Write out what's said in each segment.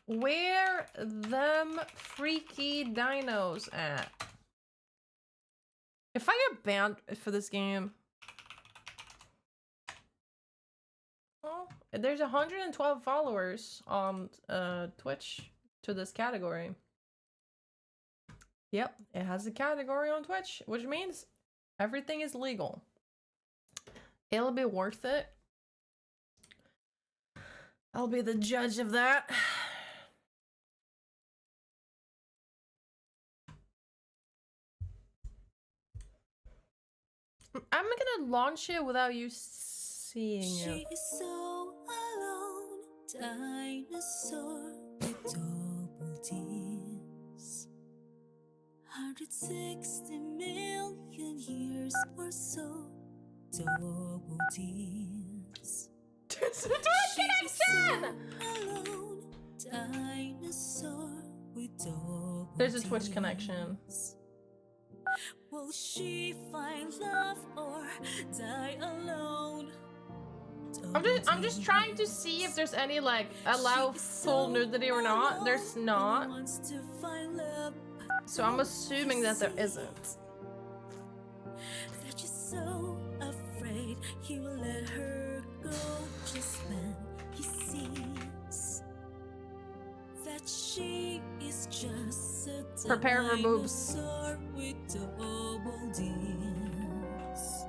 Where them freaky dinos at? If I get banned for this game... Well, there's 112 followers on Twitch to this category. Yep, it has a category on Twitch, which means everything is legal. It'll be worth it. I'll be the judge of that. I'm gonna launch it without you seeing it. She is so alone, dinosaur with double D's. 160 million years or so, double D's. There's a Twitch connection! Alone, dinosaur with double There's a Twitch connection. Will she find love or die alone? I'm just trying to see if there's any like allow full nudity or not. There's not. So I'm assuming that there isn't. That you're so afraid he will let her go just when he sees that she is just a prepare for boobs. dinosaur with double D's.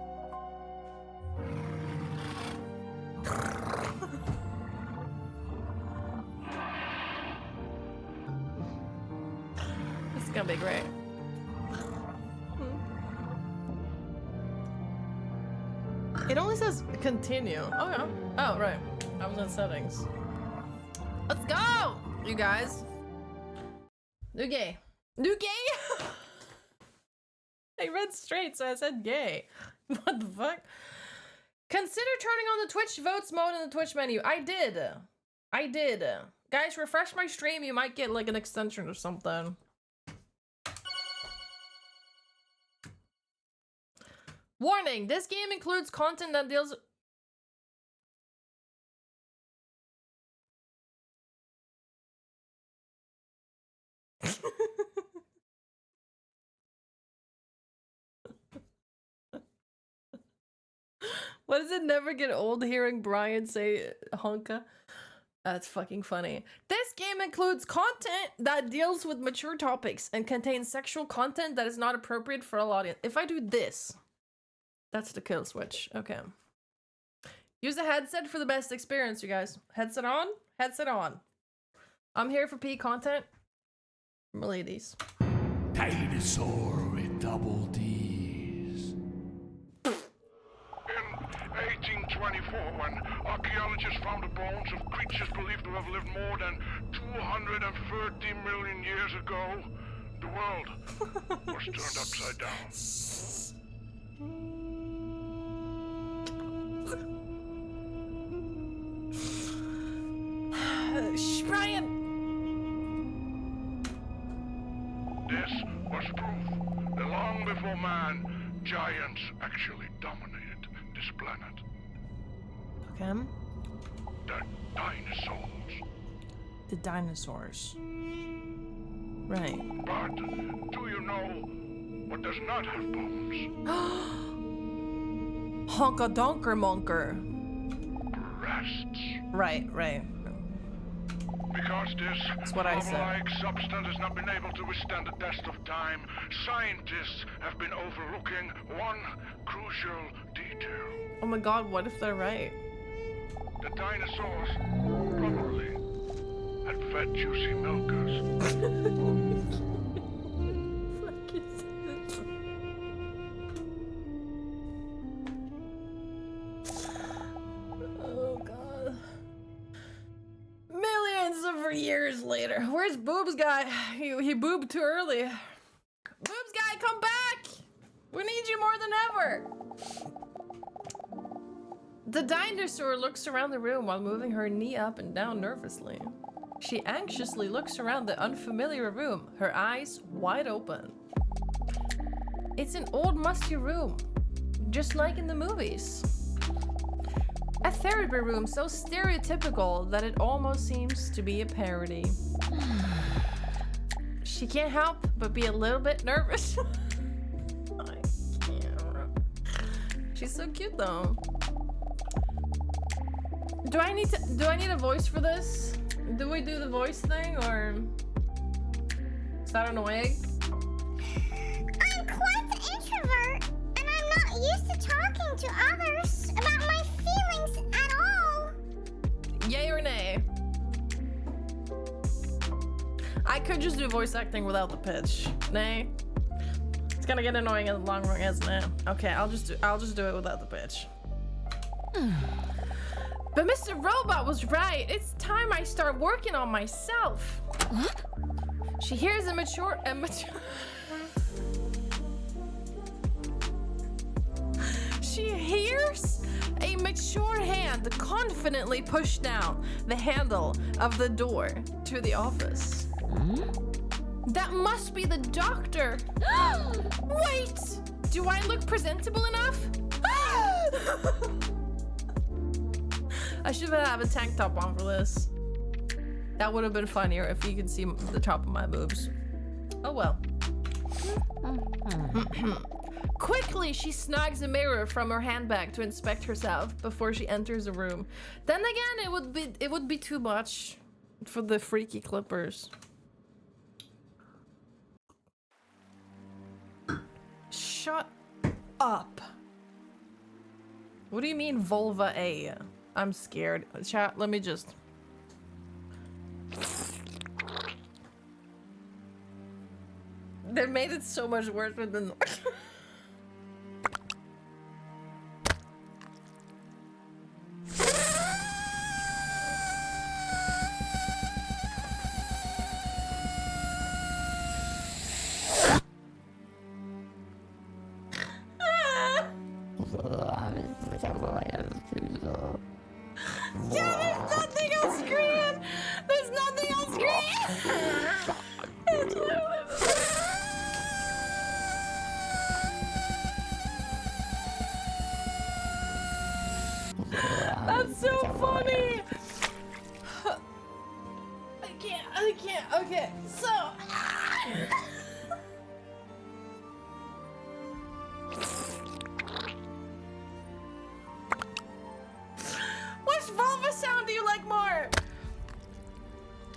It's gonna be great. It only says continue. Oh yeah. Oh right. I was in settings. Let's go, you guys. New gay. New gay. I read straight, so I said gay. What the fuck? Consider turning on the Twitch votes mode in the Twitch menu. I did. I did. Guys, refresh my stream. You might get like an extension or something. Warning, this game includes content that deals... Why does it never get old hearing Brian say honka? That's fucking funny. This game includes content that deals with mature topics and contains sexual content that is not appropriate for all audience. If I do this, that's the kill switch. Okay. Use a headset for the best experience, you guys. Headset on? Headset on. I'm here for P content. Ladies. Dinosaur with double D's. In 1824, when archaeologists found the bones of creatures believed to have lived more than 230 million years ago, the world was turned upside down. Brian! This was proof that long before man, giants actually dominated this planet. Okay. The dinosaurs. The dinosaurs. Right. But do you know what does not have bones? Honka donker monker. Breasts. Right, right. Because this That's what I said. like substance has not been able to withstand the test of time, scientists have been overlooking one crucial detail. Oh my god, what if they're right? The dinosaurs probably had fed juicy milkers. Oh god. Millions of years later. Where's Boobs Guy? He boobed too early. Boobs Guy, come back! We need you more than ever! The dinosaur looks around the room while moving her knee up and down nervously. She anxiously looks around the unfamiliar room, her eyes wide open. It's an old musty room, just like in the movies. A therapy room so stereotypical that it almost seems to be a parody. She can't help but be a little bit nervous. I can't. She's so cute though. Do I need a voice for this? Do we do the voice thing or is that annoying? I'm quite the introvert, and I'm not used to talking to others about my feelings at all. Yay or nay? I could just do voice acting without the pitch. Nay. It's gonna get annoying in the long run, isn't it? Okay, I'll just do it without the pitch. But Mr. Robot was right. It's time I start working on myself. What? She hears a mature. She hears a mature hand confidently push down the handle of the door to the office. That must be the doctor. Wait, do I look presentable enough? I should have a tank top on for this. That would have been funnier if you could see the top of my boobs. Oh well. Quickly, she snags a mirror from her handbag to inspect herself before she enters the room. Then again, it would be too much for the freaky clippers. Shut up. What do you mean vulva A? I'm scared. Chat, let me just... They made it so much worse with the... Yeah, there's nothing on screen! There's nothing on screen! It's literally... That's so funny! I can't, okay, so... Which vulva sound do you like more?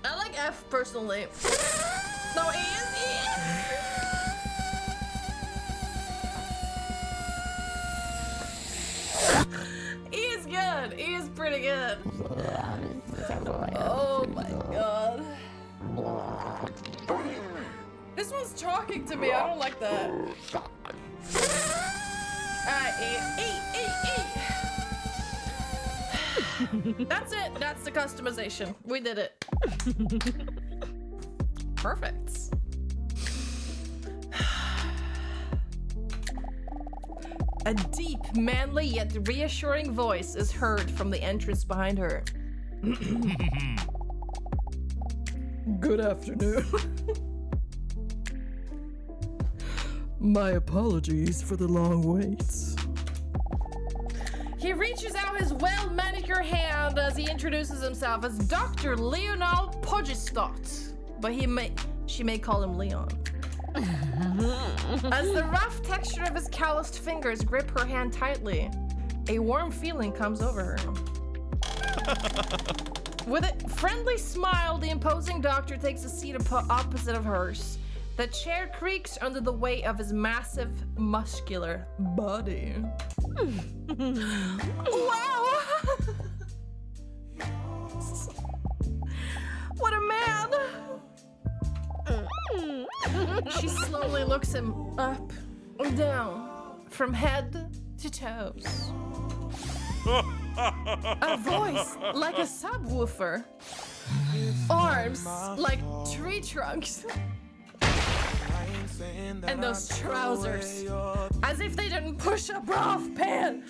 I like F personally. No, E is E. E is good. E is pretty good. Oh my god. This one's talking to me. I don't like that. Alright, E. That's it. That's the customization. We did it. Perfect. A deep, manly, yet reassuring voice is heard from the entrance behind her. Good afternoon. My apologies for the long wait. He reaches out his well-manicured hand as he introduces himself as Dr. Leonel Podgestott, but she may call him Leon. As the rough texture of his calloused fingers grip her hand tightly, a warm feeling comes over her. With a friendly smile, the imposing doctor takes a seat opposite of hers. The chair creaks under the weight of his massive, muscular body. Wow! What a man! She slowly looks him up and down, from head to toes. A voice like a subwoofer. Arms like tree trunks. And those trousers, as if they didn't push a bra off pan.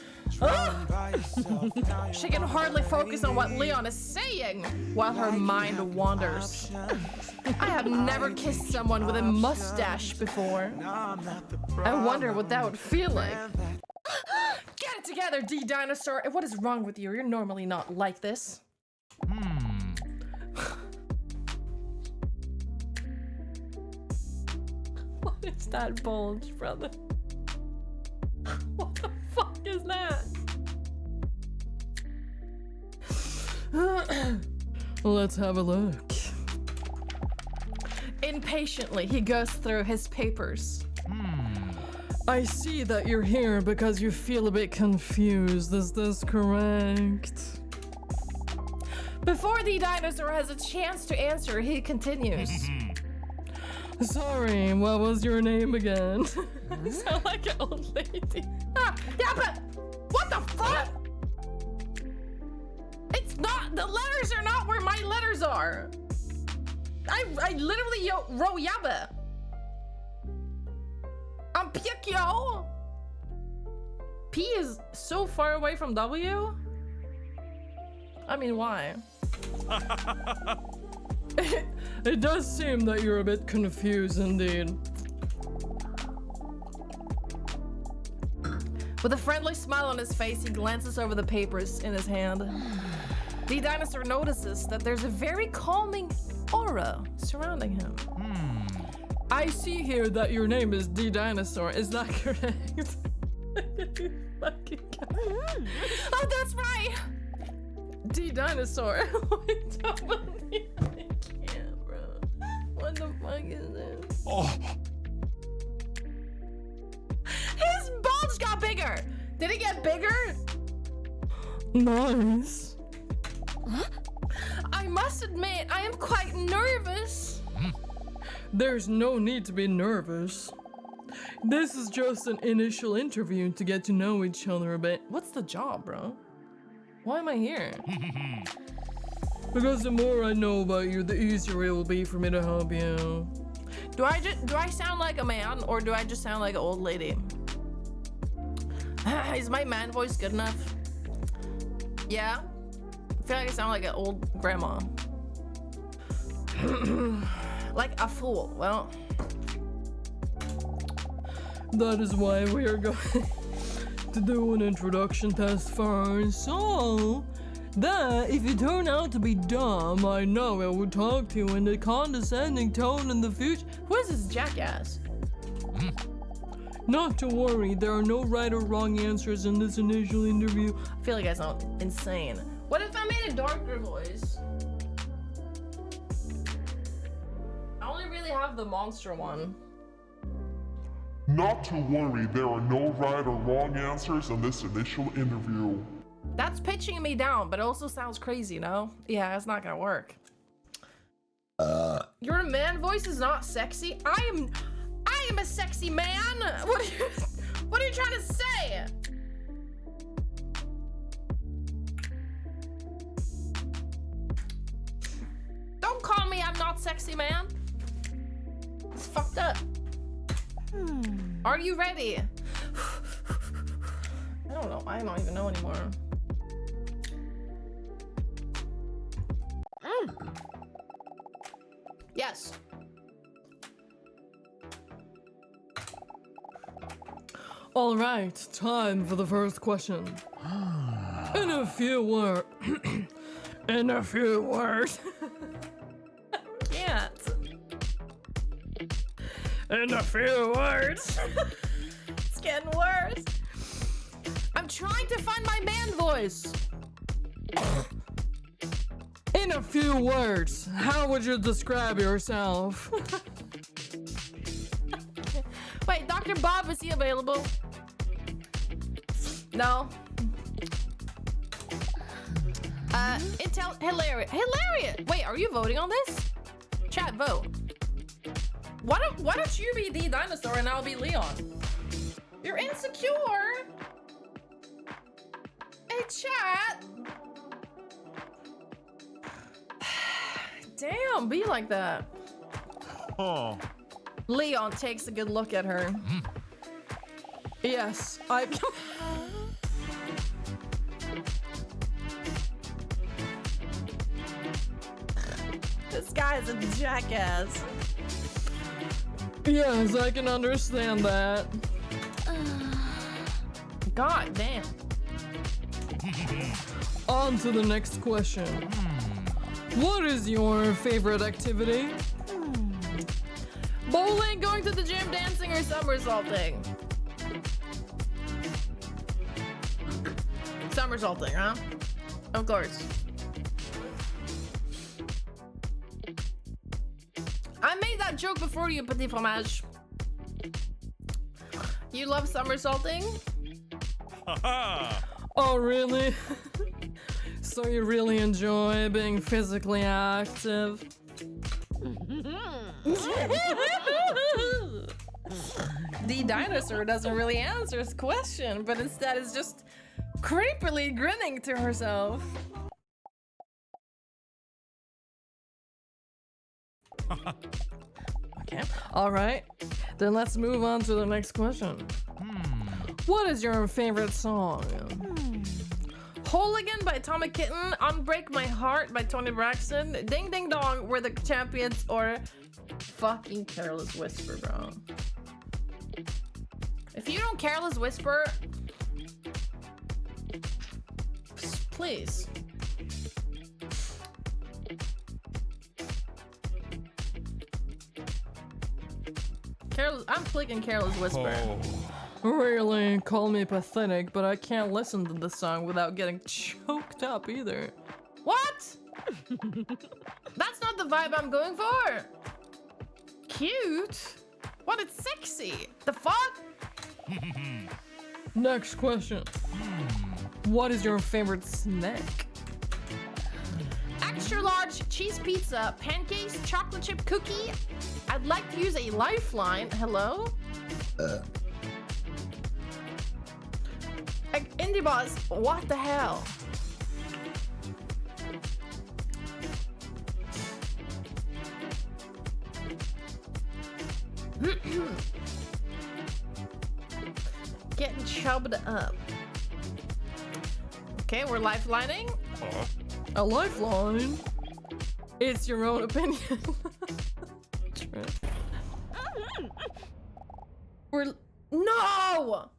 She can hardly focus on what Leon is saying while her mind wanders. I have never kissed someone with a mustache before. I wonder what that would feel like. Get it together, DDinosaur. What is wrong with you? You're normally not like this. What is that bulge, brother? What the fuck is that? Let's have a look. Impatiently, he goes through his papers. I see that you're here because you feel a bit confused. Is this correct? Before the dinosaur has a chance to answer, he continues. Sorry, what was your name again? You sound like an old lady. Yeah, but what the fuck? It's not, the letters are not where my letters are. I literally wrote Yabbe. I'm Picchio. P is so far away from W. I mean, why? It does seem that you're a bit confused indeed. With a friendly smile on his face, he glances over the papers in his hand. The dinosaur notices that there's a very calming aura surrounding him. I see here that your name is DDinosaur. Is that correct? Oh, that's right! DDinosaur. Wait, don't believe I can't, bro. What the fuck is this? Oh, His bulge got bigger! Did it get bigger? Nice. I must admit, I am quite nervous. There's no need to be nervous. This is just an initial interview to get to know each other a bit. What's the job, bro? Why am I here? Because the more I know about you, the easier it will be for me to help you. Do I sound like a man, or do I just sound like an old lady? Is my man voice good enough? Yeah? I feel like I sound like an old grandma. Like a fool. Well, that is why we are going to do an introduction test first. So that if you turn out to be dumb, I know I will talk to you in a condescending tone in the future. Who is this jackass? Not to worry, there are no right or wrong answers in this initial interview. I feel like I sound insane. What if I made a darker voice? I only really have the monster one. Not to worry, there are no right or wrong answers in this initial interview. That's pitching me down, but it also sounds crazy, no? Yeah, it's not gonna work. Your man voice is not sexy? I am a sexy man! What are you trying to say? Don't call me I'm not sexy, man. It's fucked up. Are you ready? I don't know. I don't even know anymore. Yes. All right, time for the first question. In a few words. In a few words. I can't. In a few words. It's getting worse. I'm trying to find my man voice. In a few words, how would you describe yourself? Wait, Dr. Bob, is he available? No. Hilarious. Wait, are you voting on this? Chat, vote. Why don't you be DDinosaur and I'll be Leon? You're insecure. Hey, chat. Damn, be like that. oh. Leon takes a good look at her. Yes, I can. This guy's a jackass. Yes, I can understand that. God damn. On to the next question. What is your favorite activity? Bowling, going to the gym, dancing, or somersaulting? Somersaulting, huh? Of course. I made that joke before you, petit fromage. You love somersaulting? Oh, really? So you really enjoy being physically active? DDinosaur doesn't really answer his question, but instead is just creepily grinning to herself. Okay, all right. Then let's move on to the next question. What is your favorite song? Hooligan by Atomic Kitten, Unbreak My Heart by Tony Braxton, Ding Ding Dong, We're the Champions, or fucking Careless Whisper, bro. If you don't Careless Whisper, please. I'm clicking Careless Whisper. Really, call me pathetic, but I can't listen to this song without getting choked up either. What? That's not the vibe I'm going for. Cute? What? It's sexy. The fuck? Next question. What is your favorite snack? Extra large cheese pizza, pancakes, chocolate chip cookie. I'd like to use a lifeline. Hello? Indie Boss, what the hell? Getting chubbed up. Okay, we're lifelining. A lifeline? It's your own opinion. No!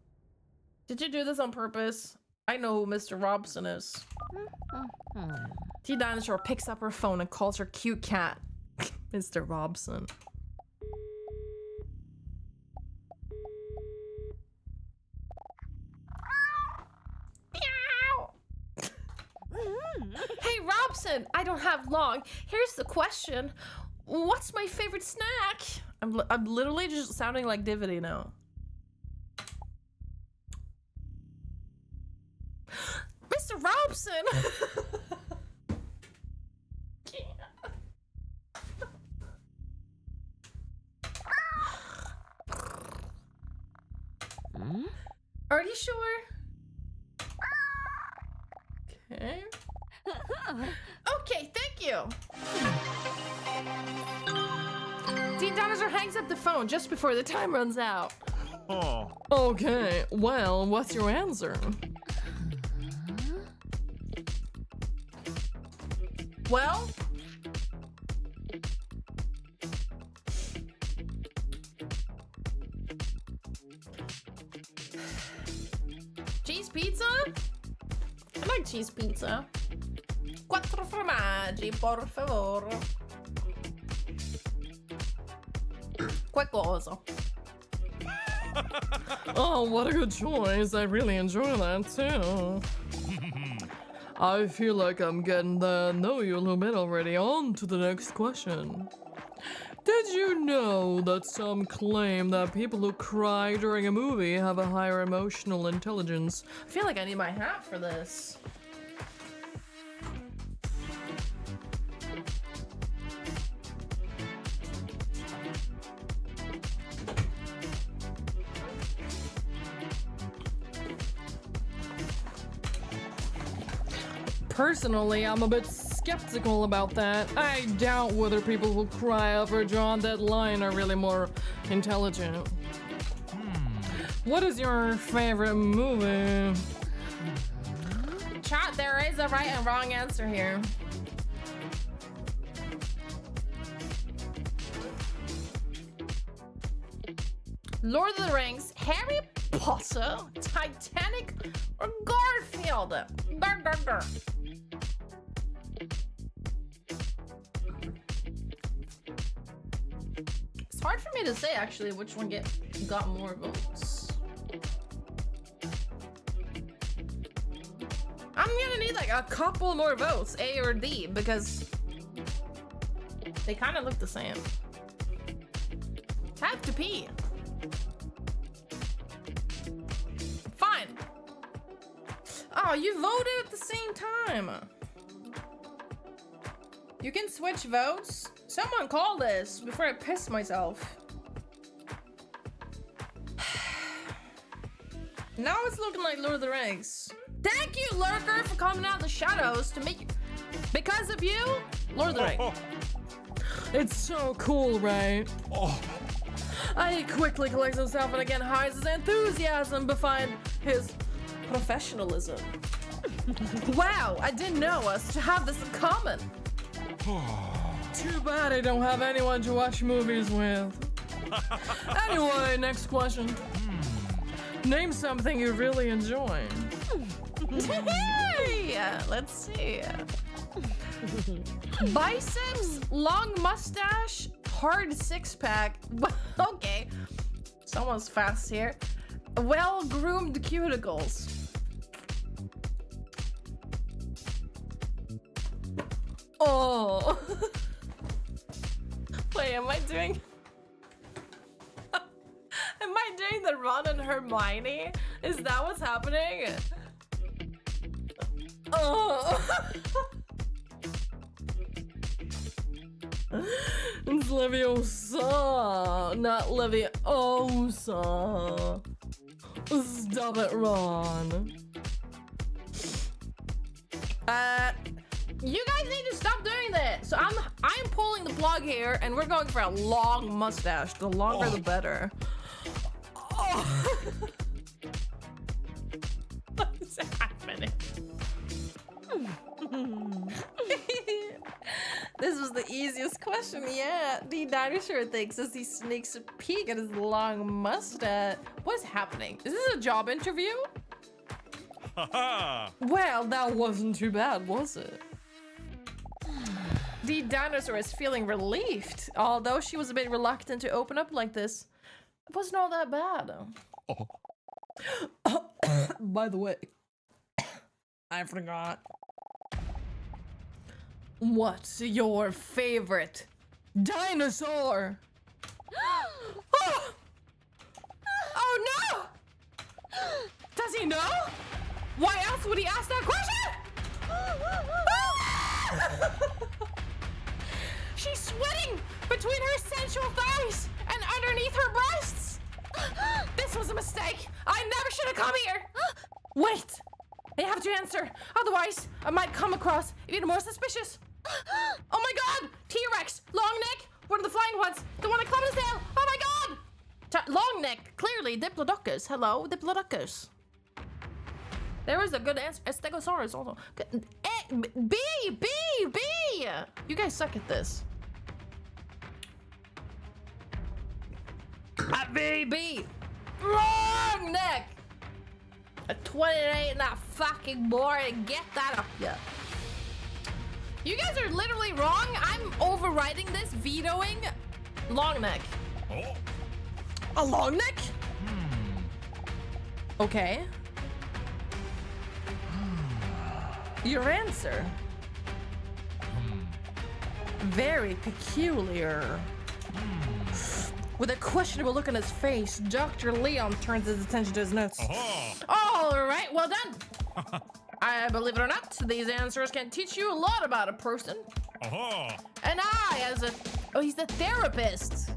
Did you do this on purpose? I know who Mr. Robson is. DDinosaur picks up her phone and calls her cute cat Mr. Robson. Hey Robson, I don't have long. Here's the question. What's my favorite snack? I'm literally just sounding like Divity now. Mr. Robson! Are you sure? Okay. Okay, thank you. DDinosaur hangs up the phone just before the time runs out. Oh. Okay, well, what's your answer? Well, cheese pizza? I like cheese pizza. 4 formaggi, por favor. Qualcosa. Oh, what a good choice. I really enjoy that too. I feel like I'm getting to know you a little bit already. On to the next question. Did you know that some claim that people who cry during a movie have a higher emotional intelligence? I feel like I need my hat for this. Personally, I'm a bit skeptical about that. I doubt whether people who cry over a drawn deadline are really more intelligent. What is your favorite movie? Chat, there is a right and wrong answer here. Lord of the Rings, Harry Potter, Titanic, or Garfield? Grr, grr, grr. It's hard for me to say actually which one got more votes. I'm gonna need like a couple more votes, A or D, because they kind of look the same. Have to pee. Fine. Oh, you voted at the same time. You can switch votes. Someone call this before I piss myself. Now it's looking like Lord of the Rings. Thank you, Lurker, for coming out of the shadows to make. Because of you, Lord of the Rings. It's so cool, right? He quickly collects himself and again hides his enthusiasm behind his professionalism. Wow, I didn't know us to have this in common. Too bad I don't have anyone to watch movies with. Anyway, next question. Name something you really enjoy. Yeah, let's see. Biceps, long mustache, hard six-pack. Okay, someone's fast here. Well-groomed cuticles. Oh. Wait, am I doing the Ron and Hermione? Is that what's happening? Oh. It's Leviosa, not Leviosa. Stop it, Ron. You guys need to stop doing that. So I'm pulling the plug here, and we're going for a long mustache. The longer, the better. Oh. What is happening? This was the easiest question yet. The dinosaur thinks as he sneaks a peek at his long mustache. What's happening? Is this a job interview? Well, that wasn't too bad, was it? The dinosaur is feeling relieved, although she was a bit reluctant to open up like this. It wasn't all that bad. By the way, I forgot. What's your favorite dinosaur? Oh no! Does he know? Why else would he ask that question? She's sweating between her sensual thighs and underneath her breasts. This was a mistake. I never should have come here. Wait, I have to answer. Otherwise, I might come across even more suspicious. Oh my god! T-Rex! Long neck! One of the flying ones! The one that climbed his tail! Oh my god! Long neck! Clearly, Diplodocus. Hello, Diplodocus. There was a good answer. A Stegosaurus also. B! You guys suck at this. B! Long neck! A 28 and that fucking boring. Get that up, yeah. You guys are literally wrong. I'm overriding this, vetoing long neck. Oh. A long neck? Okay. Your answer. Very peculiar. With a questionable look on his face, Dr. Leon turns his attention to his notes. All right, well done. I believe it or not, these answers can teach you a lot about a person. And I, he's a therapist,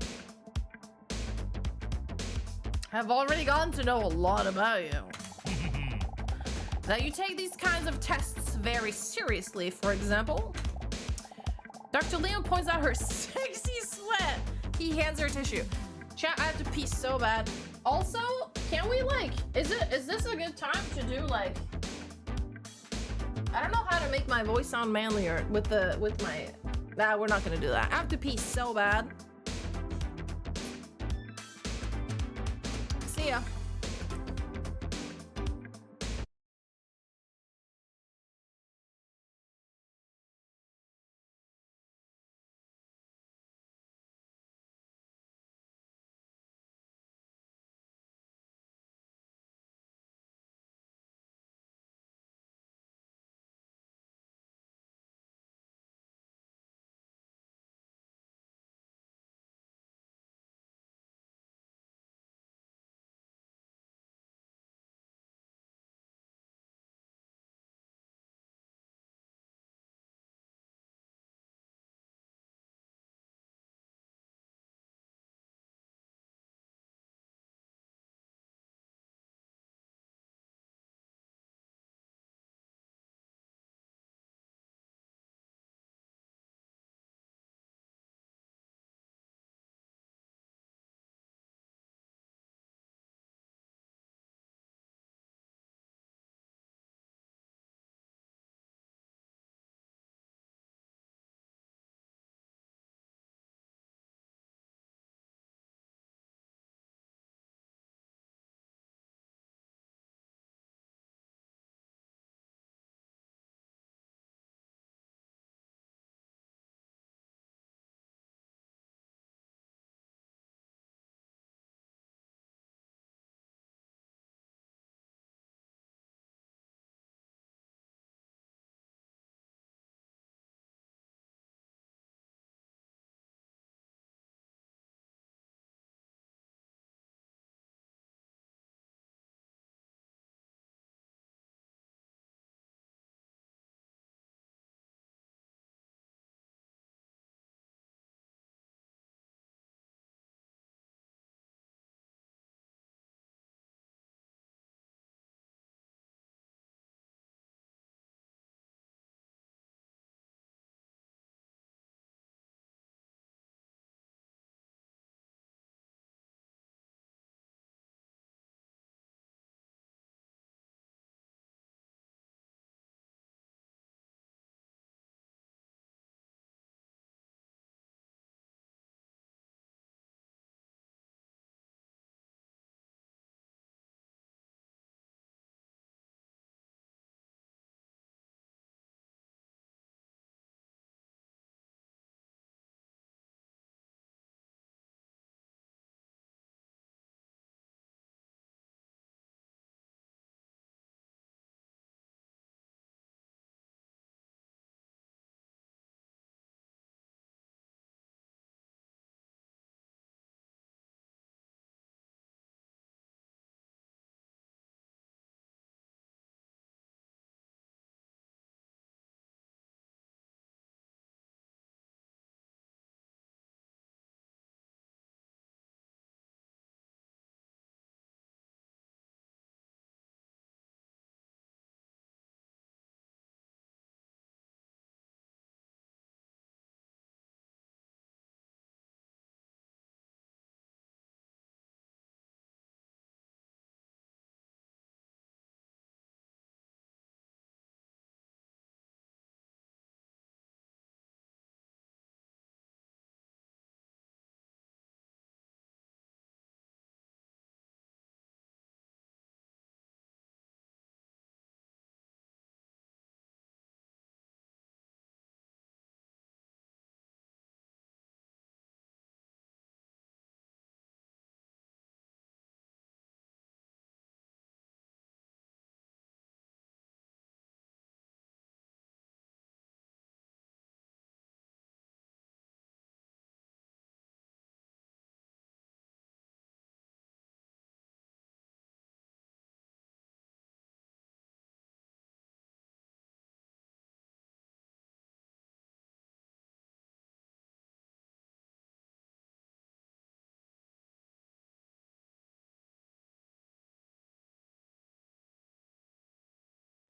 have already gotten to know a lot about you. Now you take these kinds of tests very seriously. For example, Dr. Leon points out her sexy sweat. He hands her a tissue. Chat, I have to pee so bad. Also, can we is this a good time to do I don't know how to make my voice sound manlier with my. Nah, we're not gonna do that. I have to pee so bad. See ya.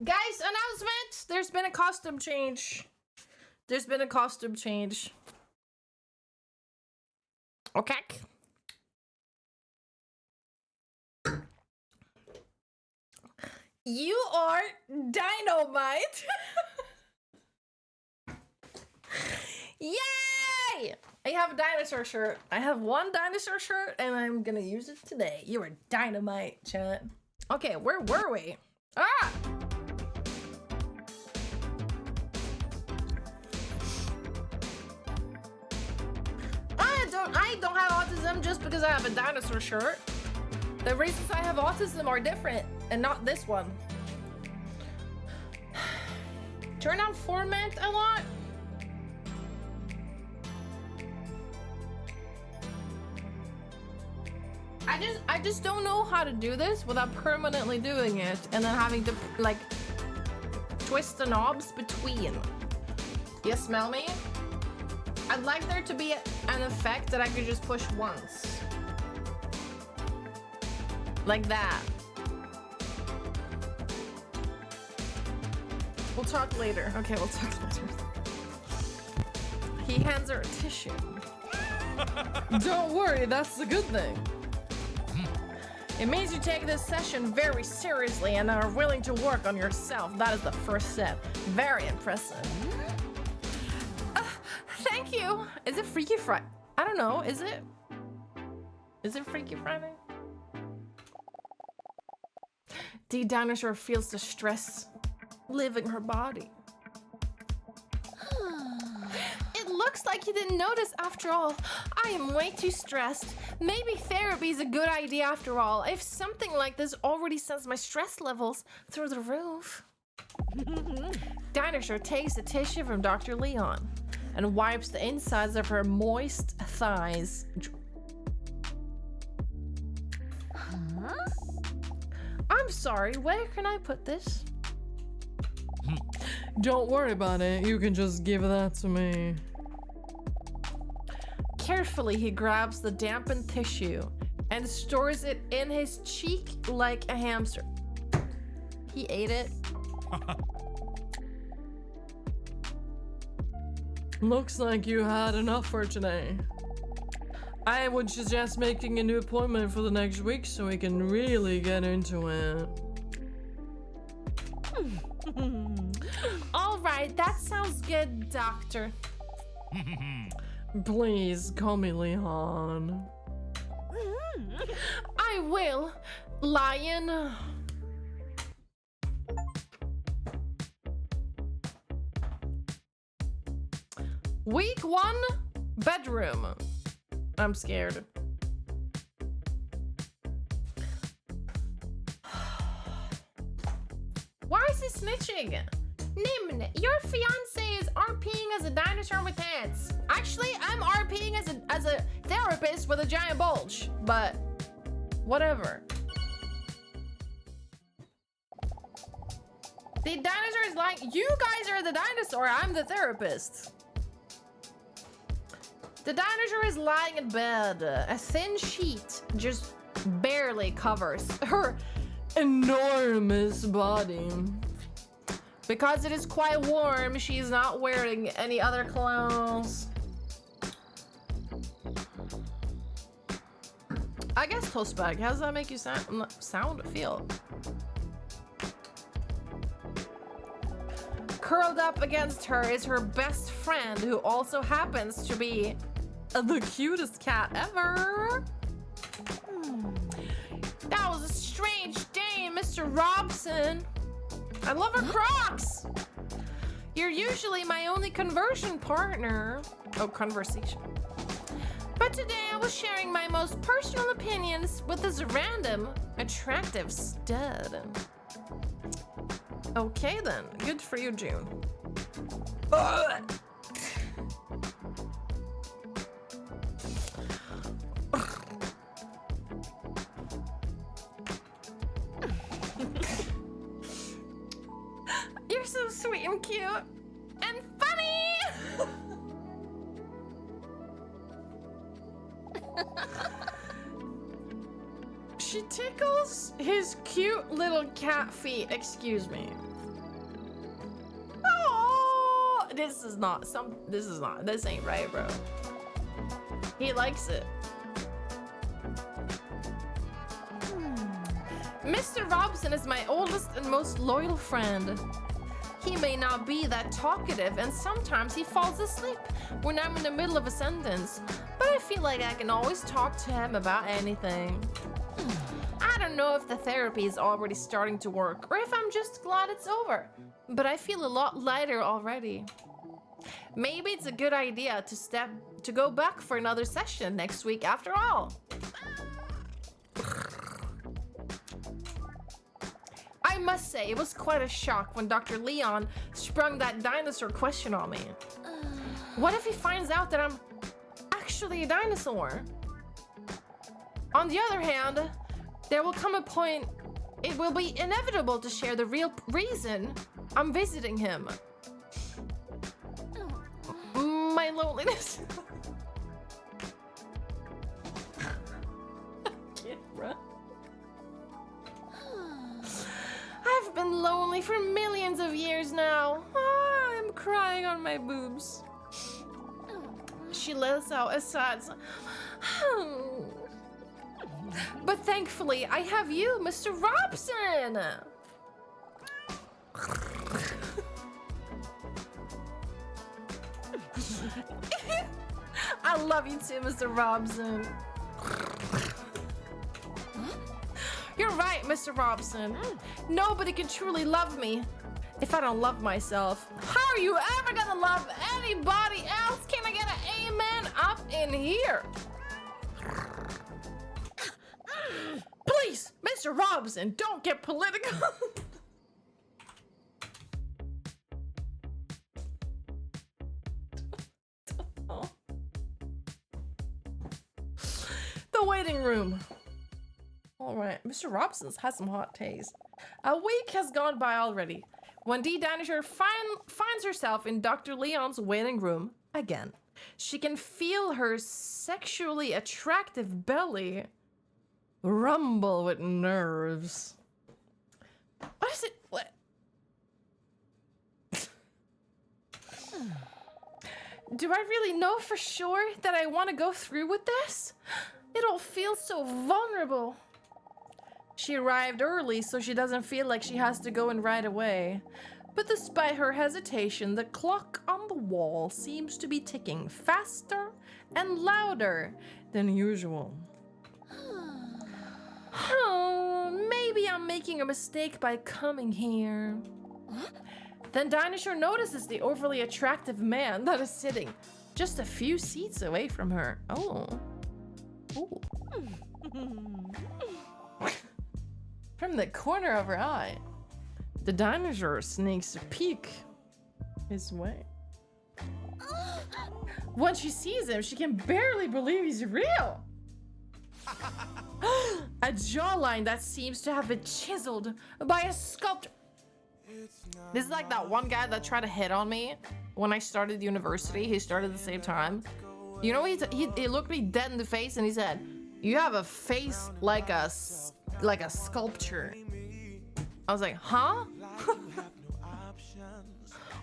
Guys, announcement! There's been a costume change. There's been a costume change. Okay. You are Dynamite. Yay! I have a dinosaur shirt. I have one dinosaur shirt and I'm gonna use it today. You are Dynamite, chat. Okay, where were we? Ah! I don't have autism just because I have a dinosaur shirt. The reasons I have autism are different, and not this one. Turn on format a lot. I just don't know how to do this without permanently doing it and then having to like twist the knobs between. You smell me? I'd like there to be an effect that I could just push once. Like that. We'll talk later. Okay, we'll talk later. He hands her a tissue. Don't worry, that's the good thing. It means you take this session very seriously and are willing to work on yourself. That is the first step. Very impressive. Thank you. Is it Freaky Friday? I don't know. Is it? Is it Freaky Friday? DDinosaur feels the stress leaving her body. It looks like you didn't notice after all. I am way too stressed. Maybe therapy is a good idea after all. If something like this already sends my stress levels through the roof. Dinosaur takes the tissue from Dr. Leon and wipes the insides of her moist thighs. Huh? I'm sorry, where can I put this? Don't worry about it, you can just give that to me. Carefully, he grabs the dampened tissue and stores it in his cheek like a hamster. He ate it. Looks like you had enough for today. I would suggest making a new appointment for the next week so we can really get into it. All right, that sounds good, doctor. Please call me Leon. I will, Lion. Week 1, bedroom. I'm scared. Why is he snitching? Nim, your fiance is RPing as a dinosaur with heads. Actually, I'm RPing as a therapist with a giant bulge, but whatever. The dinosaur is like, you guys are the dinosaur, I'm the therapist. The dinosaur is lying in bed. A thin sheet just barely covers her enormous body. Because it is quite warm, she's not wearing any other clothes. I guess toast bag. How does that make you feel? Curled up against her is her best friend, who also happens to be the cutest cat ever. That was a strange day, Mr. Robson. I love her Crocs. You're usually my only conversation partner. Oh, conversation. But today I was sharing my most personal opinions with this random, attractive stud. Okay then, good for you, June. Ugh. You're so sweet and cute and funny. She tickles his cute little cat feet. Excuse me. This ain't right, bro. He likes it. Mr. Robson is my oldest and most loyal friend. He may not be that talkative, and sometimes he falls asleep when I'm in the middle of a sentence, but I feel like I can always talk to him about anything. I don't know if the therapy is already starting to work, or if I'm just glad it's over, but I feel a lot lighter already. Maybe it's a good idea to go back for another session next week after all. I must say, it was quite a shock when Dr. Leon sprung that dinosaur question on me. What if he finds out that I'm actually a dinosaur? On the other hand, there will come a point it will be inevitable to share the real reason I'm visiting him. My loneliness. Bruh. I've been lonely for millions of years now. I'm crying on my boobs. She lets out a sad sigh. But thankfully, I have you, Mr. Robson. I love you too, Mr. Robson. You're right, Mr. Robson. Nobody can truly love me if I don't love myself. How are you ever gonna love anybody else? Can I get an amen up in here? Please, Mr. Robson, don't get political. The waiting room. All right, Mr. Robson's has some hot taste. A week has gone by already when DDinosaur finds herself in Dr. Leon's waiting room again. She can feel her sexually attractive belly rumble with nerves. What is it? What? Do I really know for sure that I want to go through with this? It all feels so vulnerable. She arrived early, so she doesn't feel like she has to go in right away. But despite her hesitation, the clock on the wall seems to be ticking faster and louder than usual. Oh, maybe I'm making a mistake by coming here. Then Dinosaur notices the overly attractive man that is sitting just a few seats away from her. Oh. Ooh. From the corner of her eye, the dinosaur sneaks a peek his way. When she sees him, she can barely believe he's real. A jawline that seems to have been chiseled by a sculptor. This is like that one guy that tried to hit on me when I started university. He started at the same time. You know, he looked me dead in the face and he said, "You have a face like a sculpture." I was like, huh?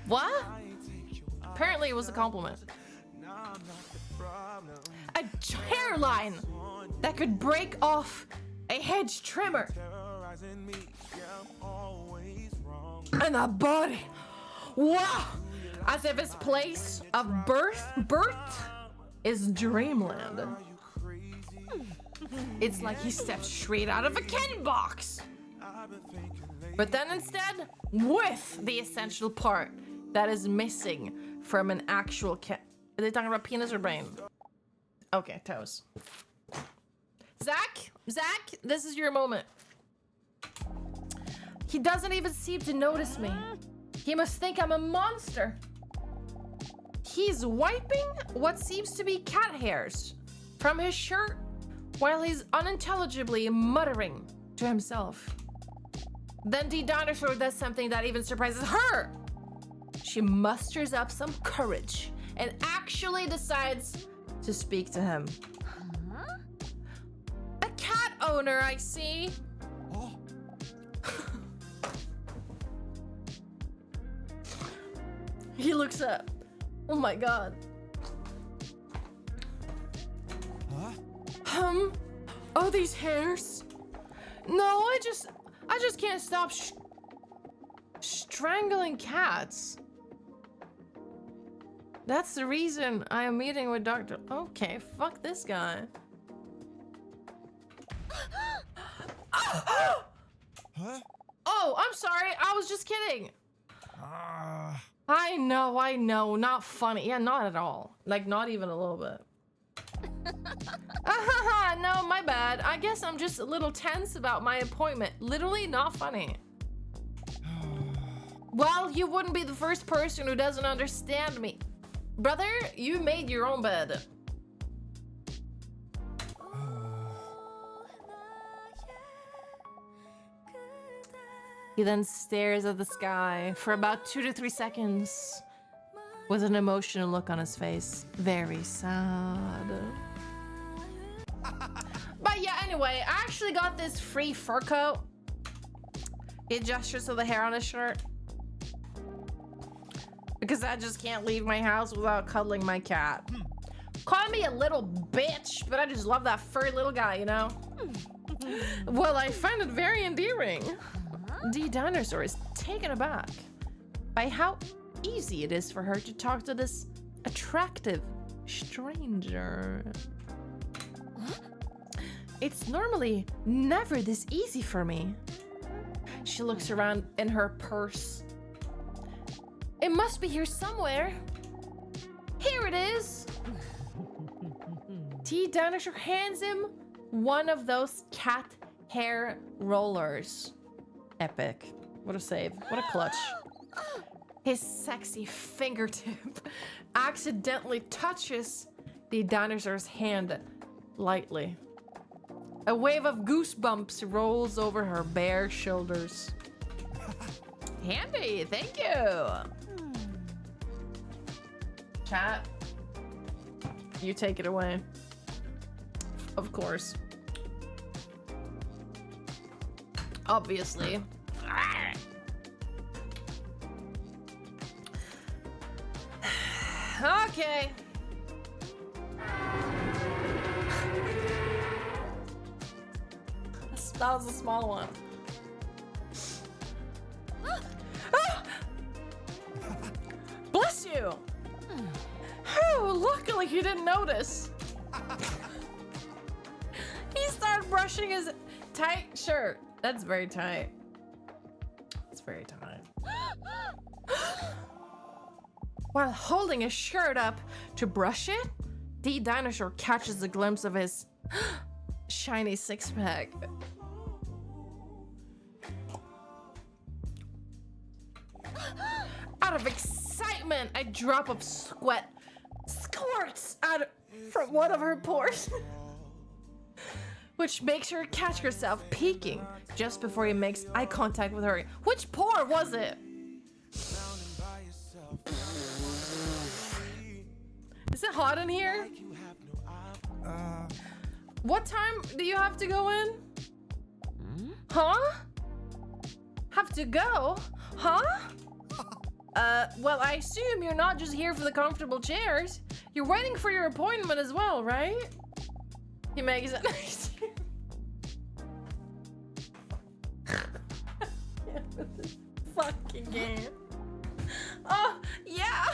What? Apparently it was a compliment. A hairline that could break off a hedge trimmer. And a body. Wow! As if his place of birth is dreamland. It's like he stepped straight out of a candy box. But then instead, with the essential part that is missing from an actual cat. Are they talking about penis or brain? Okay, toes. Zach, this is your moment. He doesn't even seem to notice me. He must think I'm a monster. He's wiping what seems to be cat hairs from his shirt while he's unintelligibly muttering to himself. Then DDinosaur does something that even surprises her. She musters up some courage and actually decides to speak to him. Huh? A cat owner, I see. Oh. He looks up. Oh my god. Oh, these hairs. No, I just can't stop strangling cats. That's the reason I am meeting with Dr. Okay, fuck this guy. Huh? Oh, I'm sorry. I was just kidding. I know. Not funny. Yeah, not at all. Like, not even a little bit. No, my bad. I guess I'm just a little tense about my appointment. Literally not funny. Well, you wouldn't be the first person who doesn't understand me. Brother, you made your own bed. He then stares at the sky for about 2 to 3 seconds with an emotional look on his face. Very sad. But yeah, anyway, I actually got this free fur coat. It gestures to the hair on his shirt. Because I just can't leave my house without cuddling my cat. Call me a little bitch, but I just love that furry little guy, you know? Well, I find it very endearing. DDinosaur is taken aback by how easy it is for her to talk to this attractive stranger. It's normally never this easy for me. She looks around in her purse. It must be here somewhere. Here it is. DDinosaur hands him one of those cat hair rollers. Epic. What a save. What a clutch. His sexy fingertip accidentally touches DDinosaur's hand lightly. A wave of goosebumps rolls over her bare shoulders. Handy, thank you. Cat, you take it away. Of course. Obviously. Okay. That was a small one. Bless you! Oh, luckily he didn't notice. He started brushing his tight shirt. That's very tight. It's very tight. While holding his shirt up to brush it, DDinosaur catches a glimpse of his shiny six-pack. Out of excitement, a drop of sweat squirts out from one of her pores, which makes her catch herself peeking just before he makes eye contact with her. Which pore was it? Is it hot in here? What time do you have to go in? Huh? Have to go? Huh? Well, I assume you're not just here for the comfortable chairs. You're waiting for your appointment as well, right? He makes it nice. Fucking game. Oh, yeah.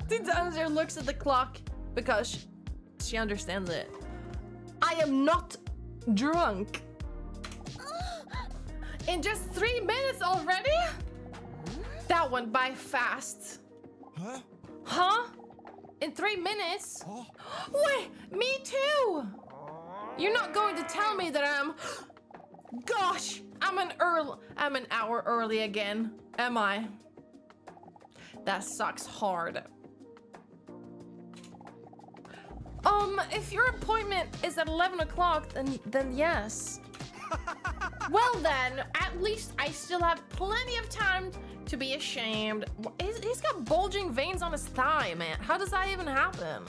DDinosaur looks at the clock because she understands it. I am not drunk. In just 3 minutes already? That went by fast. Huh? Huh? In 3 minutes? Oh. Wait, me too! You're not going to tell me that I'm... Gosh, I'm an hour early again, am I? That sucks hard. If your appointment is at 11 o'clock, then yes. Well then, at least I still have plenty of time to be ashamed. He's got bulging veins on his thigh, man. How does that even happen?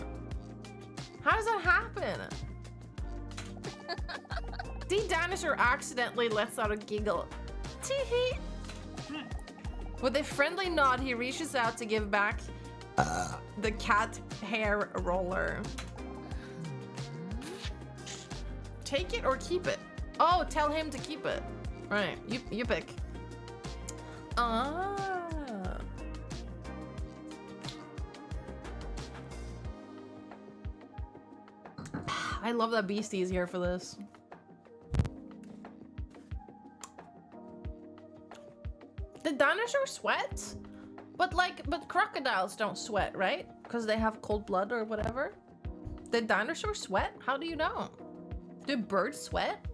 How does that happen? DDinosaur accidentally lets out a giggle. Tee-hee. With a friendly nod, he reaches out to give back the cat hair roller. Take it or keep it? Oh, tell him to keep it. Right, you pick. Ah. I love that Beastie is here for this. The dinosaur sweat? But crocodiles don't sweat, right? Because they have cold blood or whatever. Did dinosaurs sweat? How do you know? Do birds sweat?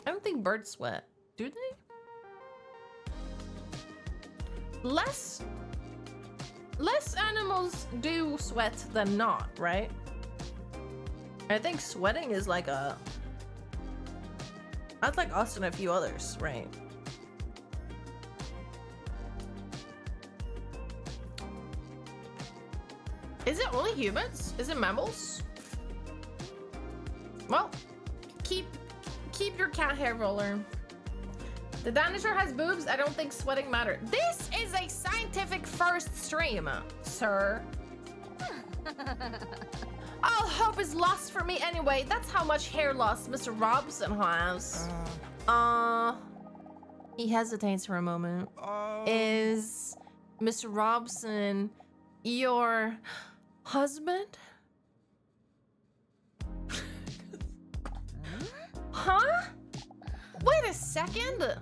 I don't think birds sweat. Do they? Less animals do sweat than not, right? I think sweating is like a... That's like us and a few others, right? Is it only humans? Is it mammals? Well, keep your cat hair roller. The dinosaur has boobs. I don't think sweating matters. This is a scientific first stream, sir. All hope is lost for me anyway. That's how much hair loss Mr. Robson has. He hesitates for a moment. Is Mr. Robson your husband? Huh? Wait a second.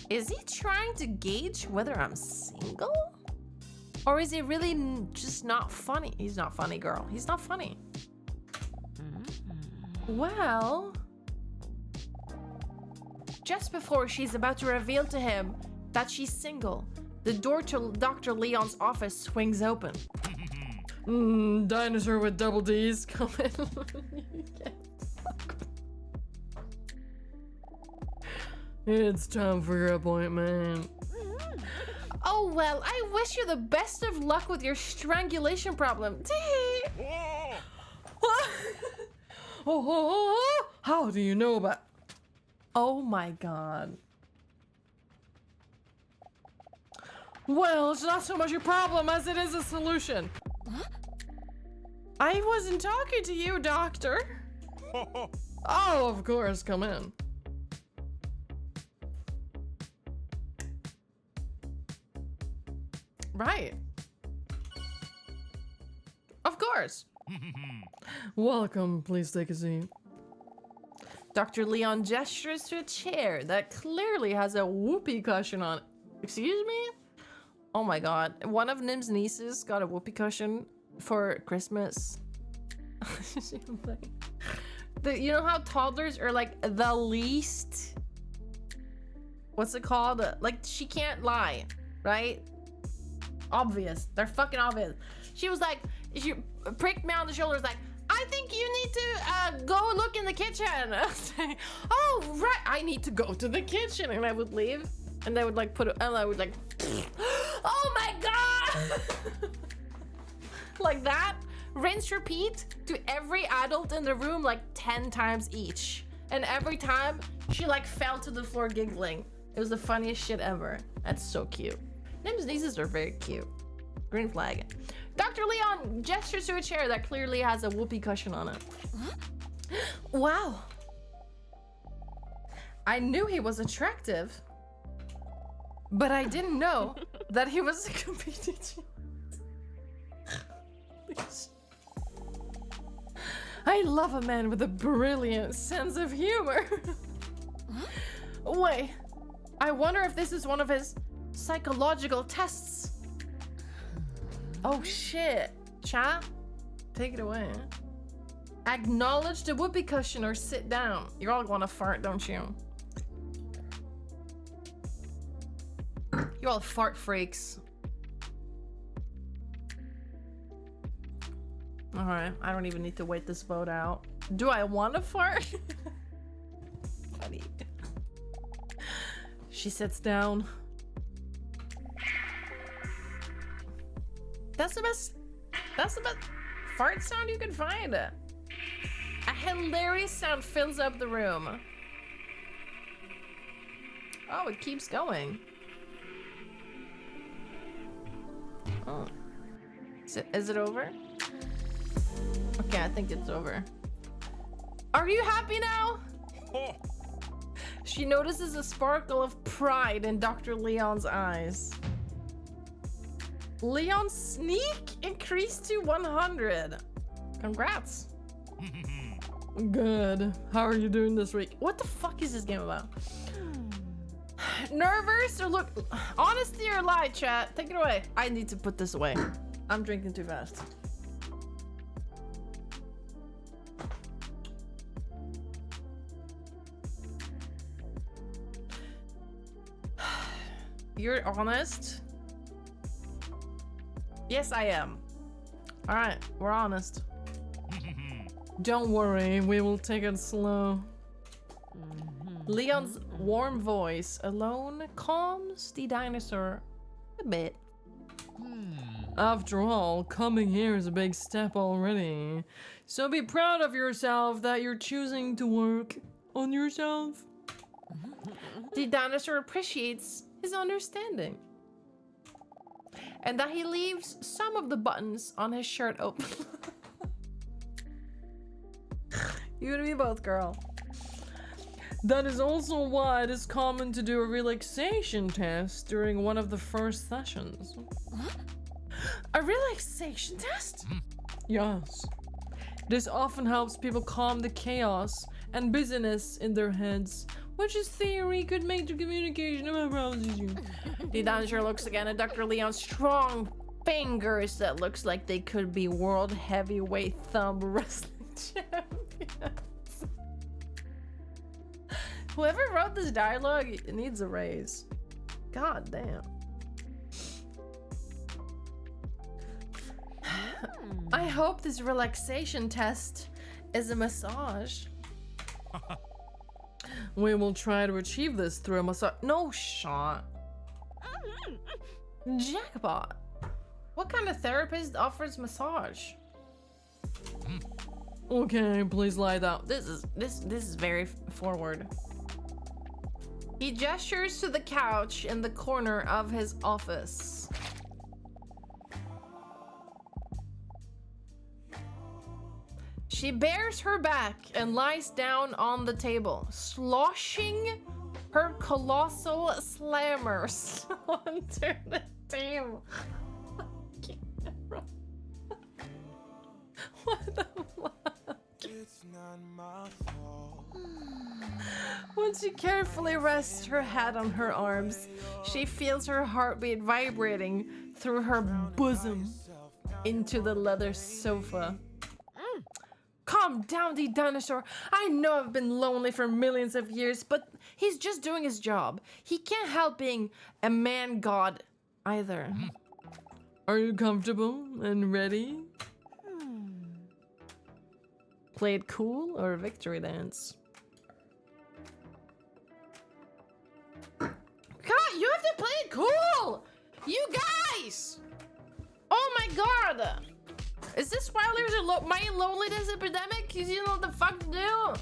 Is he trying to gauge whether I'm single? Or is he really just not funny? He's not funny, girl. He's not funny. Well, just before she's about to reveal to him that she's single, the door to Dr. Leon's office swings open. Dinosaur with double D's, come in. It's time for your appointment. Oh, well, I wish you the best of luck with your strangulation problem. How do you know about... Oh my god. Well, it's not so much a problem as it is a solution. I wasn't talking to you, doctor. Oh, of course, come in. Right. Of course. Welcome, please take a seat. Dr. Leon gestures to a chair that clearly has a whoopee cushion on it. Excuse me? Oh my god. One of Nim's nieces got a whoopee cushion for Christmas. You know how toddlers are like the least... What's it called? Like, she can't lie, right? Obvious. They're fucking obvious. She was like, she pricked me on the shoulders like, I think you need to go look in the kitchen. Oh, right. I need to go to the kitchen. And I would leave. And they would like put it, and I would like, oh my god. Like that. Rinse, repeat to every adult in the room like 10 times each. And every time she like fell to the floor giggling. It was the funniest shit ever. That's so cute. Nim's nieces are very cute. Green flag. Dr. Leon gestures to a chair that clearly has a whoopee cushion on it. Wow. I knew he was attractive, but I didn't know that he was a comedian. I love a man with a brilliant sense of humor. Wait, I wonder if this is one of his psychological tests. Oh shit. Chat, take it away. Acknowledge the whoopee cushion or sit down. You all want to fart, don't you? You're all fart freaks. Alright, I don't even need to wait this vote out. Do I want to fart? Funny. She sits down. That's the best fart sound you can find. A hilarious sound fills up the room. Oh, it keeps going. Oh. Is it over? Okay, I think it's over. Are you happy now? She notices a sparkle of pride in Dr. Leon's eyes. Leon's sneak increased to 100. Congrats. Good. How are you doing this week? What the fuck is this game about? Nervous or look... Honesty or lie, chat? Take it away. I need to put this away. I'm drinking too fast. You're honest? Yes, I am. All right, we're honest. Don't worry, we will take it slow. Leon's warm voice alone calms the dinosaur a bit. After all, coming here is a big step already. So be proud of yourself that you're choosing to work on yourself. The dinosaur appreciates his understanding. And that he leaves some of the buttons on his shirt open. You and me both, girl. That is also why it is common to do a relaxation test during one of the first sessions. A relaxation test? Yes. This often helps people calm the chaos and busyness in their heads, which is theory could make the communication of arouse you. The dinosaur looks again at Dr. Leon's strong fingers that looks like they could be world heavyweight thumb wrestling champions. Whoever wrote this dialogue needs a raise. God damn. I hope this relaxation test is a massage. We will try to achieve this through a massage. No shot. Jackpot. What kind of therapist offers massage? Okay, please lie down. This is very forward. He gestures to the couch in the corner of his office. She bares her back and lies down on the table, sloshing her colossal slammers onto the table. What the fuck? It's not my fault. When she carefully rests her head on her arms, she feels her heartbeat vibrating through her bosom into the leather sofa. Calm down, the dinosaur. I know I've been lonely for millions of years, but he's just doing his job. He can't help being a man god either. Are you comfortable and ready? Play it cool or victory dance? God, you have to play it cool! You guys! Oh my god! Is this why there's a my loneliness epidemic? Cause you know what the fuck to do?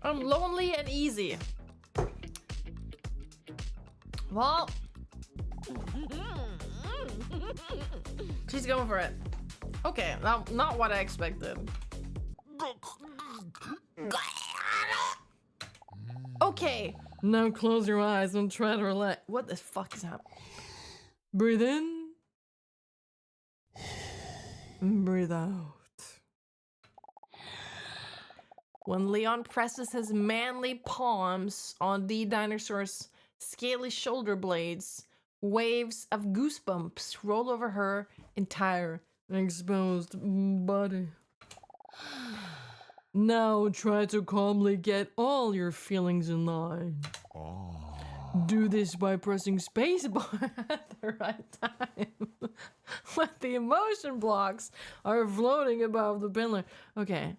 I'm lonely and easy. Well, she's going for it. Okay, now not what I expected. Okay, now close your eyes and try to relax. What the fuck is happening? Breathe in. Breathe out. When Leon presses his manly palms on the dinosaur's scaly shoulder blades, waves of goosebumps roll over her entire exposed body. Now try to calmly get all your feelings in line. Do this by pressing spacebar at the right time. When the emotion blocks are floating above the pillar. Okay.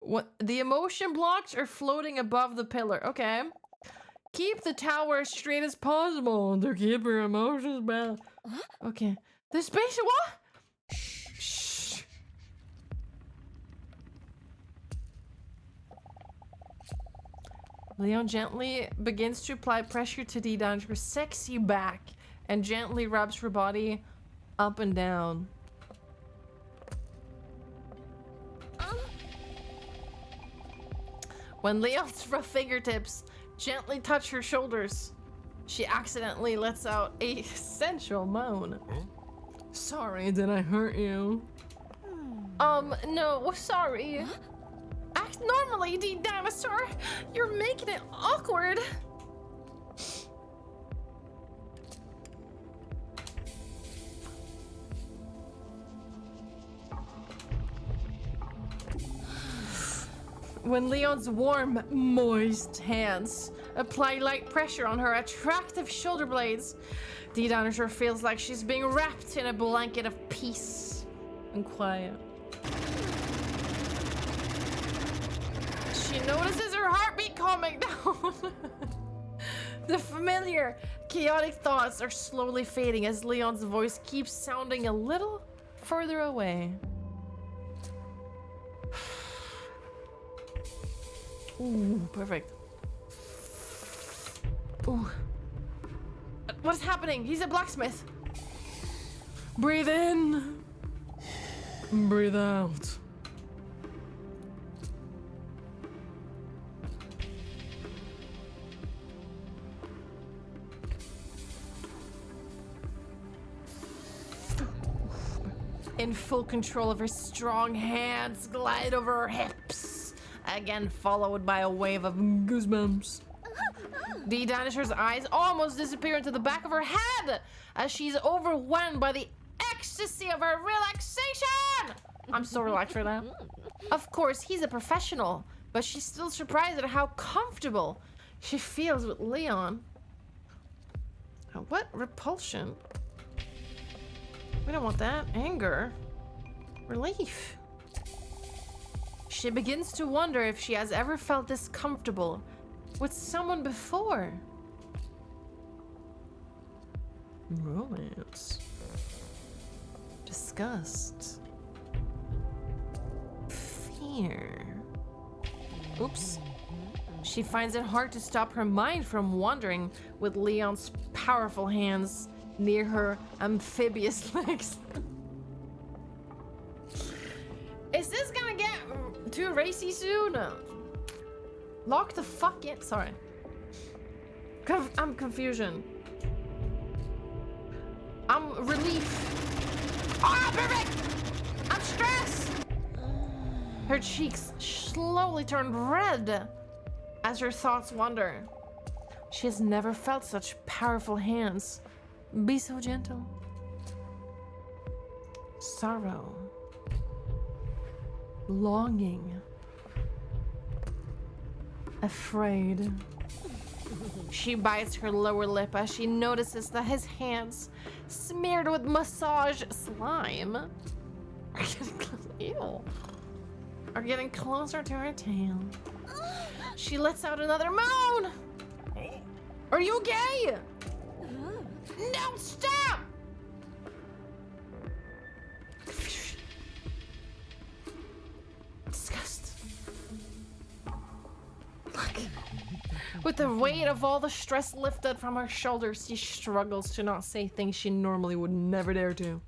What the emotion blocks are floating above the pillar. Okay. Keep the tower as straight as possible to keep your emotions balanced. Okay. The space what? Shh. Leon gently begins to apply pressure to DDinosaur's sexy back and gently rubs her body up and down. When Leon's rough fingertips gently touch her shoulders, she accidentally lets out a sensual moan. Sorry, did I hurt you? No, sorry. Act normally, DDinosaur. You're making it awkward. When Leon's warm, moist hands apply light pressure on her attractive shoulder blades, DDinosaur feels like she's being wrapped in a blanket of peace and quiet. She notices her heartbeat calming down. The familiar, chaotic thoughts are slowly fading as Leon's voice keeps sounding a little further away. Ooh, perfect. Ooh. What is happening? He's a blacksmith. Breathe in. Breathe out. In full control of her strong hands, glide over her hips, again followed by a wave of goosebumps. DDinosaur's eyes almost disappear into the back of her head as she's overwhelmed by the ecstasy of her relaxation. I'm so relaxed right now. Of course, he's a professional, but she's still surprised at how comfortable she feels with Leon. What repulsion? We don't want that. Anger. Relief. She begins to wonder if she has ever felt this comfortable with someone before. Romance. Disgust. Fear. Oops. She finds it hard to stop her mind from wandering with Leon's powerful hands near her amphibious legs. Is this gonna get too racy soon? Lock the fuck in. Sorry. I'm confusion. I'm relief. Ah, perfect! I'm stressed! Her cheeks slowly turn red as her thoughts wander. She has never felt such powerful hands. Be so gentle. Sorrow. Longing. Afraid. She bites her lower lip as she notices that his hands, smeared with massage slime, are getting closer to her tail. She lets out another moan. Are you okay? No, stop! Disgust. Look. With the weight of all the stress lifted from her shoulders, she struggles to not say things she normally would never dare to.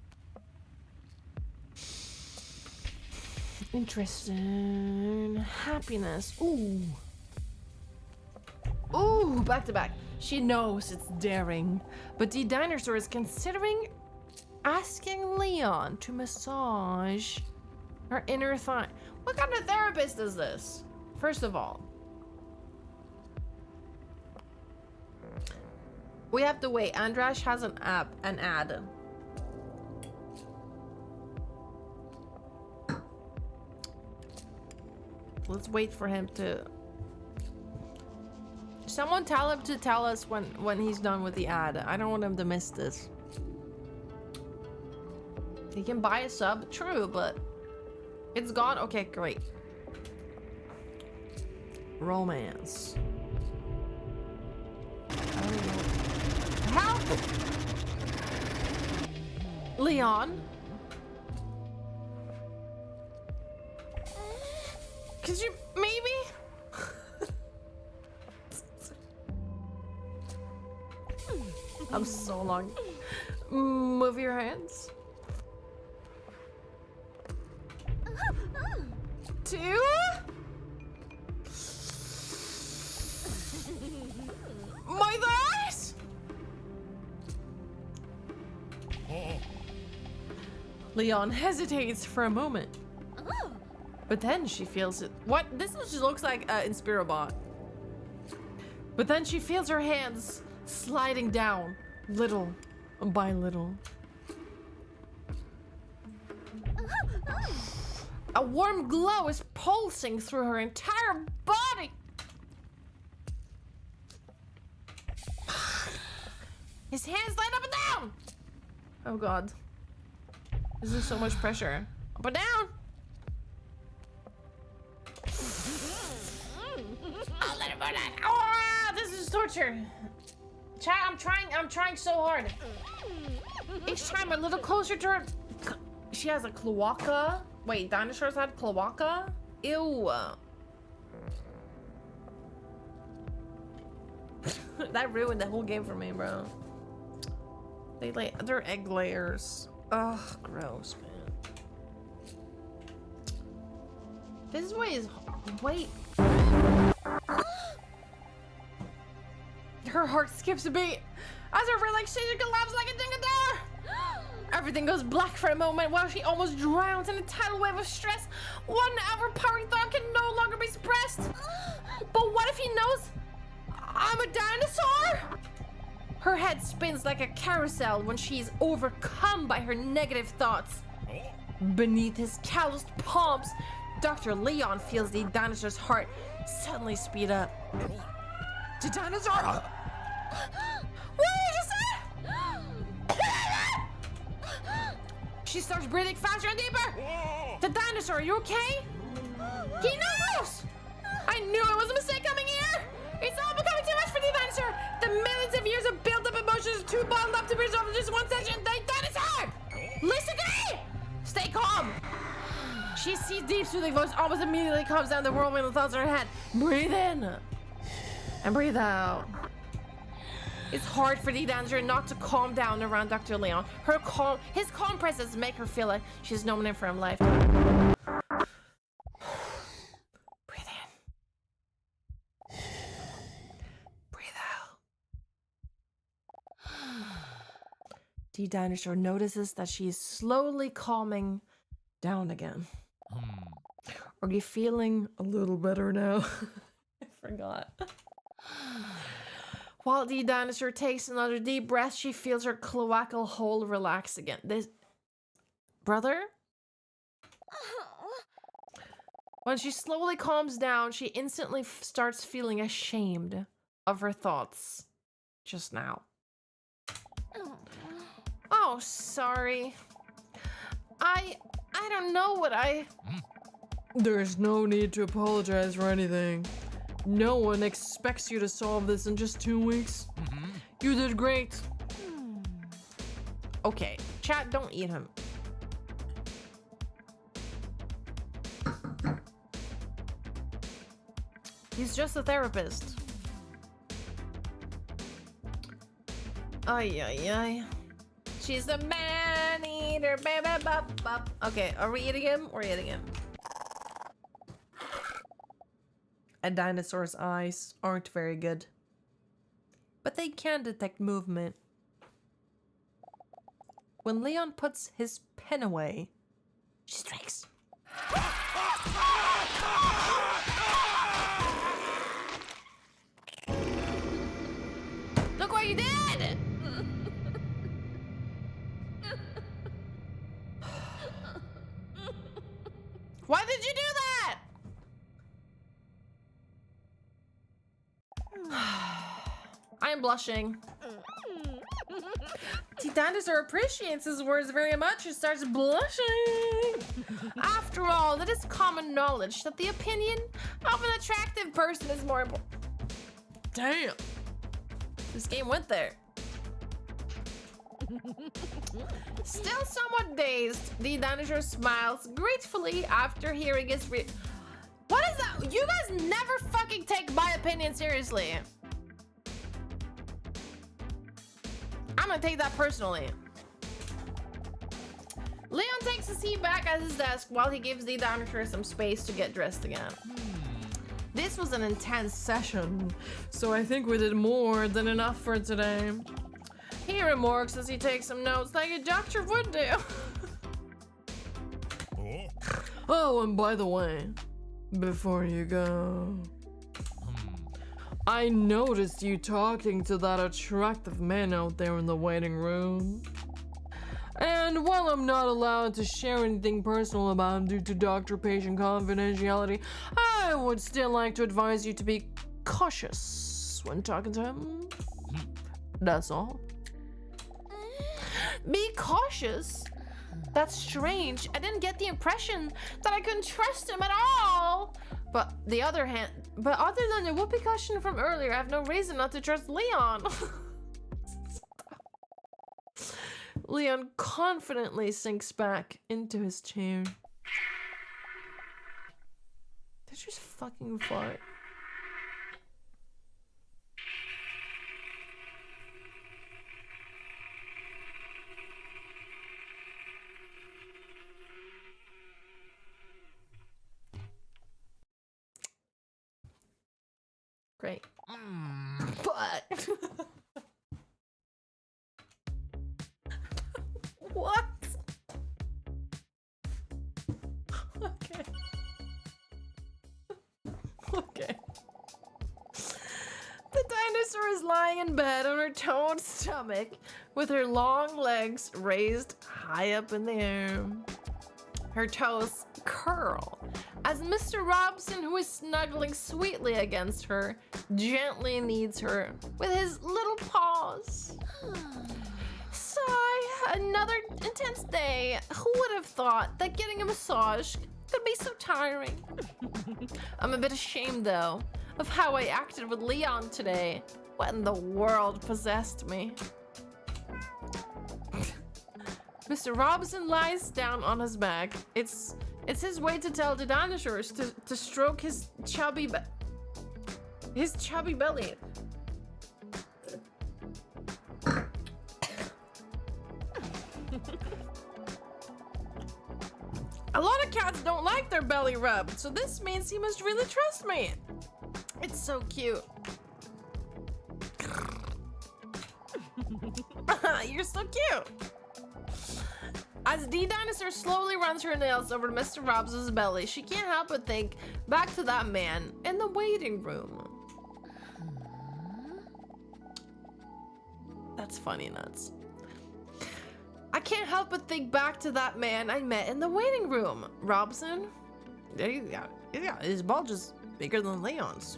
Interesting. Happiness. Ooh. Ooh, back to back. She knows it's daring, but DDinosaur is considering asking Leon to massage her inner thigh. What kind of therapist is this? First of all, we have to wait. Andrash has an ad. Let's wait for him to. Someone tell him to tell us when he's done with the ad. I don't want him to miss this. He can buy a sub, true, but it's gone. Okay, great. Romance. Help! Leon? Could you maybe? I'm so long. Move your hands. 2. My thighs! Leon hesitates for a moment. But then she feels it. What? This just looks like Inspirobot. But then she feels her hands sliding down, little by little. A warm glow is pulsing through her entire body. His hands light up and down. Oh god. This is so much pressure. Up and down. I'll let him burn it. Oh, this is torture. Chat, I'm trying so hard. Each time a little closer to her. She has a cloaca. Wait, dinosaurs had cloaca? Ew. That ruined the whole game for me, bro. They're egg layers. Ugh, gross, man. This way is. Wait. Her heart skips a beat as her relaxation collapses like a ding-a-dong. Everything goes black for a moment while she almost drowns in a tidal wave of stress. One overpowering thought can no longer be expressed. But what if he knows I'm a dinosaur? Her head spins like a carousel when she is overcome by her negative thoughts. Beneath his calloused palms, Dr. Leon feels the dinosaur's heart suddenly speed up. The dinosaur? What did you say? She starts breathing faster and deeper. The dinosaur, are you okay? He knows! I knew it was a mistake coming here! It's all becoming too much for the dinosaur! The millions of years of built-up emotions are too bottled up to be resolved in just one session. The dinosaur! Listen to me! Stay calm! She sees deep soothing voice almost immediately calms down the whirlwind of thoughts in her head. Breathe in and breathe out. It's hard for the dinosaur not to calm down around Dr. Leon. His calm presence make her feel like she's known him for a lifetime. Breathe in. Breathe out. The dinosaur notices that she is slowly calming down again. Are you feeling a little better now? I forgot. While the dinosaur takes another deep breath, she feels her cloacal hole relax again. This... Brother? When she slowly calms down, she instantly starts feeling ashamed of her thoughts just now. Oh, sorry. I don't know what I... There's no need to apologize for anything. No one expects you to solve this in just 2 weeks. You did great. Okay, chat, don't eat him. He's just a therapist. Ay, ay, ay. She's a man-eater, baby, bop, bop. Okay, are we eating him? We're eating him. A dinosaur's eyes aren't very good, but they can detect movement. When Leon puts his pen away, she strikes. Look what you did! Why did you do that? I am blushing. The dinosaur appreciates his words very much and starts blushing. After all, it is common knowledge that the opinion of an attractive person is more important. Damn. This game went there. Still somewhat dazed, the dinosaur smiles gratefully after hearing his What is that? You guys never fucking take my opinion seriously. I'm gonna take that personally. Leon takes a seat back at his desk while he gives the dinosaur some space to get dressed again. This was an intense session, so I think we did more than enough for today. He remarks as he takes some notes like a doctor would do. Oh, and by the way, before you go, I noticed you talking to that attractive man out there in the waiting room. And while I'm not allowed to share anything personal about him due to doctor-patient confidentiality, I would still like to advise you to be cautious when talking to him. That's all. Be cautious? That's strange. I didn't get the impression that I couldn't trust him at all. But other than the whoopee cushion from earlier, I have no reason not to trust Leon. Leon confidently sinks back into his chair. Did you just fucking fart? Great. But what? Okay. Okay. The dinosaur is lying in bed on her toned stomach with her long legs raised high up in the air. Her toes curl as Mr. Robson, who is snuggling sweetly against her, gently kneads her with his little paws. Sigh, another intense day. Who would have thought that getting a massage could be so tiring? I'm a bit ashamed, though, of how I acted with Leon today. What in the world possessed me? Mr. Robson lies down on his back. It's his way to tell the dinosaurs to stroke his chubby belly. A lot of cats don't like their belly rubbed, so this means he must really trust me. It's so cute. You're so cute. As DDinosaur slowly runs her nails over Mr. Robson's belly, she can't help but think back to that man in the waiting room. That's funny nuts. I can't help but think back to that man I met in the waiting room. Robson? Yeah, his bulge is bigger than Leon's.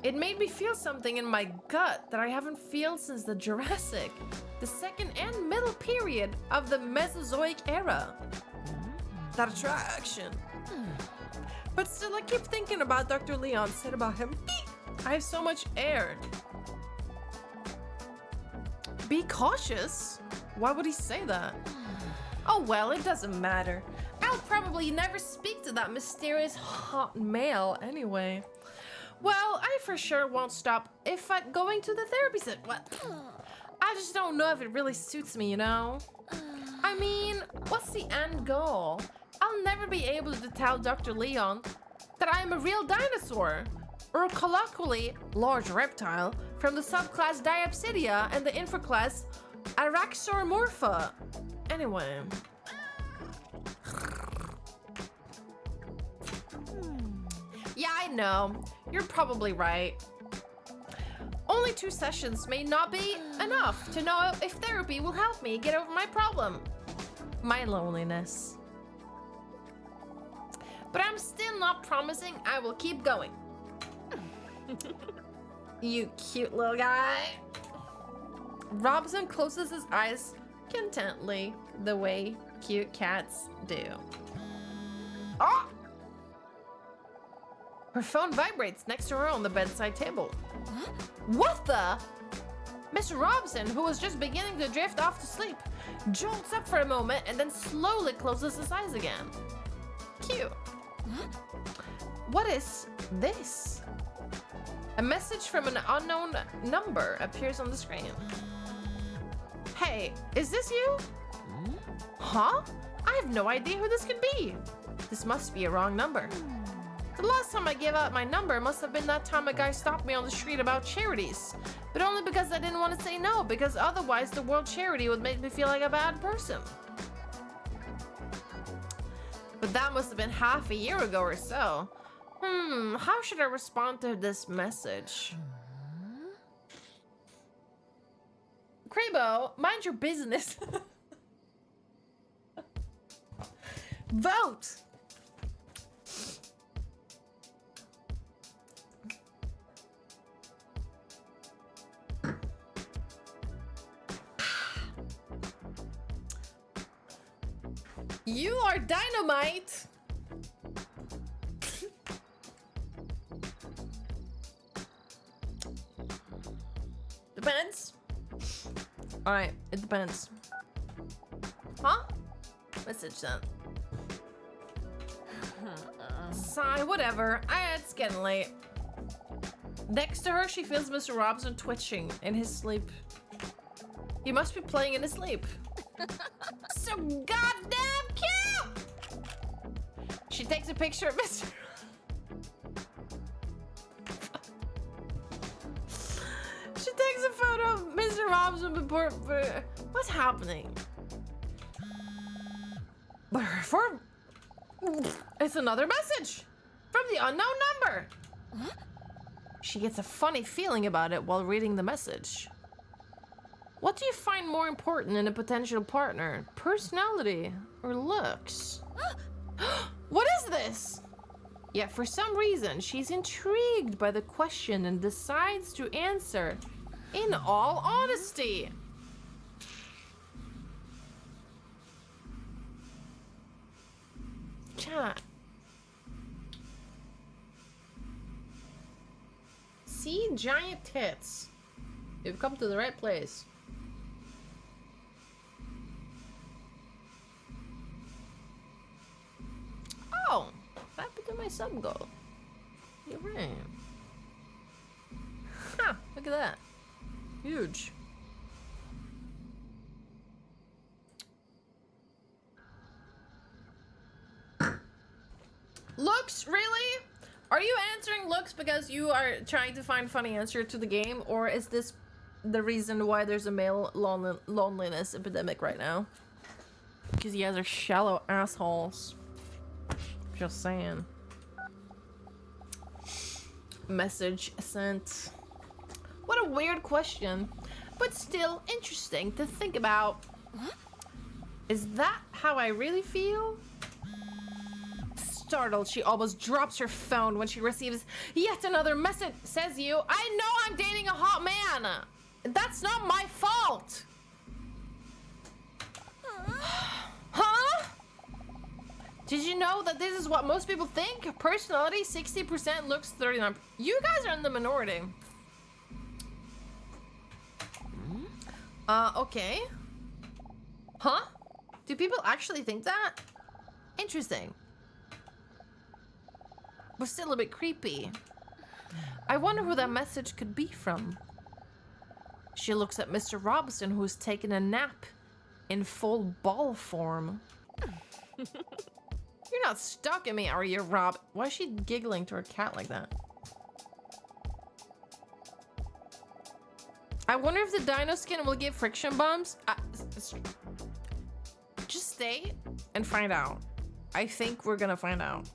It made me feel something in my gut that I haven't felt since the Jurassic, the second and middle period of the Mesozoic era. That attraction. But still, I keep thinking about Dr. Leon said about him. I have so much air. Be cautious? Why would he say that? Oh well, it doesn't matter. I'll probably never speak to that mysterious hot male anyway. Well, I for sure won't stop if I'm going to the therapy set. What? I just don't know if it really suits me, you know? I mean, what's the end goal? I'll never be able to tell Dr. Leon that I am a real dinosaur, or colloquially, large reptile, from the subclass Diapsidia and the infraclass Araxoromorpha. Anyway. Yeah, I know. You're probably right. Only 2 sessions may not be enough to know if therapy will help me get over my problem. My loneliness. But I'm still not promising I will keep going. You cute little guy. Robson closes his eyes contently, the way cute cats do. Oh! Her phone vibrates next to her on the bedside table. Huh? What the? Mr. Robson, who was just beginning to drift off to sleep, jolts up for a moment and then slowly closes his eyes again. Cute. Huh? What is this? A message from an unknown number appears on the screen. Hey, is this you? Huh? I have no idea who this could be. This must be a wrong number. The last time I gave out my number must have been that time a guy stopped me on the street about charities. But only because I didn't want to say no, because otherwise the World Charity would make me feel like a bad person. But that must have been half a year ago or so. How should I respond to this message? Crabo, mind your business. Vote! You are dynamite! Depends. Alright, it depends. Huh? Message sent. Sigh, whatever. It's getting late. Next to her, she feels Mr. Robson twitching in his sleep. He must be playing in his sleep. So goddamn cute! She takes a picture of Mr. She takes a photo of Mr. Robson before. What's happening? It's another message from the unknown number. She gets a funny feeling about it while reading the message. What do you find more important in a potential partner? Personality or looks? What is this? Yet for some reason, she's intrigued by the question and decides to answer in all honesty. Chat. See giant tits. You've come to the right place. Oh, that became my sub goal. You're right. Huh, look at that. Huge. Looks, really? Are you answering looks because you are trying to find funny answer to the game, or is this the reason why there's a male loneliness epidemic right now? Because you guys are shallow assholes. Just saying. Message sent. What a weird question, but still interesting to think about. Is that how I really feel? Startled, she almost drops her phone when she receives yet another message. Says you, I know I'm dating a hot man. That's not my fault. Huh? Did you know that this is what most people think? Personality 60%, looks 39%. You guys are in the minority. Okay. Huh? Do people actually think that? Interesting. But still a bit creepy. I wonder who that message could be from. She looks at Mr. Robson, who's taken a nap in full ball form. You're not stalking me, are you, Rob? Why is she giggling to her cat like that? I wonder if the dino skin will give friction bumps. Just stay and find out. I think we're gonna find out.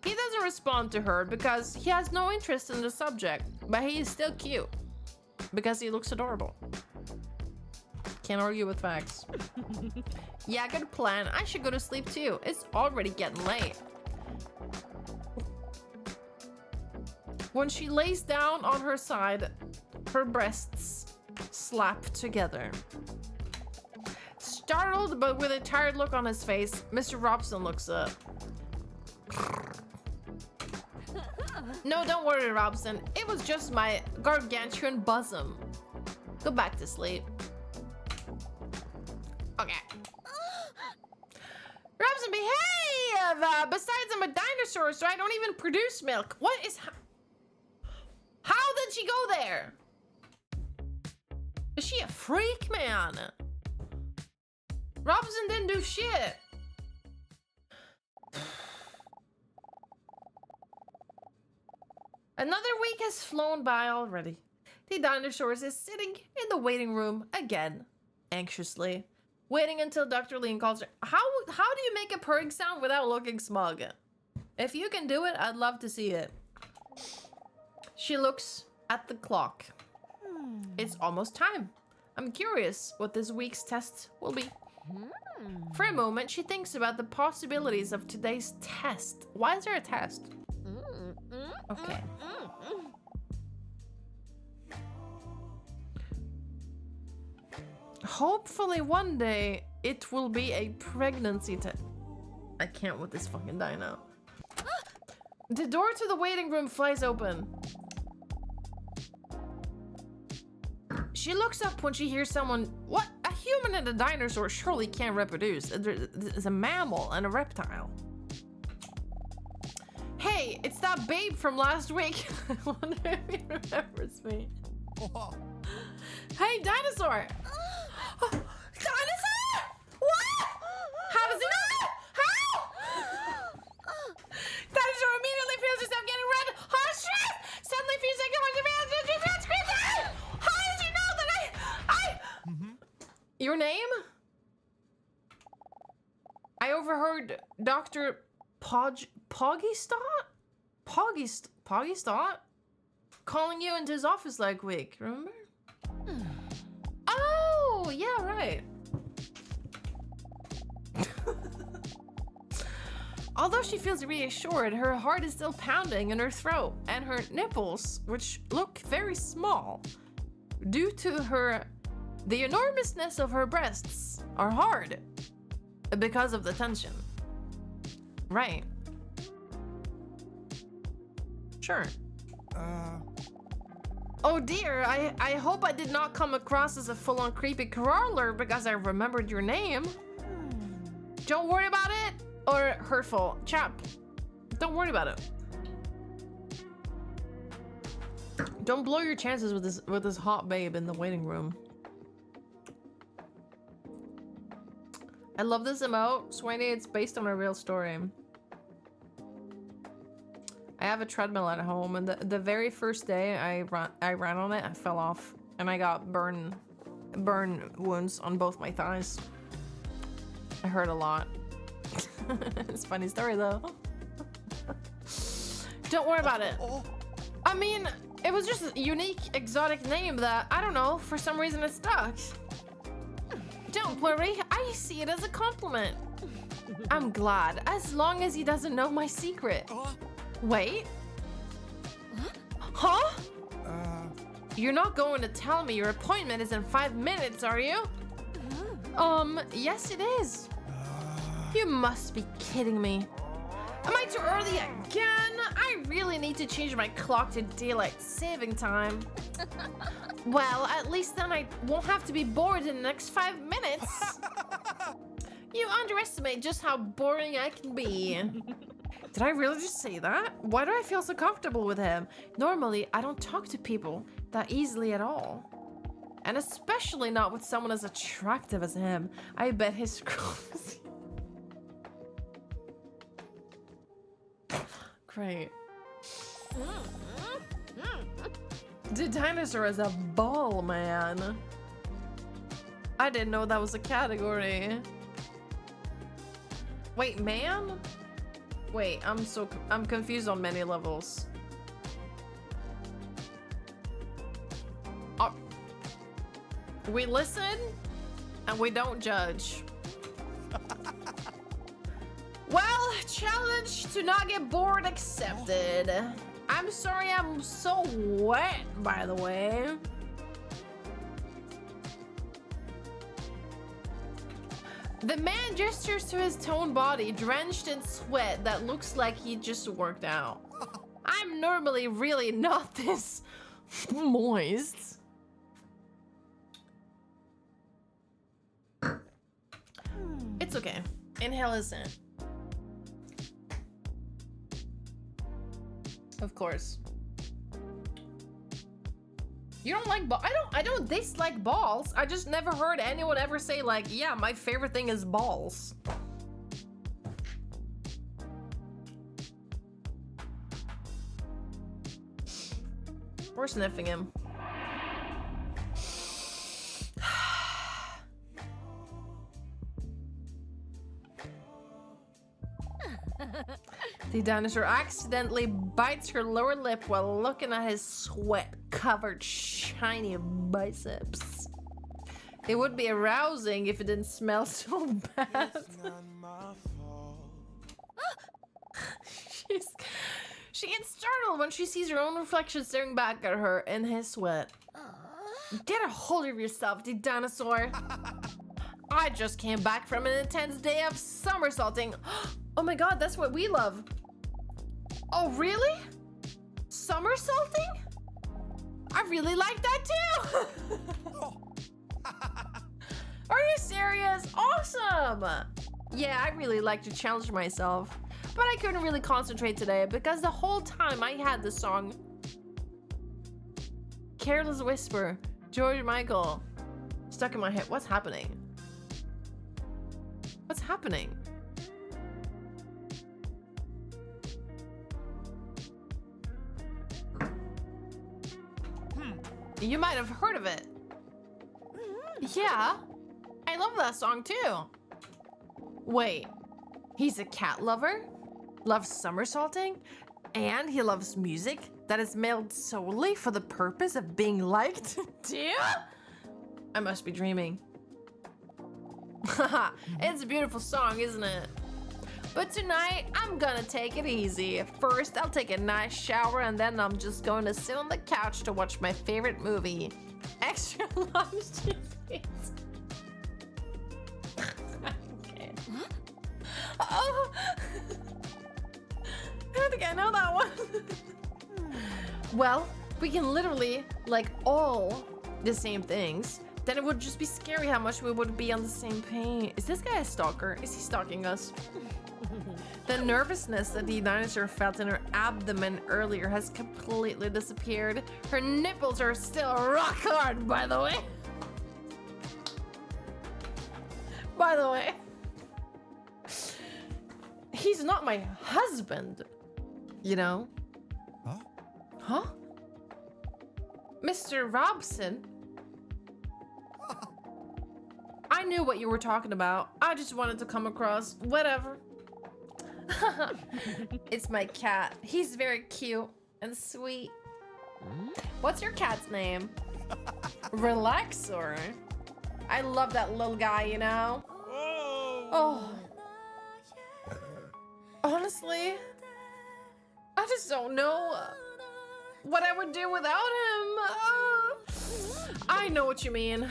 He doesn't respond to her because he has no interest in the subject, but he is still cute because he looks adorable. Can't argue with facts. Yeah, good plan. I should go to sleep too. It's already getting late. When she lays down on her side, her breasts slap together. Startled but with a tired look on his face, Mr. Robson looks up. No, don't worry, Robson. It was just my gargantuan bosom. Go back to sleep. Okay. Robson, behave! Besides, I'm a dinosaur, so I don't even produce milk. What is did she go there? Is she a freak, man? Robinson didn't do shit. Another week has flown by already. DDinosaur is sitting in the waiting room again, anxiously, waiting until Dr. Lean calls her. How do you make a purring sound without looking smug? If you can do it, I'd love to see it. She looks at the clock. It's almost time. I'm curious what this week's test will be. For a moment, she thinks about the possibilities of today's test. Why is there a test? Okay. Hopefully one day it will be a pregnancy test. I can't with this fucking dino. The door to the waiting room flies open. She looks up when she hears someone. What? A human and a dinosaur surely can't reproduce. It's a mammal and a reptile. Hey, it's that babe from last week. I wonder if he remembers me. Hey, dinosaur! Dinosaur? What? How does he know? How? Dinosaur immediately feels herself getting red hot stress. Suddenly, a few seconds later, screams. How did you know that I? Your name? I overheard Dr. Poggystott calling you into his office last week, remember? Oh, yeah, right. Although she feels reassured, her heart is still pounding in her throat, and her nipples, which look very small, due to the enormousness of her breasts, are hard because of the tension. Right. Sure. Oh dear, I hope I did not come across as a full-on creepy crawler because I remembered your name. Don't worry about it. Or hurtful. Chap, don't worry about it. Don't blow your chances with this hot babe in the waiting room. I love this emote. Swainy, it's based on a real story. I have a treadmill at home, and the very first day I ran on it, I fell off, and I got burn wounds on both my thighs. I hurt a lot. It's a funny story though. Don't worry about it. I mean, it was just a unique, exotic name that, I don't know, for some reason it stuck. Don't worry, I see it as a compliment. I'm glad, as long as he doesn't know my secret. Wait. Huh? You're not going to tell me your appointment is in 5 minutes, are you? Yes it is. You must be kidding me. Am I too early again? I really need to change my clock to daylight saving time. Well, at least then I won't have to be bored in the next 5 minutes. You underestimate just how boring I can be. Did I really just say that? Why do I feel so comfortable with him? Normally, I don't talk to people that easily at all. And especially not with someone as attractive as him. I bet his scrolls. Great. The dinosaur is a ball, man. I didn't know that was a category. Wait, man? Wait, I'm confused on many levels. We listen and we don't judge. Well, challenge to not get bored accepted. I'm sorry I'm so wet, by the way. The man gestures to his toned body, drenched in sweat that looks like he just worked out. I'm normally really not this moist. It's okay. Inhale is in. Of course. You don't like balls? I don't dislike balls. I just never heard anyone ever say like, yeah, my favorite thing is balls. We're sniffing him. The dinosaur accidentally bites her lower lip while looking at his sweat-covered, shiny biceps. It would be arousing if it didn't smell so bad. It's not my fault. She gets startled when she sees her own reflection staring back at her in his sweat. Get a hold of yourself, the dinosaur. I just came back from an intense day of somersaulting. Oh my god, that's what we love. Oh, really? Somersaulting? I really like that too. Are you serious? Awesome. Yeah, I really like to challenge myself. But I couldn't really concentrate today because the whole time I had the song Careless Whisper, George Michael, stuck in my head. What's happening? What's happening? You might have heard of it. Yeah, I love that song too. Wait, he's a cat lover? Loves somersaulting? And he loves music that is made solely for the purpose of being liked? Yeah? I must be dreaming. Haha, it's a beautiful song, isn't it? But tonight, I'm gonna take it easy. First, I'll take a nice shower and then I'm just going to sit on the couch to watch my favorite movie. Extra large cheese. Okay. Oh! I don't think I know that one. Well, we can literally like all the same things. Then it would just be scary how much we would be on the same page. Is this guy a stalker? Is he stalking us? The nervousness that the dinosaur felt in her abdomen earlier has completely disappeared. Her nipples are still rock hard, by the way. By the way. He's not my husband, you know? Huh? Huh? Mr. Robson? I knew what you were talking about. I just wanted to come across. Whatever. It's my cat. He's very cute and sweet. What's your cat's name? Relaxor. I love that little guy, you know? Oh. Honestly, I just don't know what I would do without him. I know what you mean.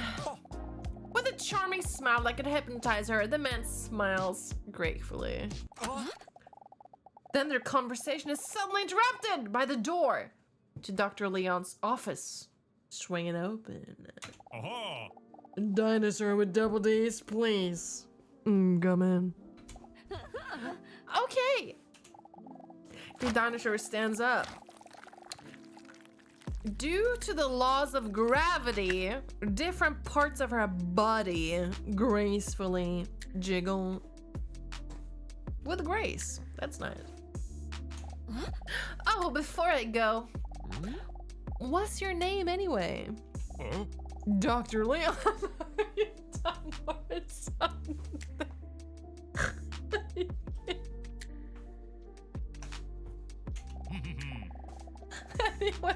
With a charming smile that could hypnotize her, the man smiles gratefully. Then their conversation is suddenly interrupted by the door to Dr. Leon's office swinging open. Dinosaur with double D's, please. Come in. Okay. The dinosaur stands up. Due to the laws of gravity, different parts of her body gracefully jiggle with grace. That's nice. Oh, before I go, what's your name anyway? Dr. Leon. Are you done or something? Anyway,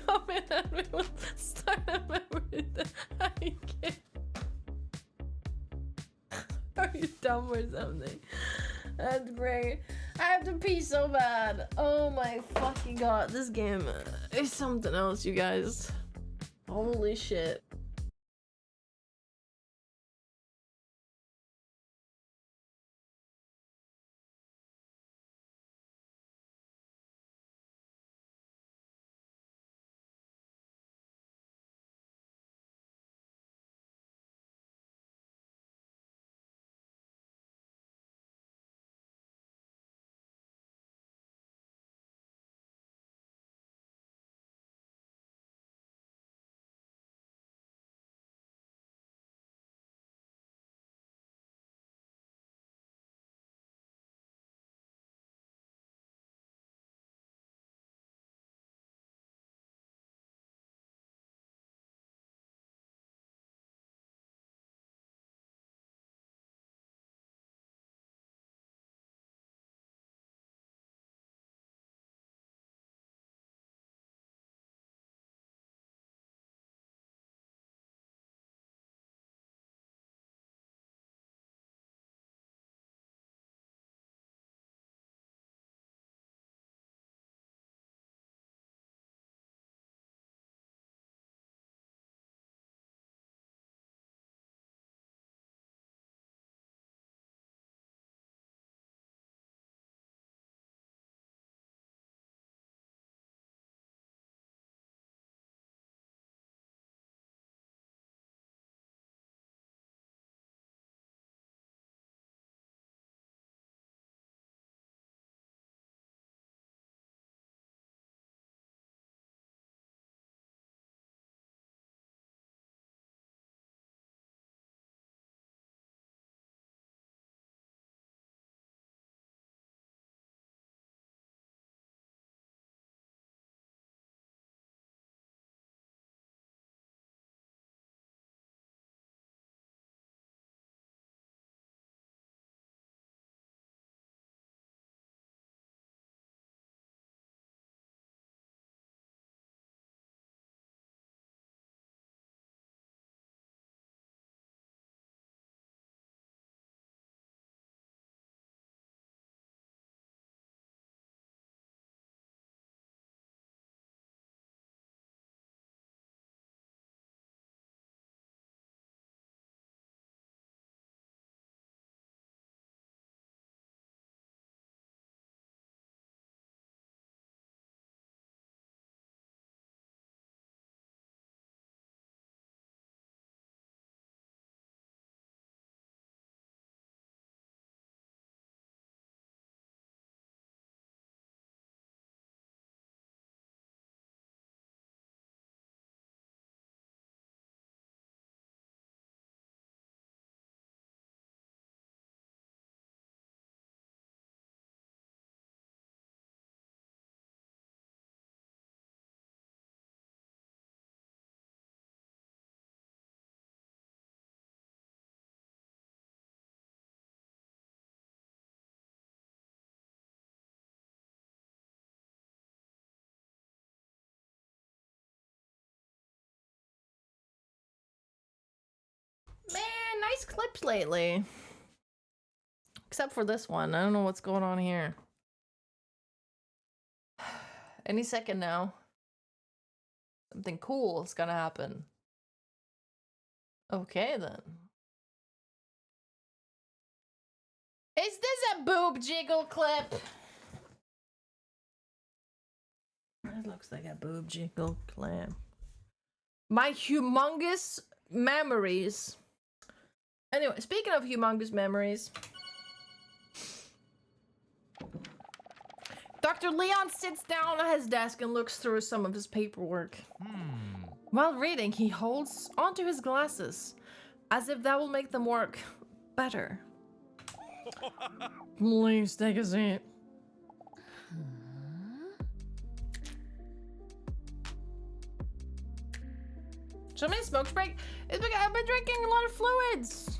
come in and we will start a memory that I can't. Are you dumb or something? That's great. I have to pee so bad. Oh my fucking god. This game is something else, you guys. Holy shit. nice clips lately. Except for this one. I don't know what's going on here. Any second now. Something cool is gonna happen. Okay then. Is this a boob jiggle clip? It looks like a boob jiggle clip. My humongous memories. Anyway, speaking of humongous memories, Dr. Leon sits down at his desk and looks through some of his paperwork. While reading, he holds onto his glasses, as if that will make them work better. Please take a seat. Show me a smoke break? It's because I've been drinking a lot of fluids.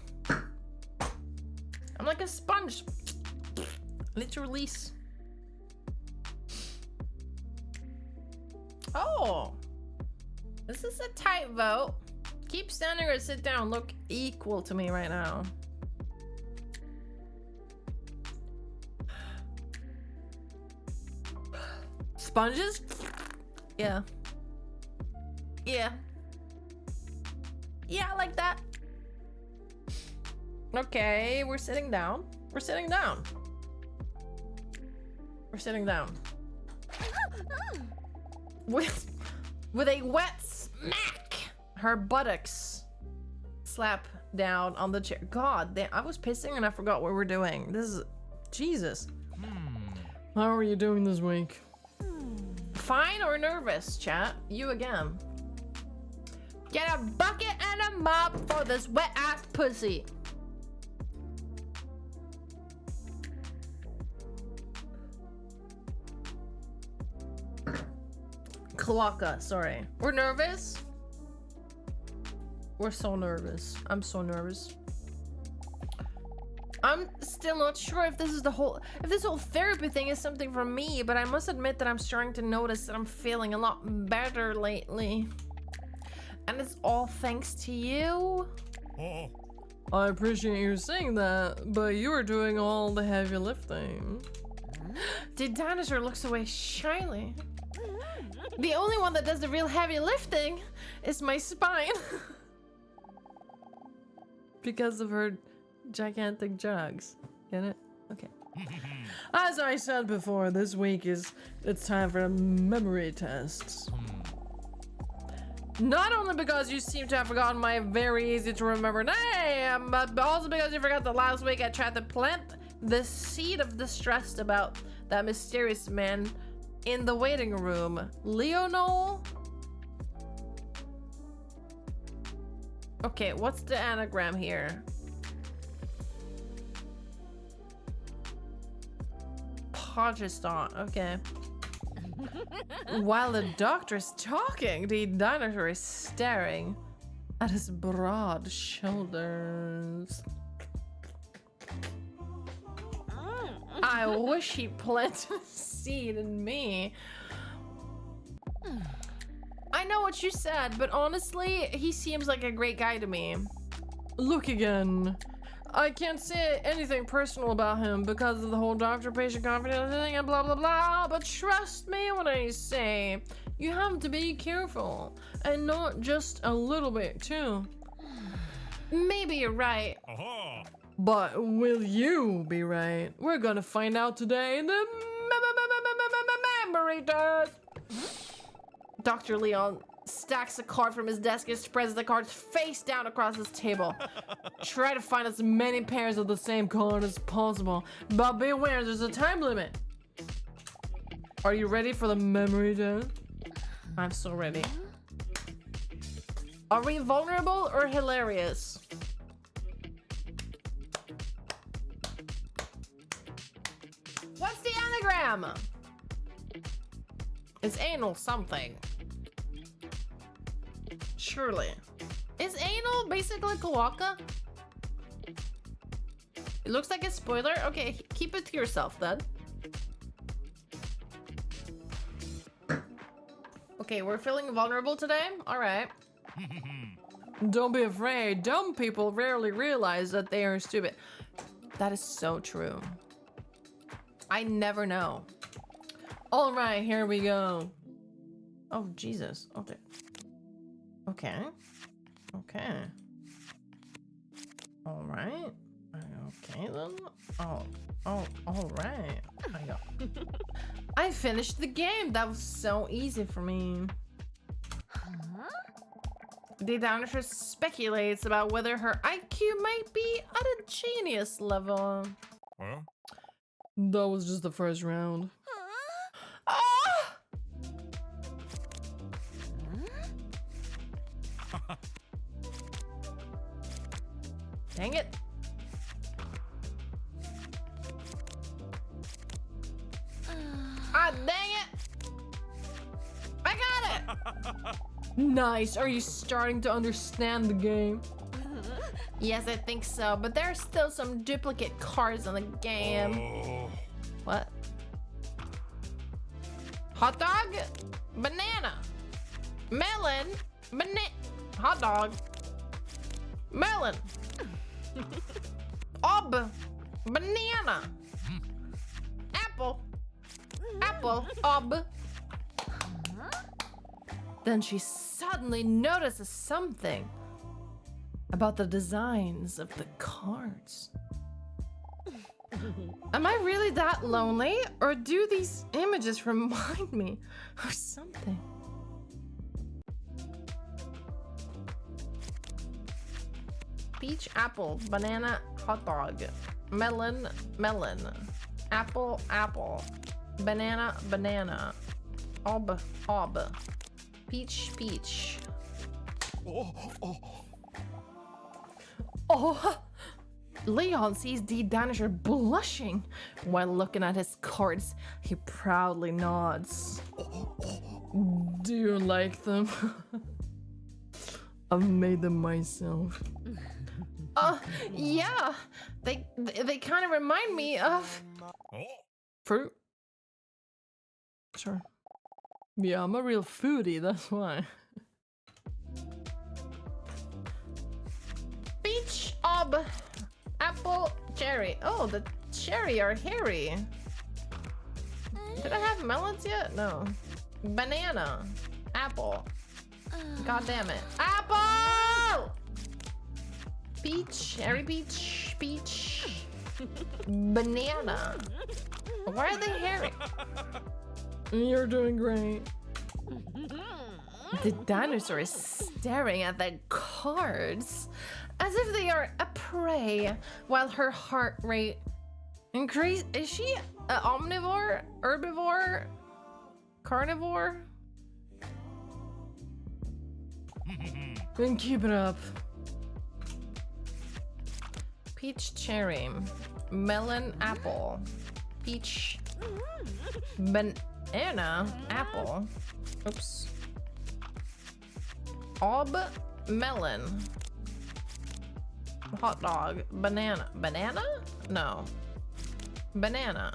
I'm like a sponge. Need to release. Oh. This is a tight vote. Keep standing or sit down. Look equal to me right now. Sponges? Yeah. Yeah. Yeah, I like that. Okay, we're sitting down. We're sitting down. We're sitting down. With a wet smack, her buttocks slap down on the chair. God damn, I was pissing and I forgot what we're doing. This is Jesus. How are you doing this week? Fine or nervous, chat? You again. Get a bucket and a mop for this wet ass pussy. Cloaca, sorry. We're nervous. We're so nervous. I'm so nervous. I'm still not sure if this whole therapy thing is something for me, but I must admit that I'm starting to notice that I'm feeling a lot better lately. And it's all thanks to you. I appreciate you saying that, but you were doing all the heavy lifting. DDinosaur looks away shyly. The only one that does the real heavy lifting is my spine. Because of her gigantic jugs. Get it? Okay. As I said before, this week it's time for memory tests. Not only because you seem to have forgotten my very easy to remember name, but also because you forgot that last week I tried to plant the seed of distrust about that mysterious man in the waiting room. Leonol? Okay, what's the anagram here? Pakistan, okay. While the doctor is talking, the dinosaur is staring at his broad shoulders. I wish he planted a seed in me. I know what you said, but honestly, he seems like a great guy to me. Look again. I can't say anything personal about him because of the whole doctor-patient confidentiality thing and blah blah blah, but trust me when I say you have to be careful, and not just a little bit too. Maybe you're right. But will you be right? We're gonna find out today in the memory test. Dr. Leon stacks a card from his desk and spreads the cards face down across his table. Try to find as many pairs of the same card as possible, but beware, there's a time limit. Are you ready for the memory test? I'm so ready. Are we vulnerable or hilarious? What's the anagram? It's anal something. Surely. Is anal basically cloaca? It looks like a spoiler. Okay, keep it to yourself then. Okay, we're feeling vulnerable today. All right. Don't be afraid. Dumb people rarely realize that they are stupid. That is so true. I never know. All right, here we go. Oh, Jesus. Okay. Okay. Okay. All right. Okay, then. Oh, all right. I go. I finished the game. That was so easy for me. The dinosaur speculates about whether her IQ might be at a genius level. Huh? That was just the first round. Ah! Dang it. Ah, dang it. I got it. Nice. Are you starting to understand the game? Yes, I think so, but there are still some duplicate cards in the game. Oh. What? Hot dog? Banana. Melon. Hot dog. Melon. Ob. Banana. Apple. Apple. Ob. Then she suddenly notices something about the designs of the cards. Am I really that lonely? Or do these images remind me of something? Peach, apple, banana, hot dog, melon, melon, apple, apple, banana, banana, ob, ob, peach, peach. Oh! Leon sees DDinosaur blushing while looking at his cards. He proudly nods. Do you like them? I've made them myself. Yeah. They kind of remind me of fruit. Sure. Yeah, I'm a real foodie, that's why. Peach, ob, apple, cherry. Oh, the cherry are hairy. Did I have melons yet? No. Banana, apple. God damn it. Apple! Peach, cherry peach, peach. Banana. Why are they hairy? You're doing great. The dinosaur is staring at the cards as if they are a prey while her heart rate increases. Is she an omnivore, herbivore, carnivore? Then keep it up. Peach, cherry, melon, apple, peach, banana, apple. Oops. Ob, melon, hot dog, banana. Banana? No. Banana.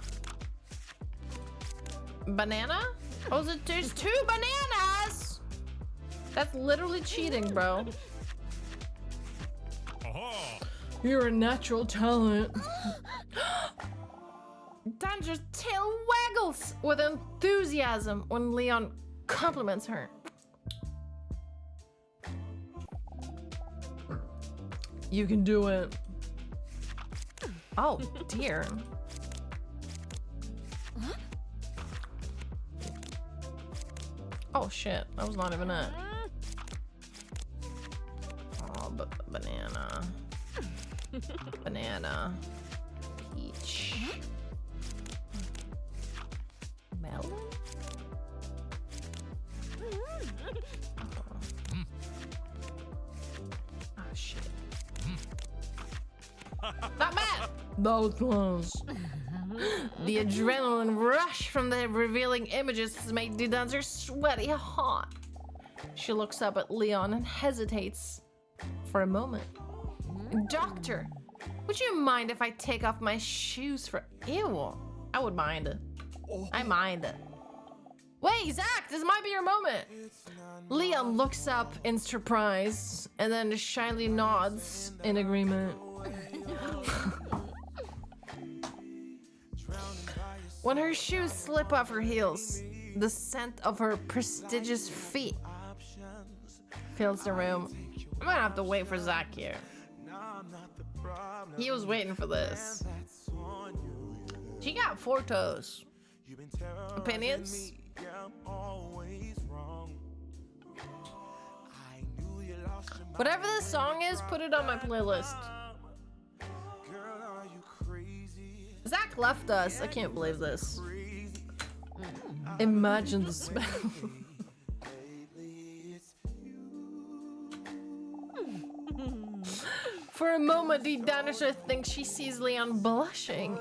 Banana? Oh, there's 2 bananas! That's literally cheating, bro. You're a natural talent. Dinosaur's tail waggles with enthusiasm when Leon compliments her. You can do it. Oh, dear. Oh, shit. That was not even it. Oh, banana. Banana. Peach. Melon? Oh, shit. Not bad! That was close. The adrenaline rush from the revealing images has made DDinosaur sweaty hot. She looks up at Leon and hesitates for a moment. Doctor, would you mind if I take off my shoes for... Ew. I would mind. I mind. Wait, Zach, this might be your moment. Leon looks up in surprise and then shyly nods in agreement. When her shoes slip off her heels, the scent of her prestigious feet fills the room. I'm gonna have to wait for Zach here. He was waiting for this. She got 4 toes. Opinions? Whatever this song is, put it on my playlist. Zach left us. I can't believe this. Imagine the smell. For a moment, DDinosaur thinks she sees Leon blushing,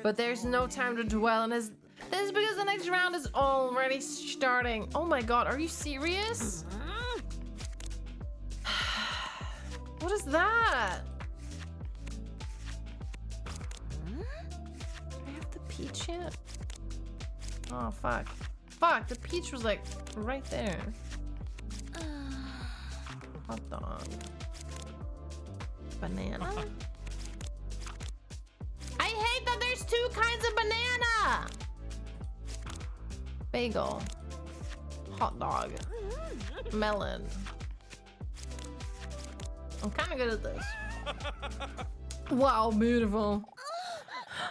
but there's no time to dwell on this. This is because the next round is already starting. Oh my god, are you serious? What is that? Do I have the peach yet? Oh fuck. Fuck, the peach was like right there. Hot dog. Banana? I hate that there's 2 kinds of banana! Bagel. Hot dog. Melon. I'm kind of good at this. Wow, beautiful.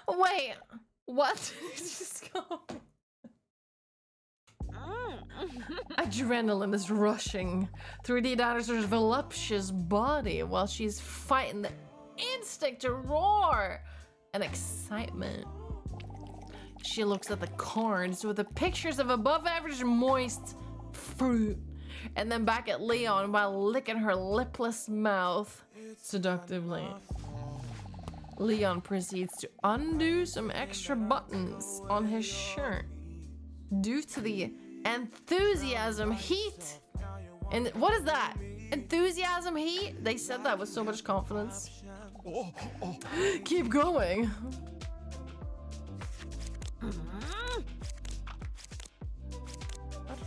Wait, what did it just go? Adrenaline is rushing through DDinosaur's voluptuous body while she's fighting the instinct to roar and excitement. She looks at the cards with the pictures of above average moist fruit and then back at Leon while licking her lipless mouth seductively. Leon proceeds to undo some extra buttons on his shirt due to the enthusiasm heat. And what is that? Enthusiasm heat? They said that with so much confidence. Keep going.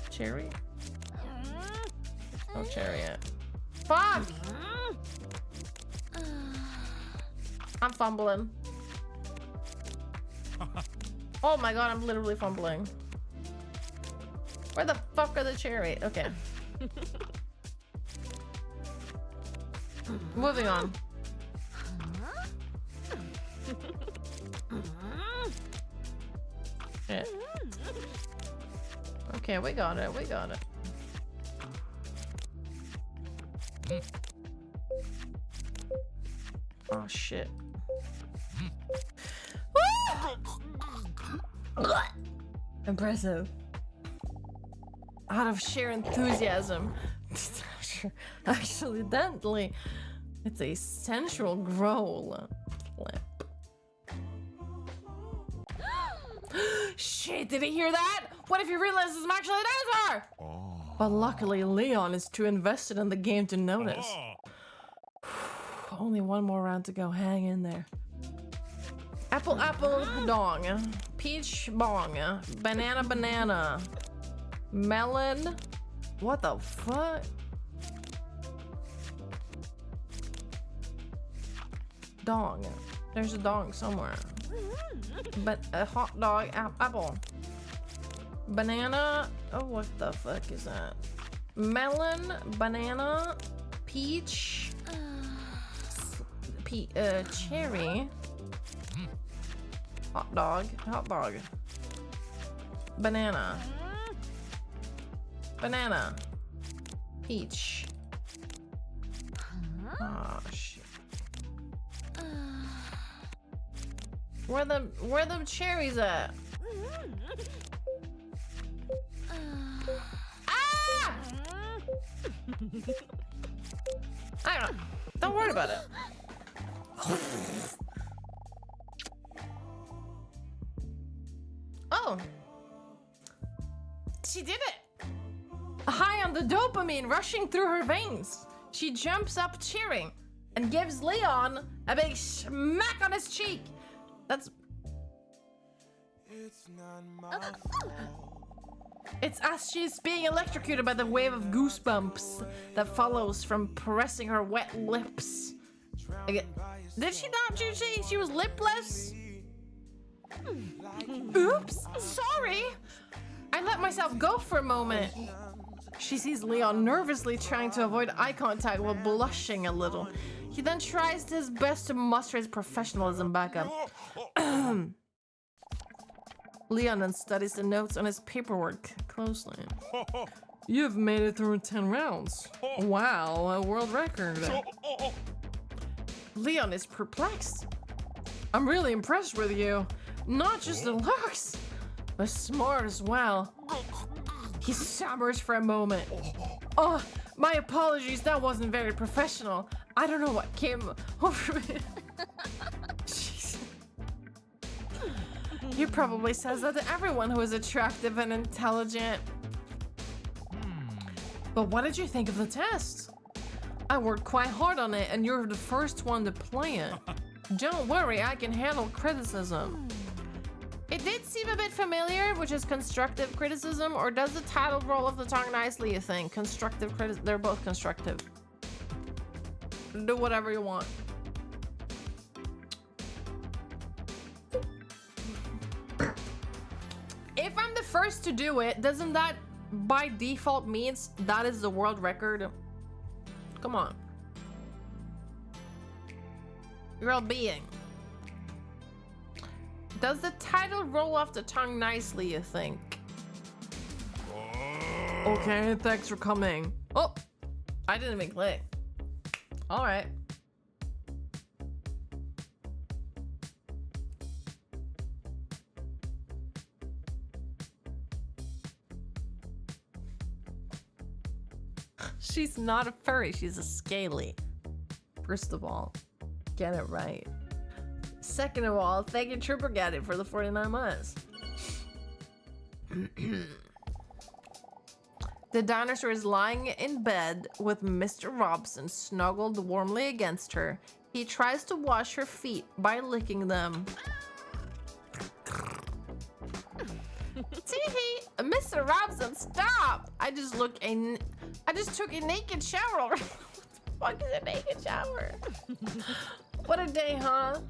Cherry? No cherry yet. Fuck! I'm fumbling. Oh my god, I'm literally fumbling. Where the fuck are the cherry? Okay. Moving on. Shit. Okay, we got it. We got it. Oh shit. Impressive. Out of sheer enthusiasm. Accidentally. It's a sensual growl. Flip. Shit, did he hear that? What if he realizes I'm actually a dinosaur? But luckily, Leon is too invested in the game to notice. Only one more round to go. Hang in there. Apple, apple, dong. Peach, bong. Banana, banana. Melon. What the fuck? Dong. There's a dong somewhere. But a hot dog, apple. Banana. Oh, what the fuck is that? Melon, banana, peach, cherry, hot dog, banana, banana, peach. Oh shit. Where the cherries at? Ah! I don't know. Don't worry about it. Oh. She did it. High on the dopamine rushing through her veins, she jumps up cheering and gives Leon a big smack on his cheek. That's... It's not my fault. It's as she's being electrocuted by the wave of goosebumps that follows from pressing her wet lips. Again. Did she not say she was lipless? Oops, sorry. I let myself go for a moment. She sees Leon nervously trying to avoid eye contact while blushing a little. He then tries his best to muster his professionalism back up. Leon then studies the notes on his paperwork closely. You've made it through 10 rounds. Wow, a world record. Leon is perplexed. I'm really impressed with you. Not just the looks, but smart as well. He stammers for a moment. Oh, my apologies, that wasn't very professional. I don't know what came over me. He probably says that to everyone who is attractive and intelligent. But what did you think of the test? I worked quite hard on it and you're the first one to play it. Don't worry, I can handle criticism. It did seem a bit familiar, which is constructive criticism, or does the title roll off the tongue nicely, you think? Constructive criticism, they're both constructive. Do whatever you want. If I'm the first to do it, doesn't that by default means that is the world record? Come on. You're all being. Does the title roll off the tongue nicely, you think? Okay, thanks for coming. Oh, I didn't even click. All right. She's not a furry, she's a scaly. First of all, get it right. Second of all, thank you Trooper Gaddy for the 49 months. The dinosaur is lying in bed with Mr. Robson snuggled warmly against her. He tries to wash her feet by licking them. Teehee! Mr. Robson, stop! I just took a naked shower. What the fuck is a naked shower? What a day, huh?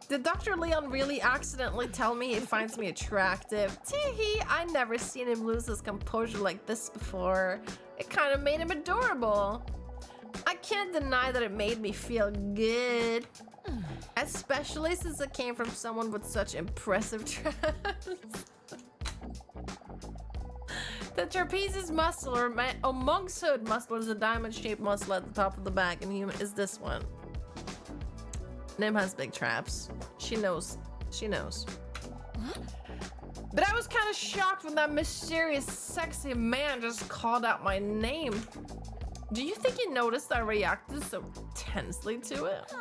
Did Dr. Leon really accidentally tell me he finds me attractive? Teehee, I never seen him lose his composure like this before. It kind of made him adorable. I can't deny that it made me feel good. Especially since it came from someone with such impressive traps. The trapezius muscle, or monk's hood muscle, is a diamond-shaped muscle at the top of the back, and human is this one. Nim has big traps. She knows. She knows. But I was kind of shocked when that mysterious, sexy man just called out my name. Do you think he noticed I reacted so tensely to it?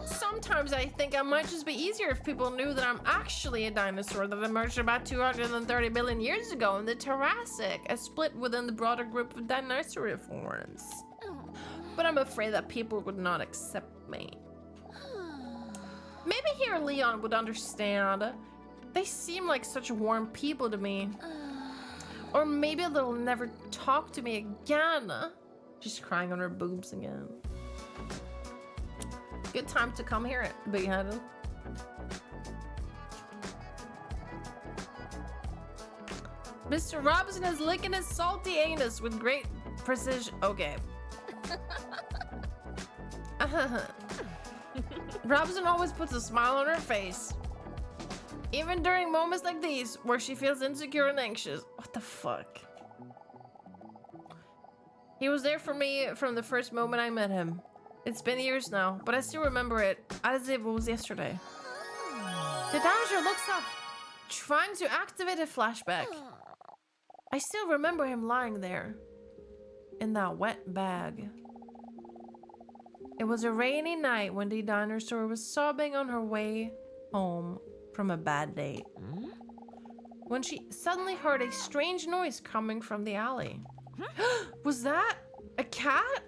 Sometimes I think it might just be easier if people knew that I'm actually a dinosaur that emerged about 230 billion years ago in the Jurassic, a split within the broader group of dinosauriforms. But I'm afraid that people would not accept me. Maybe he or Leon would understand. They seem like such warm people to me. Or maybe they'll never talk to me again. She's crying on her boobs again. Good time to come here, big-headed. Mr. Robson is licking his salty anus with great precision. Okay. Robson always puts a smile on her face. Even during moments like these, where she feels insecure and anxious. What the fuck? He was there for me from the first moment I met him. It's been years now, but I still remember it as if it was yesterday. The dinosaur looks up, trying to activate a flashback. I still remember him lying there, in that wet bag. It was a rainy night when the dinosaur was sobbing on her way home from a bad date. When she suddenly heard a strange noise coming from the alley. Was that a cat?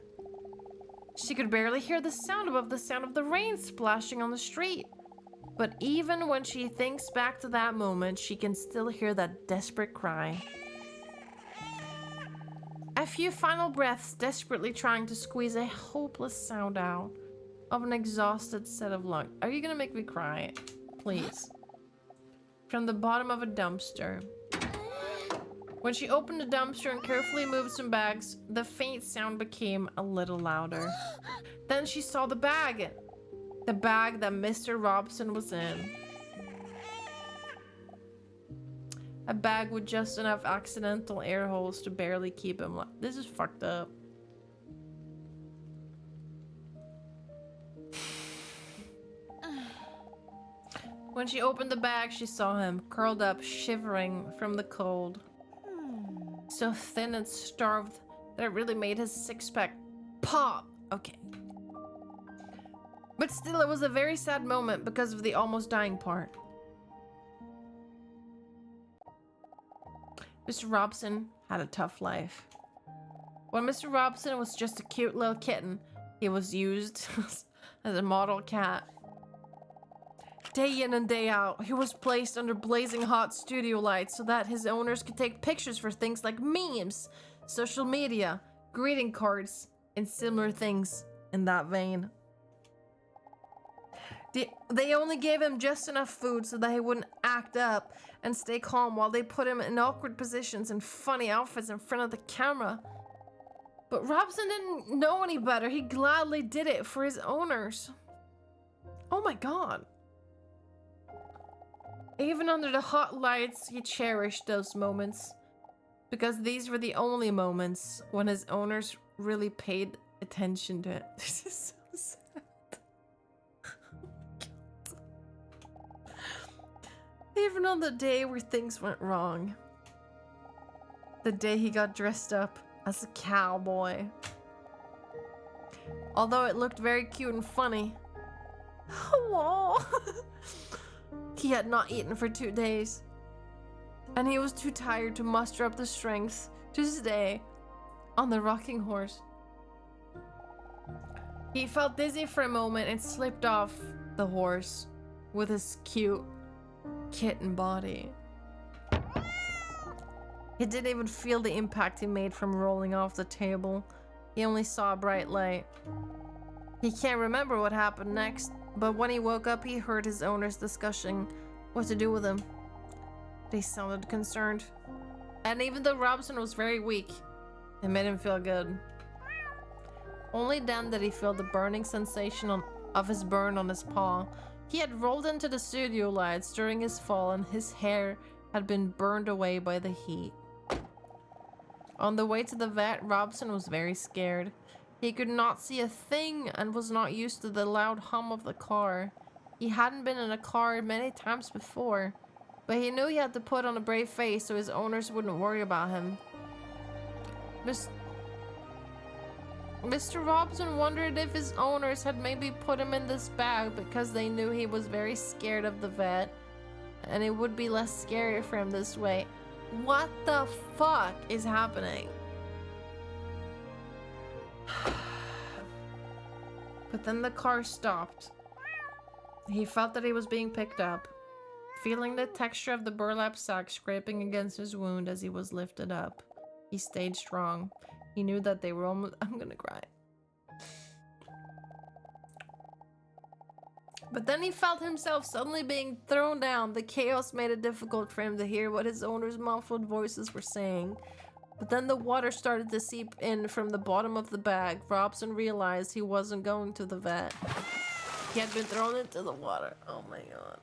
She could barely hear the sound above the sound of the rain splashing on the street. But even when she thinks back to that moment, she can still hear that desperate cry. A few final breaths, desperately trying to squeeze a hopeless sound out of an exhausted set of lungs. Are you gonna make me cry? Please. From the bottom of a dumpster. When she opened the dumpster and carefully moved some bags, the faint sound became a little louder. Then she saw the bag. The bag that Mr. Robson was in. A bag with just enough accidental air holes to barely keep him alive. This is fucked up. When she opened the bag, she saw him, curled up, shivering from the cold. So thin and starved that it really made his six-pack pop. Okay. But still, it was a very sad moment because of the almost dying part. Mr. Robson had a tough life. When Mr. Robson was just a cute little kitten, he was used as a model cat. Day in and day out, he was placed under blazing hot studio lights so that his owners could take pictures for things like memes, social media, greeting cards, and similar things in that vein. They only gave him just enough food so that he wouldn't act up and stay calm while they put him in awkward positions and funny outfits in front of the camera. But Robson didn't know any better. He gladly did it for his owners. Oh my god. Even under the hot lights, he cherished those moments. Because these were the only moments when his owners really paid attention to it. This is so sad. Even on the day where things went wrong. The day he got dressed up as a cowboy. Although it looked very cute and funny. Oh, he had not eaten for 2 days. And he was too tired to muster up the strength to stay on the rocking horse. He felt dizzy for a moment and slipped off the horse with his cute kitten body. He didn't even feel the impact he made from rolling off the table. He only saw a bright light. He can't remember what happened next, but when he woke up, he heard his owners discussing what to do with him. They sounded concerned. And even though Robson was very weak, it made him feel good. Only then did he feel the burning sensation of his burn on his paw. He had rolled into the studio lights during his fall and his hair had been burned away by the heat. On the way to the vet, Robson was very scared. He could not see a thing and was not used to the loud hum of the car. He hadn't been in a car many times before, but he knew he had to put on a brave face so his owners wouldn't worry about him. Mr. Robson wondered if his owners had maybe put him in this bag because they knew he was very scared of the vet, and it would be less scary for him this way. What the fuck is happening? But then the car stopped. He felt that he was being picked up, feeling the texture of the burlap sack scraping against his wound as he was lifted up. He stayed strong. He knew that they were almost... I'm gonna cry. But then he felt himself suddenly being thrown down. The chaos made it difficult for him to hear what his owner's muffled voices were saying. But then the water started to seep in from the bottom of the bag. Robson realized he wasn't going to the vet. He had been thrown into the water. Oh my god.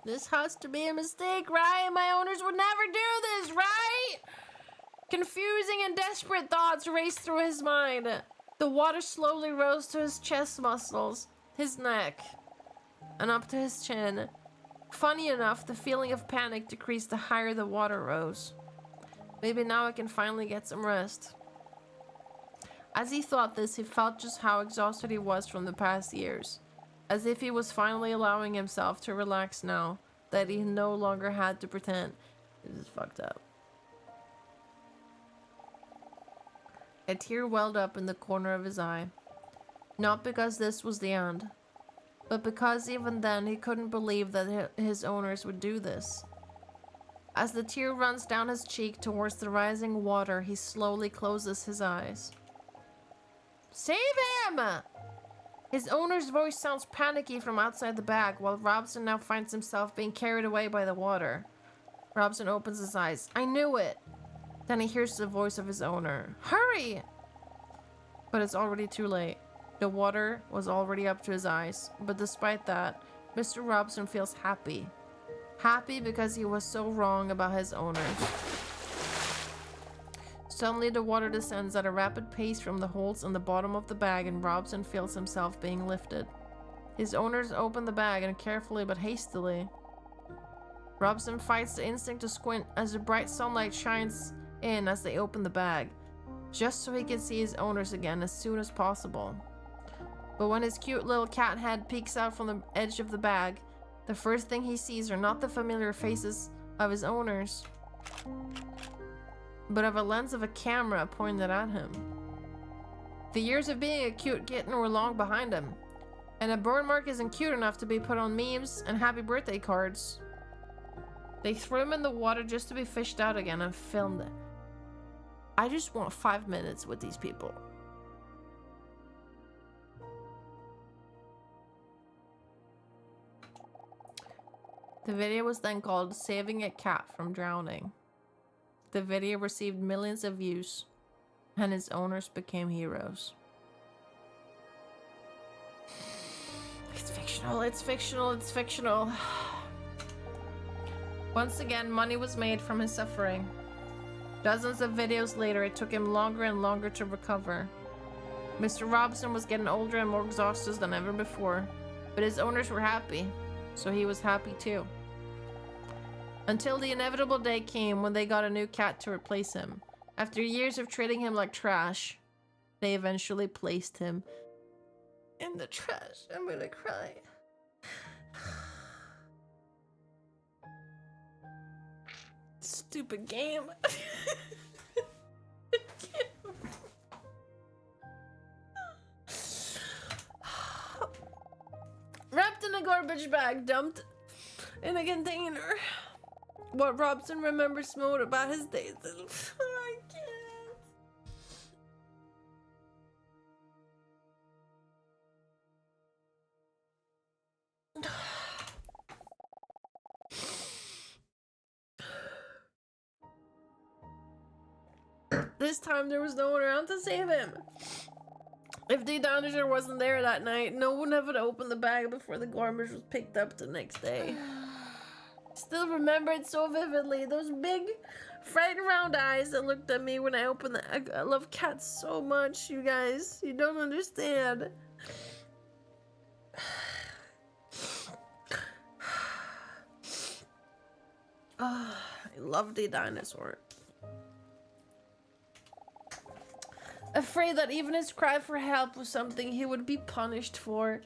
This has to be a mistake, right? My owners would never do this, right? Confusing and desperate thoughts raced through his mind. The water slowly rose to his chest muscles, his neck, and up to his chin. Funny enough, the feeling of panic decreased the higher the water rose. Maybe now I can finally get some rest. As he thought this, he felt just how exhausted he was from the past years. As if he was finally allowing himself to relax now, that he no longer had to pretend. This is fucked up. A tear welled up in the corner of his eye. Not because this was the end, but because even then he couldn't believe that his owners would do this. As the tear runs down his cheek towards the rising water, he slowly closes his eyes. Save him! His owner's voice sounds panicky from outside the bag, while Robson now finds himself being carried away by the water. Robson opens his eyes. I knew it! Then he hears the voice of his owner. Hurry! But it's already too late. The water was already up to his eyes, but despite that, Mr. Robson feels happy. Happy because he was so wrong about his owners. Suddenly the water descends at a rapid pace from the holes in the bottom of the bag and Robson feels himself being lifted. His owners open the bag and carefully but hastily. Robson fights the instinct to squint as the bright sunlight shines in as they open the bag, just so he can see his owners again as soon as possible. But when his cute little cat head peeks out from the edge of the bag, the first thing he sees are not the familiar faces of his owners, but of a lens of a camera pointed at him. The years of being a cute kitten were long behind him, and a burn mark isn't cute enough to be put on memes and happy birthday cards. They threw him in the water just to be fished out again and filmed it. I just want 5 minutes with these people. The video was then called Saving a Cat from Drowning. The video received millions of views, and its owners became heroes. It's fictional, it's fictional, it's fictional. Once again, money was made from his suffering. Dozens of videos later, it took him longer and longer to recover. Mr. Robson was getting older and more exhausted than ever before, but his owners were happy, so he was happy too. Until the inevitable day came when they got a new cat to replace him. After years of treating him like trash, they eventually placed him in the trash. I'm gonna cry. Stupid game. Wrapped in a garbage bag, dumped in a container. What Robson remembers most about his days. I can't. This time there was no one around to save him. If DDinosaur wasn't there that night, no one would have opened the bag before the garbage was picked up the next day. Still remember it so vividly. Those big, frightened round eyes that looked at me when I opened the... I love cats so much, you guys. You don't understand. Oh, I love DDinosaur. Afraid that even his cry for help was something he would be punished for.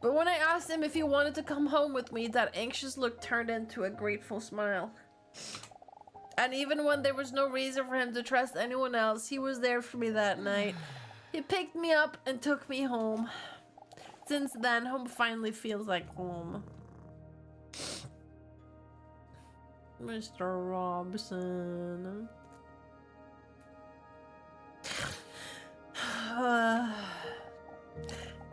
But when I asked him if he wanted to come home with me, that anxious look turned into a grateful smile. And even when there was no reason for him to trust anyone else, he was there for me that night. He picked me up and took me home. Since then, home finally feels like home. Mr. Robson.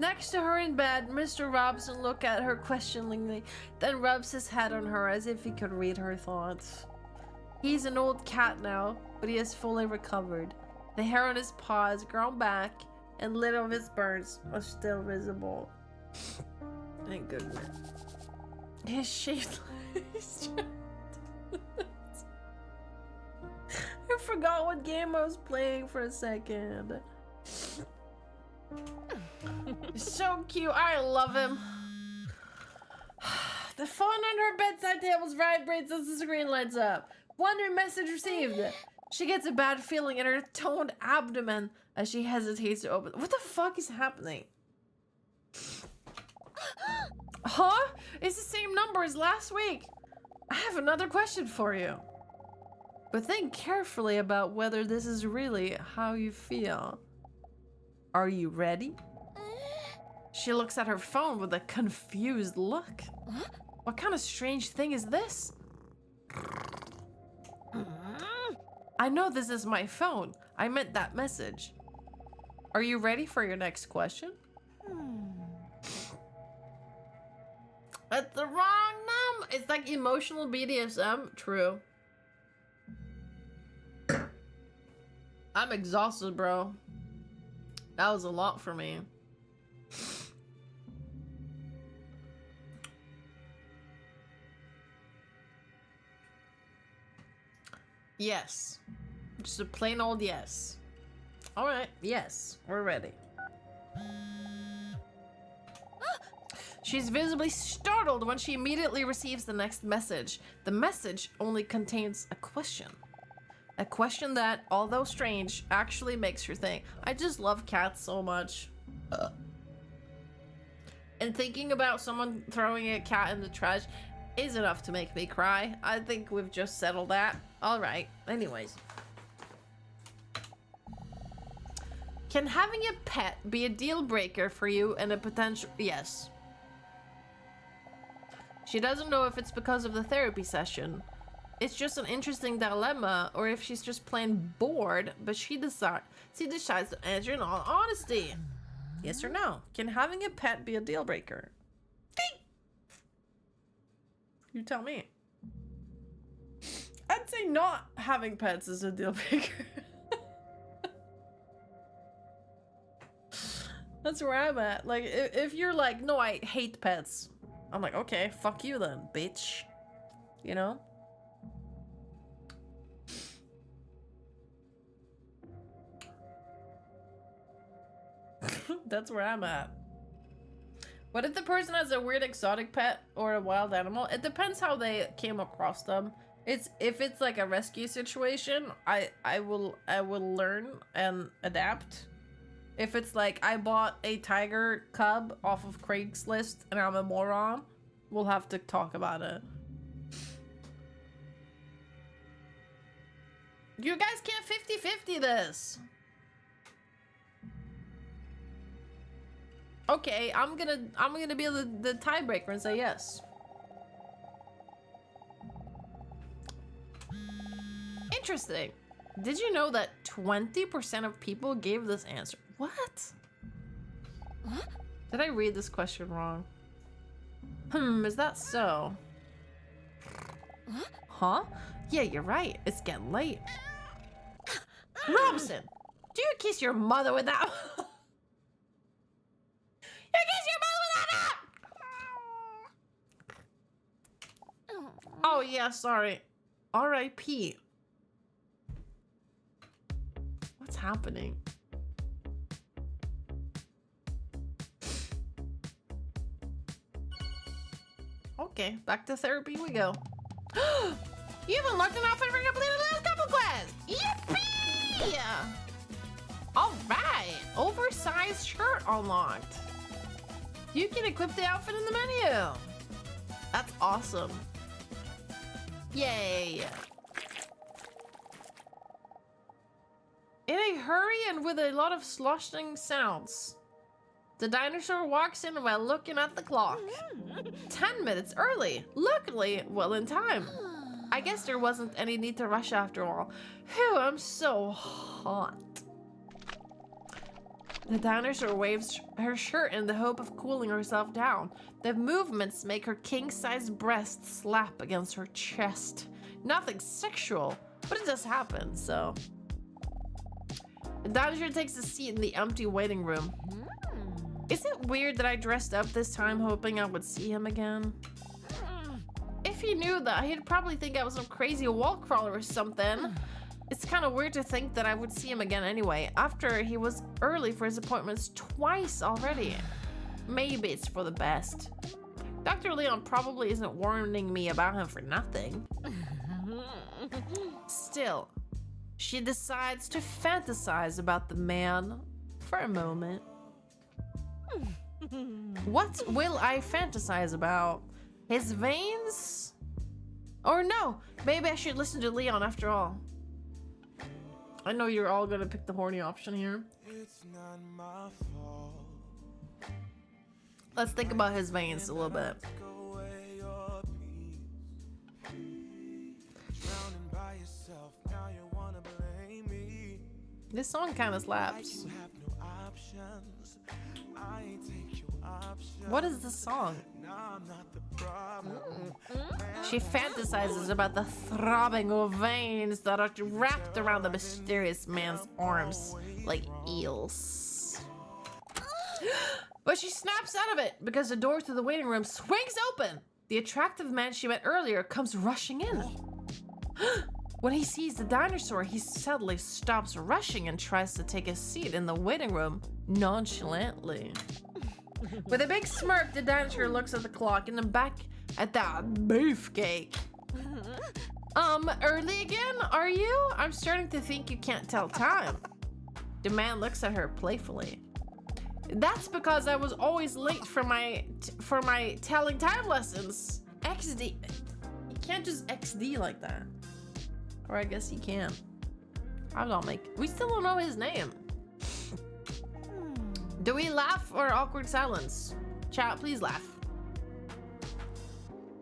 Next to her in bed, Mr. Robson looked at her questioningly, then rubs his head on her as if he could read her thoughts. He's an old cat now, but he has fully recovered. The hair on his paws grown back, and little of his burns was still visible. Thank goodness. His shaped I forgot what game I was playing for a second. So cute. I love him. The phone on her bedside table vibrates as the screen lights up. Wonder message received. She gets a bad feeling in her toned abdomen as she hesitates to open. What the fuck is happening? Huh? It's the same number as last week. I have another question for you. But think carefully about whether this is really how you feel. Are you ready? She looks at her phone with a confused look. What kind of strange thing is this? I know this is my phone. I meant that message. Are you ready for your next question? That's the wrong number. It's like emotional BDSM. True. I'm exhausted, bro. That was a lot for me. Yes. Just a plain old yes. Alright, yes. We're ready. She's visibly startled when she immediately receives the next message. The message only contains a question. A question that, although strange, actually makes her think. I just love cats so much. And thinking about someone throwing a cat in the trash is enough to make me cry. I think we've just settled that. Alright, anyways. Can having a pet be a deal breaker for you and a potential... Yes. She doesn't know if it's because of the therapy session. It's just an interesting dilemma, or if she's just plain bored, but she decides to answer in all honesty. Yes or no? Can having a pet be a deal breaker? Ding! You tell me. I'd say not having pets is a deal breaker. That's where I'm at. Like, if you're like, no, I hate pets. I'm like, okay, fuck you then, bitch. You know? That's where I'm at. What if the person has a weird exotic pet or a wild animal? It depends how they came across them. If it's like a rescue situation, I will learn and adapt. If it's like I bought a tiger cub off of Craigslist and I'm a moron, we'll have to talk about it. You guys can't 50-50 this. Okay, I'm gonna be the tiebreaker and say yes. Interesting. Did you know that 20% of people gave this answer? What? Did I read this question wrong? Is that so? Huh? Yeah, you're right. It's getting late. Robson, do you kiss your mother with that? You kiss your mother with that? Oh yeah, sorry. R.I.P. What's happening? Okay, back to therapy we go. You've unlocked an outfit for completing the last couple quests! Yippee! Alright, oversized shirt unlocked. You can equip the outfit in the menu. That's awesome. Yay. In a hurry and with a lot of sloshing sounds, the dinosaur walks in while looking at the clock. 10 minutes early. Luckily, well in time. I guess there wasn't any need to rush after all. Phew, I'm so hot. The dinosaur waves her shirt in the hope of cooling herself down. The movements make her king-size breasts slap against her chest. Nothing sexual, but it does happen, so... The dinosaur takes a seat in the empty waiting room. Is it weird that I dressed up this time hoping I would see him again? If he knew that, he'd probably think I was some crazy wall crawler or something. It's kind of weird to think that I would see him again anyway, after he was early for his appointments twice already. Maybe it's for the best. Dr. Leon probably isn't warning me about him for nothing. Still, she decides to fantasize about the man for a moment. What will I fantasize about? His veins? Or no, maybe I should listen to Leon after all. I know you're all gonna pick the horny option here. It's not my fault. Let's think about his veins a little bit. This song kind of slaps. What is the song? She fantasizes about the throbbing of veins that are wrapped around the mysterious man's arms like eels. But she snaps out of it because the door to the waiting room swings open. The attractive man she met earlier comes rushing in. When he sees the dinosaur, he suddenly stops rushing and tries to take a seat in the waiting room nonchalantly. With a big smirk, the dinosaur looks at the clock and then back at that beefcake. Early again, are you? I'm starting to think you can't tell time. The man looks at her playfully. That's because I was always late for my telling time lessons. XD. You can't just XD like that. Or I guess you can. We still don't know his name. Do we laugh or awkward silence? Chat, please laugh.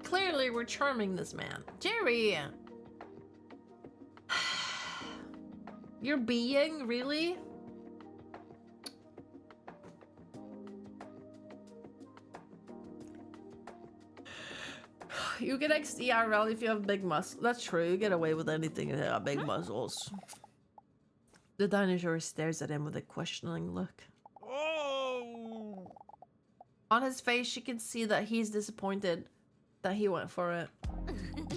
Clearly, we're charming this man. Jerry! You're being, really? You get XDRL if you have big muscles. That's true, you get away with anything if you have big muscles. The dinosaur stares at him with a questioning look. Oh! On his face, she can see that he's disappointed that he went for it.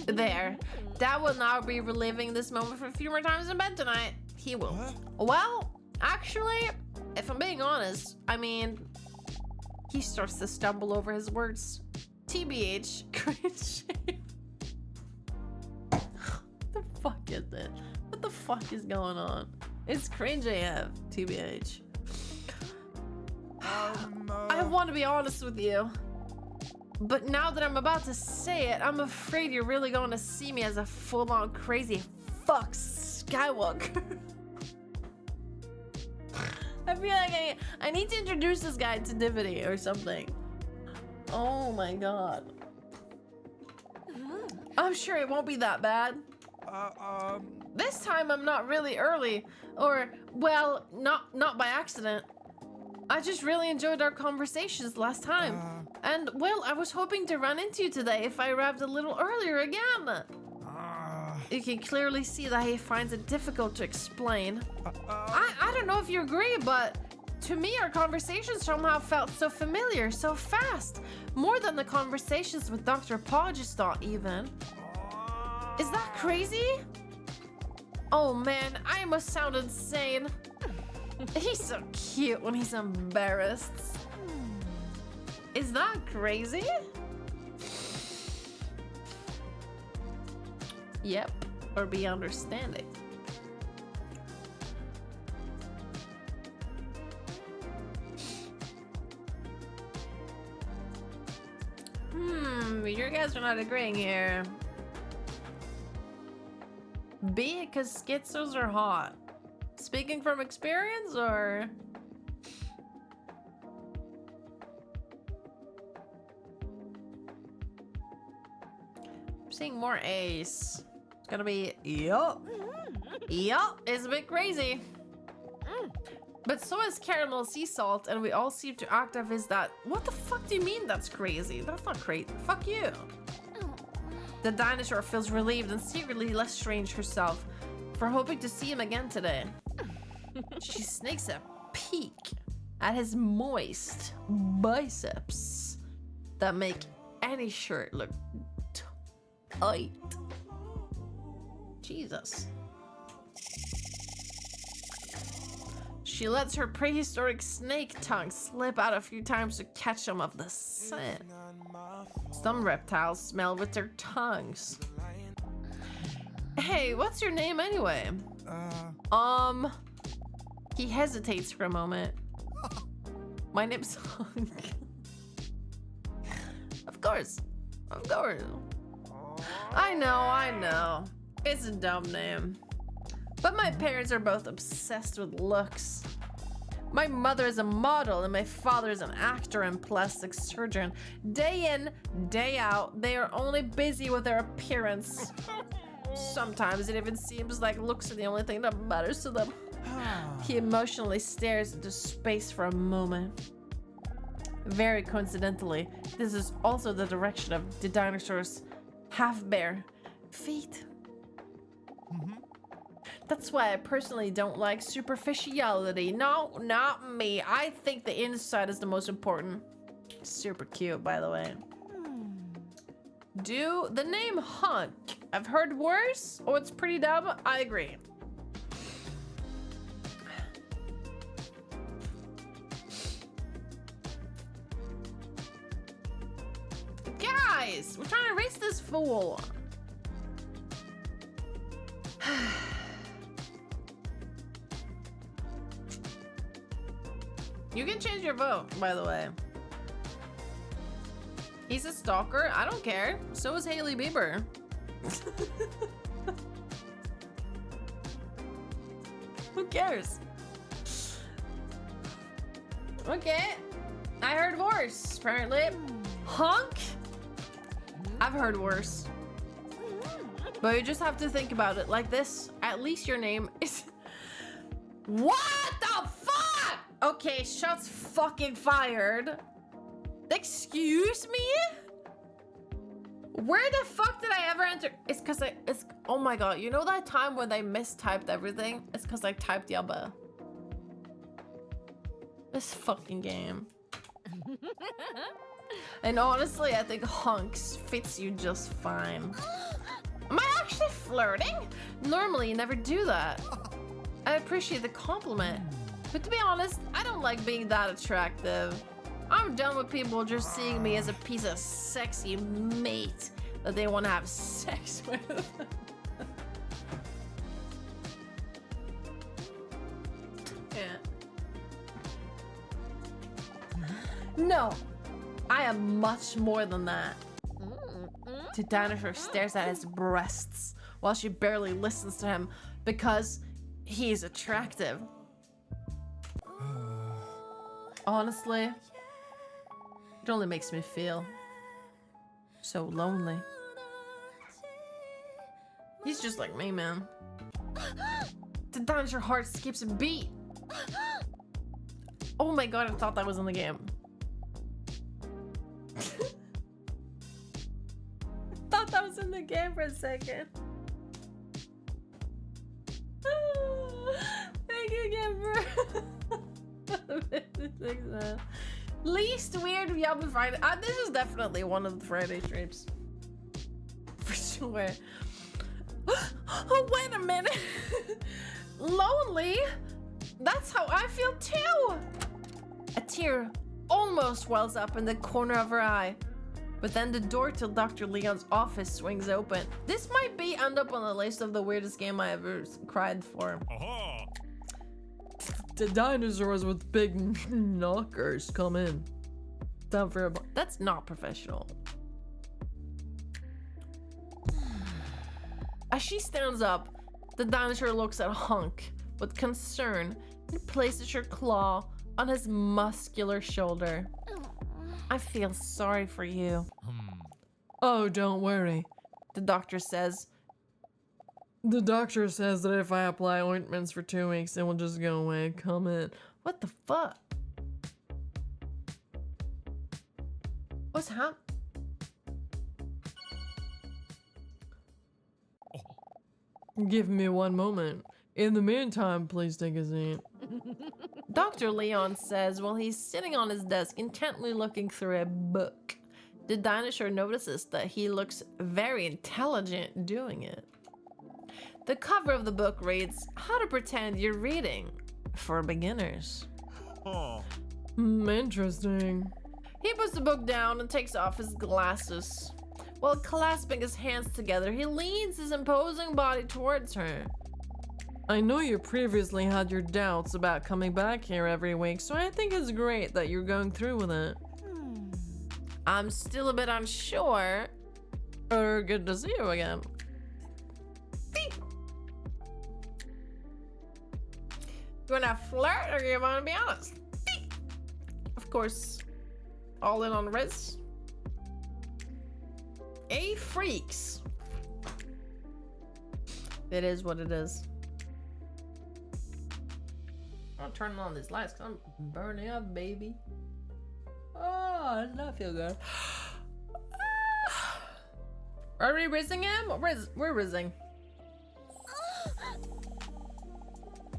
There. Dad will now be reliving this moment for a few more times in bed tonight. He will. Well, actually, if I'm being honest, I mean, he starts to stumble over his words. TBH, cringe. What the fuck is it? What the fuck is going on? It's cringe AF, TBH. I want to be honest with you, but now that I'm about to say it, I'm afraid you're really going to see me as a full-on crazy fuck Skywalker. I feel like I need to introduce this guy to Divity or something. Oh my god. I'm sure it won't be that bad. This time I'm not really early, or, well, not by accident. I just really enjoyed our conversations last time. And, well, I was hoping to run into you today if I arrived a little earlier again. You can clearly see that he finds it difficult to explain. I don't know if you agree, but to me our conversations somehow felt so familiar, so fast. More than the conversations with Dr. Podgestott even. Is that crazy? Oh man, I must sound insane. He's so cute when he's embarrassed. Is that crazy? Yep, or be understanding. You guys are not agreeing here. B, because schizos are hot. Speaking from experience, or? I'm seeing more A's. It's gonna be, yup. Yup, it's a bit crazy. But so is caramel sea salt, and we all seem to act as if that. What the fuck do you mean that's crazy? That's not crazy. Fuck you. The dinosaur feels relieved and secretly less strange herself for hoping to see him again today. She sneaks a peek at his moist biceps that make any shirt look tight. Jesus. She lets her prehistoric snake tongue slip out a few times to catch some of the scent. Some reptiles smell with their tongues. Hey, what's your name anyway? He hesitates for a moment. My name's Hunk. Of course. I know. It's a dumb name. But my parents are both obsessed with looks. My mother is a model and my father is an actor and plastic surgeon. Day in, day out, they are only busy with their appearance. Sometimes it even seems like looks are the only thing that matters to them. He emotionally stares into space for a moment. Very coincidentally, this is also the direction of the dinosaur's half-bare feet. That's why I personally don't like superficiality. No, not me. I think the inside is the most important. Super cute, by the way. Do the name Hunk. I've heard worse. Oh, it's pretty dumb. I agree. Guys, we're trying to race this fool. You can change your vote, by the way. He's a stalker. I don't care. So is Hailey Bieber. Who cares? Okay. I heard worse, apparently. Hunk? I've heard worse. But you just have to think about it like this. At least your name is... What the fuck? Okay, shots fucking fired. Excuse me? Where the fuck did I ever enter? It's because it's, oh my god. You know that time when they mistyped everything? It's because I typed Yabbe. This fucking game. And honestly, I think Hunks fits you just fine. Am I actually flirting? Normally, you never do that. I appreciate the compliment. But to be honest, I don't like being that attractive. I'm done with people just seeing me as a piece of sexy mate that they want to have sex with. Yeah. No, I am much more than that. The dinosaur stares at his breasts while she barely listens to him because he's attractive. Honestly, it only makes me feel so lonely. He's just like me, man. The dinosaur heart skips a beat. Oh my god, I thought that was in the game. I thought that was in the game for a second. Thank you again for 56 man. Least weird Yabbe Friday. This is definitely one of the Friday streams. For sure. Oh, wait a minute. Lonely? That's how I feel too. A tear almost wells up in the corner of her eye. But then the door to Dr. Leon's office swings open. This might end up on the list of the weirdest game I ever cried for. Aha! The dinosaurs with big knockers come in. Time for a That's not professional. As she stands up, the dinosaur looks at Hunk with concern and places her claw on his muscular shoulder. I feel sorry for you. Oh, don't worry, the doctor says. The doctor says that if I apply ointments for 2 weeks, it will just go away. Come in. What the fuck? What's happening? Give me one moment. In the meantime, please take a seat. Dr. Leon says while he's sitting on his desk intently looking through a book. The dinosaur notices that he looks very intelligent doing it. The cover of the book reads, How to Pretend You're Reading for Beginners. Oh. Interesting. He puts the book down and takes off his glasses. While clasping his hands together, he leans his imposing body towards her. I know you previously had your doubts about coming back here every week, so I think it's great that you're going through with it. I'm still a bit unsure. Good to see you again. Beep. You wanna flirt or you wanna be honest? Of course, all in on Riz. A freaks. It is what it is. I'm turning on these lights because I'm burning up, baby. Oh, does not feel good. Are we rizzing him? We're rizzing.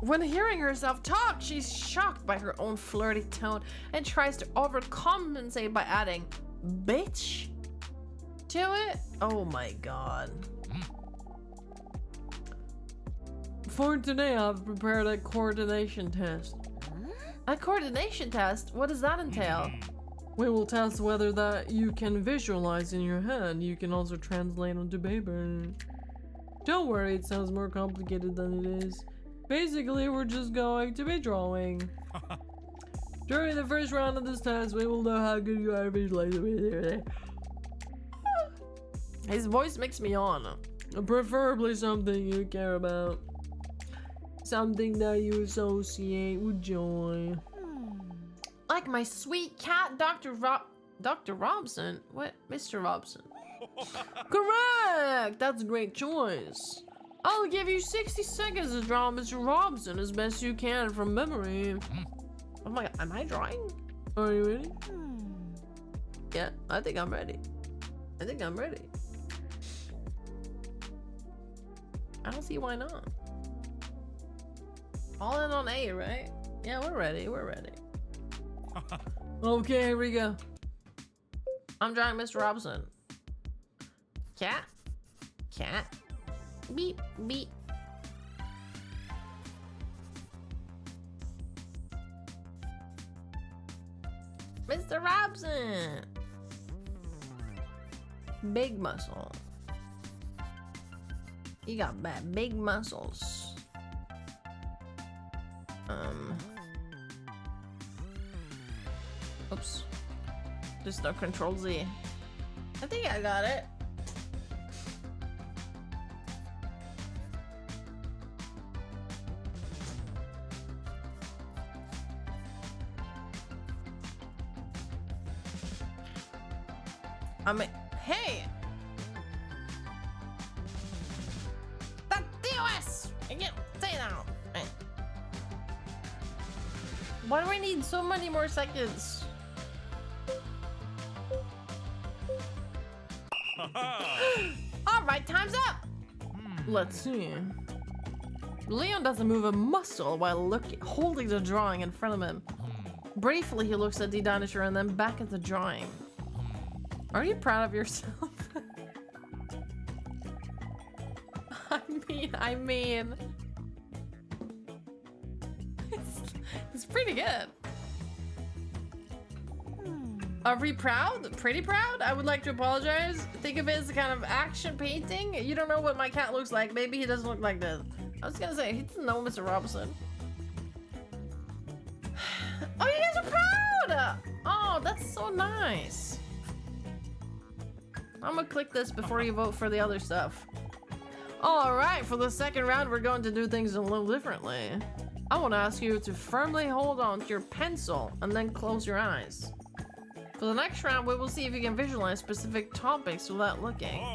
When hearing herself talk, she's shocked by her own flirty tone and tries to overcompensate by adding bitch to it. Oh my god. For today, I've prepared a coordination test. A coordination test? What does that entail? We will test whether that you can visualize in your head. You can also translate onto paper. Don't worry, it sounds more complicated than it is. Basically, we're just going to be drawing. During the first round of this test, we will know how good you are at visualizing. His voice makes me yawn. Preferably something you care about. Something that you associate with joy. Like my sweet cat, Dr. Robson? What? Mr. Robson. Correct! That's a great choice. I'll give you 60 seconds to draw Mr. Robson as best you can from memory. Oh my god, am I drawing? Are you ready? Yeah, I think I'm ready. I think I'm ready. I don't see why not. All in on A, right? Yeah, we're ready, we're ready. Okay, here we go. I'm drawing Mr. Robson. Cat. Cat. Beep, beep. Mr. Robson. Big muscle. You got big muscles. Oops. Just no Control Z. I think I got it. Hey! The DOS! I can't say now. Why do I need so many more seconds? Alright, time's up! Let's see. Leon doesn't move a muscle while holding the drawing in front of him. Briefly, he looks at DDinosaur and then back at the drawing. Are you proud of yourself? I mean, it's pretty good. Are we proud? Pretty proud? I would like to apologize. Think of it as a kind of action painting. You don't know what my cat looks like. Maybe he doesn't look like this. I was gonna say, he doesn't know Mr. Robinson. Oh, you guys are proud! Oh, that's so nice. I'm gonna click this before you vote for the other stuff. All right, for the second round, we're going to do things a little differently. I want to ask you to firmly hold on to your pencil and then close your eyes. For the next round, we will see if you can visualize specific topics without looking.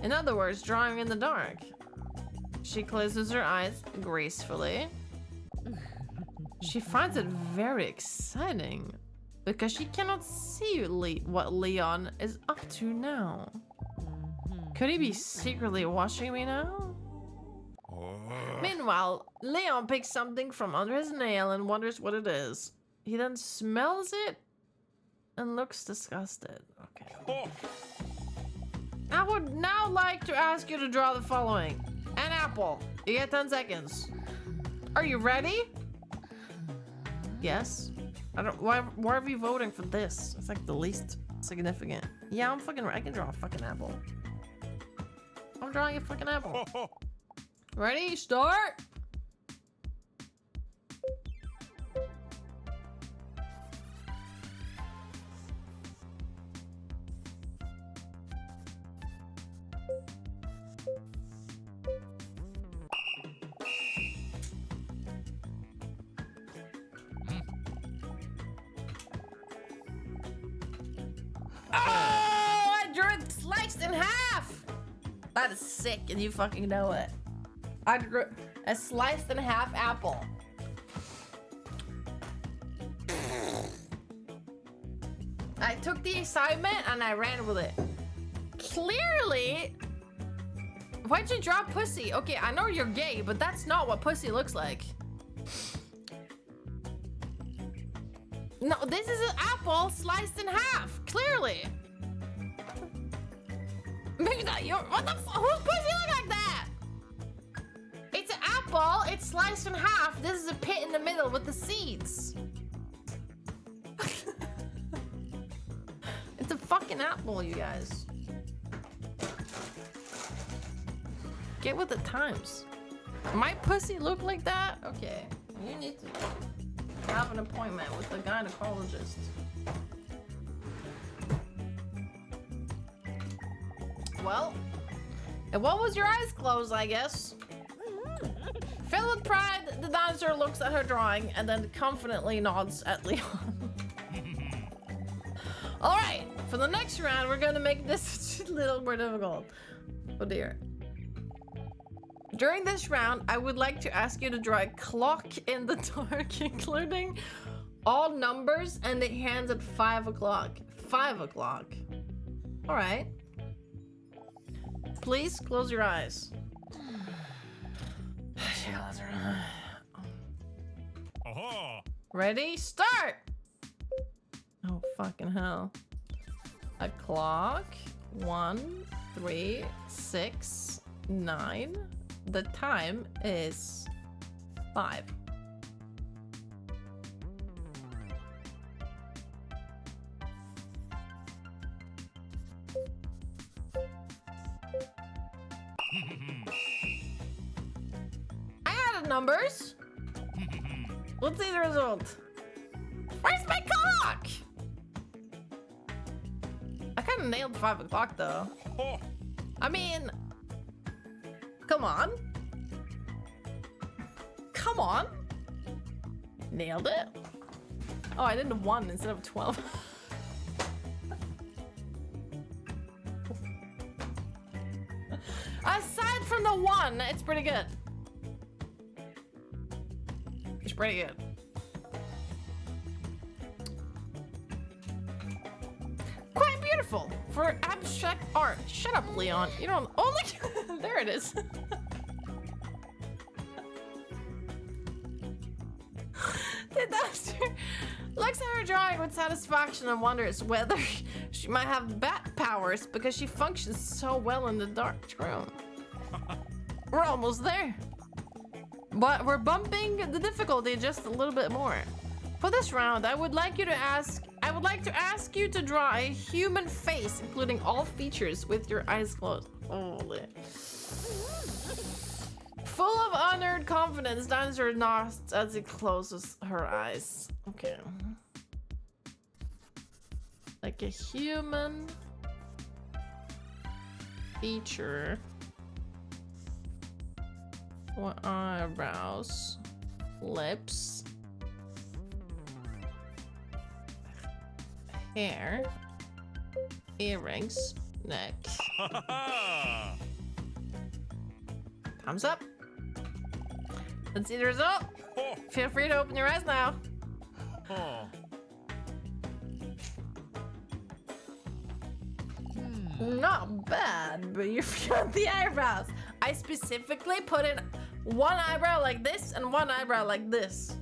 In other words, drawing in the dark. She closes her eyes gracefully. She finds it very exciting because she cannot see what Leon is up to now. Could he be secretly watching me now? Meanwhile, Leon picks something from under his nail and wonders what it is. He then smells it and looks disgusted. Okay. I would now like to ask you to draw the following. An apple. You get 10 seconds. Are you ready? Yes. Why are we voting for this? It's like the least significant. Yeah, I can draw a fucking apple. I'm drawing a fucking apple. Ready? Start! That is sick, and you fucking know it. I drew a sliced in half apple. I took the assignment and I ran with it. Clearly, why'd you draw pussy? Okay, I know you're gay, but that's not what pussy looks like. No, this is an apple sliced in half. Clearly. Maybe not your. What the? Whose pussy look like that? It's an apple. It's sliced in half. This is a pit in the middle with the seeds. It's a fucking apple, you guys. Get with the times. My pussy look like that? Okay, you need to have an appointment with the gynecologist. Well, and what was your eyes closed, I guess? Filled with pride, the dinosaur looks at her drawing and then confidently nods at Leon. Alright, for the next round, we're gonna make this a little more difficult. Oh dear. During this round, I would like to ask you to draw a clock in the dark, including all numbers and the hands at 5 o'clock. 5 o'clock. Alright. Please close your eyes. Ready? Start! Oh, fucking hell. A clock. 1, 3, 6, 9. The time is 5. I added numbers. Let's see the result. Where's my clock? I kind of nailed 5 o'clock though. I mean, come on. Come on. Nailed it. Oh, I did 1 instead of 12. Aside from the 1, it's pretty good. It's pretty good. Quite beautiful for abstract art. Shut up, Leon. You don't. Oh, look! There it is. The doctor looks at her drawing with satisfaction and wonders whether she might have bat powers because she functions so well in the dark room. We're almost there. But we're bumping the difficulty just a little bit more. For this round, I would like to ask you to draw a human face, including all features with your eyes closed. Holy. Full of honored confidence, Dinosaur nods as he closes her eyes. Okay. Like a human feature. What eyebrows, lips, hair, earrings, neck. Thumbs up. Let's see the result. Feel free to open your eyes now. Not bad, but you forgot the eyebrows. I specifically put in one eyebrow like this and one eyebrow like this.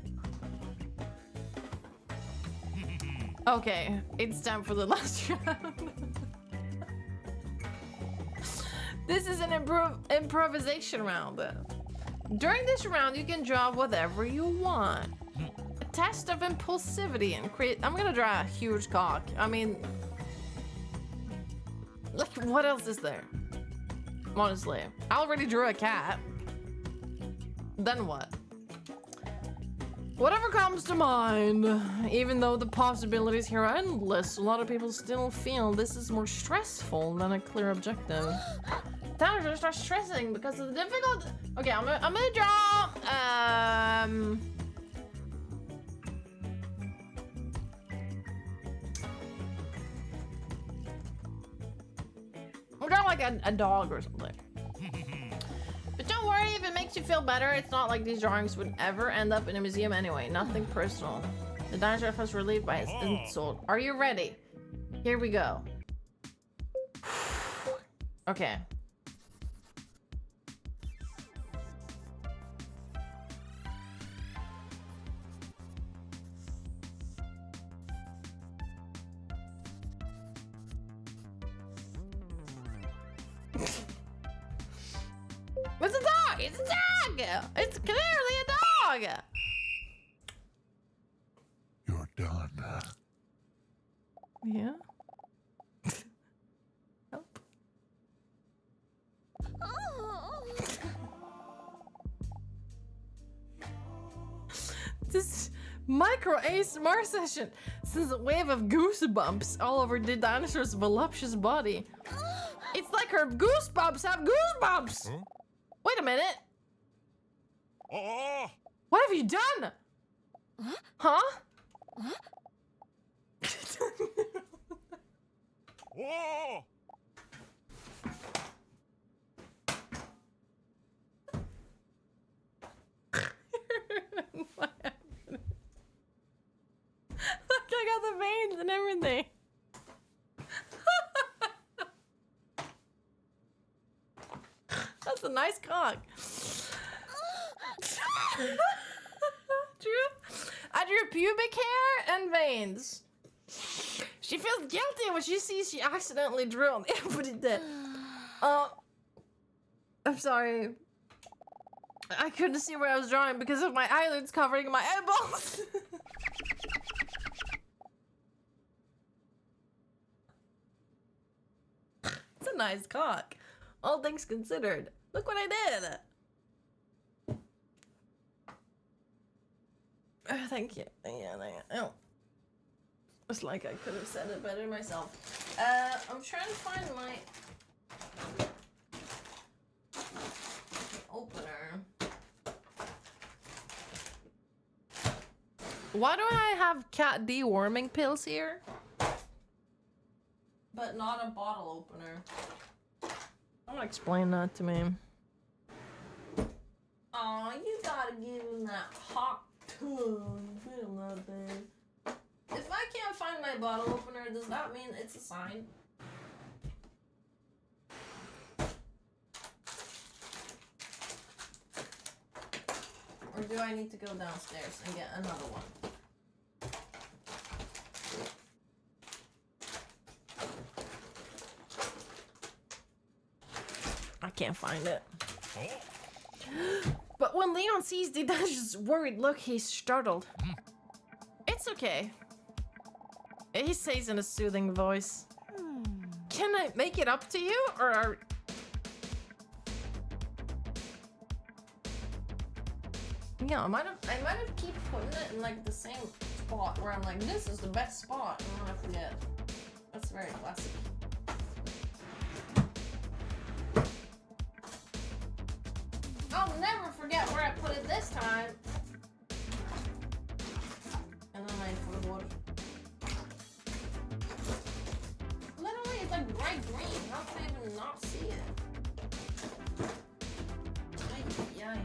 Okay, it's time for the last round. This is an improvisation round. During this round, you can draw whatever you want. A test of impulsivity and create. I'm gonna draw a huge cock. I mean, like, what else is there? Honestly, I already drew a cat. Then what? Whatever comes to mind. Even though the possibilities here are endless, a lot of people still feel this is more stressful than a clear objective. Time to start stressing because of the difficult. Okay, I'm gonna draw. I'm gonna draw like a dog or something. makes you feel better, it's not like these drawings would ever end up in a museum anyway. Nothing personal. The dinosaur was relieved by his insult. Are you ready? Here we go. Okay. It's a dog! It's a dog! It's clearly a dog! You're done. Yeah? Help. This micro ASMR session sends a wave of goosebumps all over the dinosaur's voluptuous body. It's like her goosebumps have goosebumps! Huh? Wait a minute! Oh! What have you done? Huh? Whoa! What happened? Look, I got the veins and everything. That's a nice cock. I drew pubic hair and veins. She feels guilty when she sees she accidentally drew on the but it did. I'm sorry. I couldn't see where I was drawing because of my eyelids covering my eyeballs. It's a nice cock. All things considered. Look what I did. Thank you. Yeah, oh. It's like I could have said it better myself. I'm trying to find my opener. Why do I have cat deworming pills here? But not a bottle opener. Don't explain that to me. Aw, you gotta give him that hot tone. Feel that, babe. If I can't find my bottle opener, does that mean it's a sign? Or do I need to go downstairs and get another one? I can't find it. But when Leon sees the dinosaur's worried look, he's startled. It's okay. He says in a soothing voice. Can I make it up to you, or are... Yeah, I might have keep putting it in like the same spot where I'm like, this is the best spot, and then I forget. That's very classic. I'll never forget where I put it this time. And then I forgot. Literally, it's like bright green. How can I even not see it? Ay.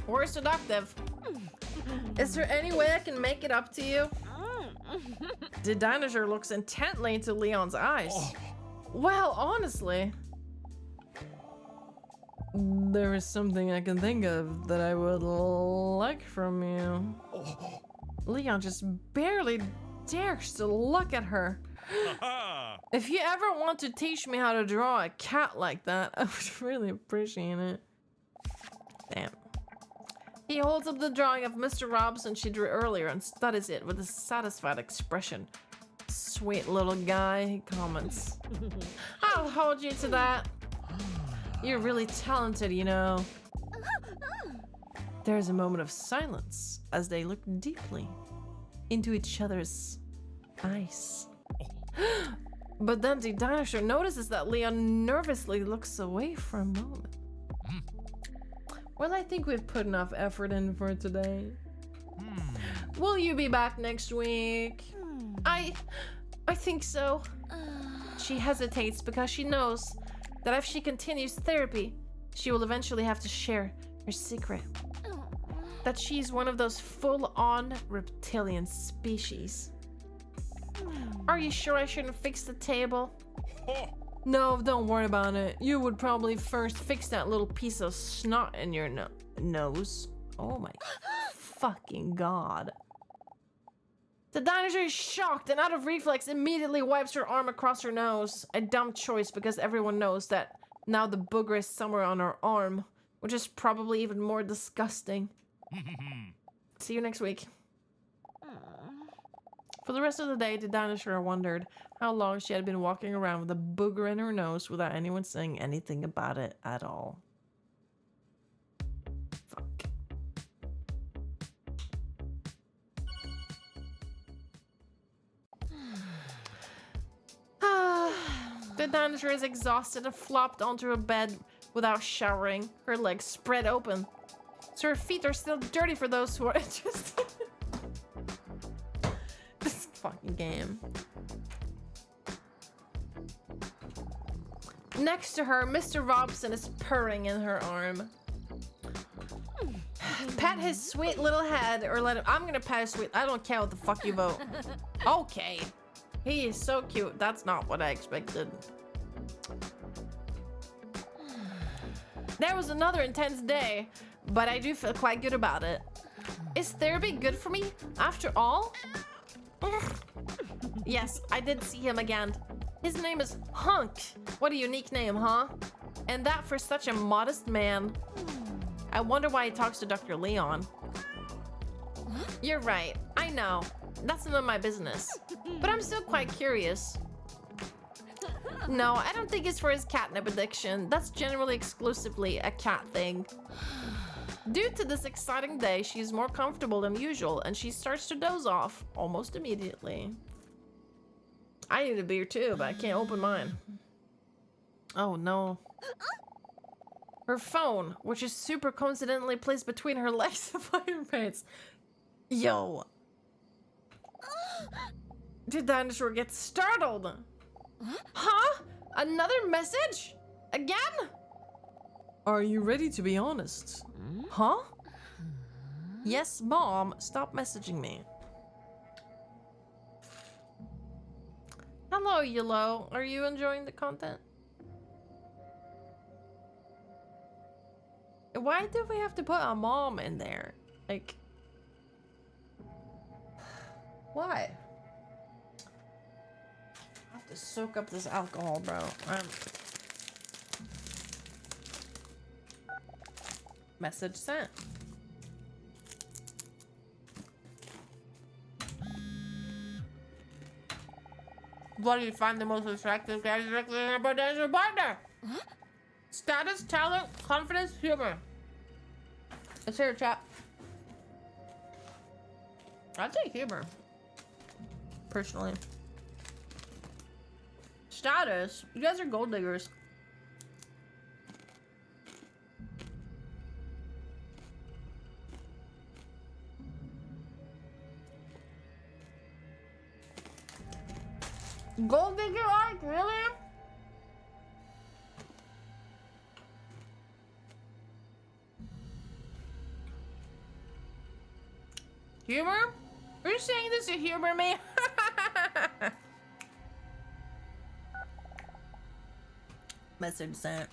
We're seductive. Is there any way I can make it up to you? The dinosaur looks intently into Leon's eyes. Well, honestly, there is something I can think of that I would like from you. Leon just barely dares to look at her. If you ever want to teach me how to draw a cat like that, I would really appreciate it. Damn. He holds up the drawing of Mr. Robson she drew earlier and studies it with a satisfied expression. Sweet little guy, he comments. I'll hold you to that. You're really talented, you know. There's a moment of silence as they look deeply into each other's eyes. But then the dinosaur notices that Leon nervously looks away for a moment. Well, I think we've put enough effort in for today. Will you be back next week? I think so. She hesitates because she knows that if she continues therapy, she will eventually have to share her secret. That she's one of those full-on reptilian species. Are you sure I shouldn't fix the table? No, don't worry about it. You would probably first fix that little piece of snot in your nose. Oh my fucking god. The dinosaur is shocked and out of reflex immediately wipes her arm across her nose. A dumb choice because everyone knows that now the booger is somewhere on her arm, which is probably even more disgusting. See you next week. For the rest of the day, the dinosaur wondered how long she had been walking around with a booger in her nose without anyone saying anything about it at all. Fuck. The dinosaur is exhausted and flopped onto her bed without showering, her legs spread open. So her feet are still dirty for those who are interested. This fucking game. Next to her, Mr. Robson is purring in her arm. Pat his sweet little head or let him. I'm gonna pat his sweet. I don't care what the fuck you vote. Okay. He is so cute. That's not what I expected. There was another intense day, but I do feel quite good about it. Is therapy good for me after all? Yes, I did see him again. His name is Hunk. What a unique name, huh? And that for such a modest man. I wonder why he talks to Dr. Leon. You're right, I know. That's none of my business. But I'm still quite curious. No, I don't think it's for his catnip addiction. That's generally exclusively a cat thing. Due to this exciting day, she's more comfortable than usual, and she starts to doze off almost immediately. I need a beer too, but I can't open mine. Oh no. Her phone, which is super coincidentally placed between her legs and fireplace. Yo. The dinosaur gets startled. Huh? Another message? Again? Are you ready to be honest? Huh? Yes, Mom. Stop messaging me. Hello, Yellow. Are you enjoying the content? Why do we have to put a mom in there? Like... Why? I have to soak up this alcohol, bro. Message sent. What do you find the most attractive characteristic in a potential partner? Status, talent, confidence, humor. Let's hear it, chat. I'd say humor. Personally. Status? You guys are gold diggers. Gold digger arc? Really? Humor? Are you saying this to humor me? Message sent.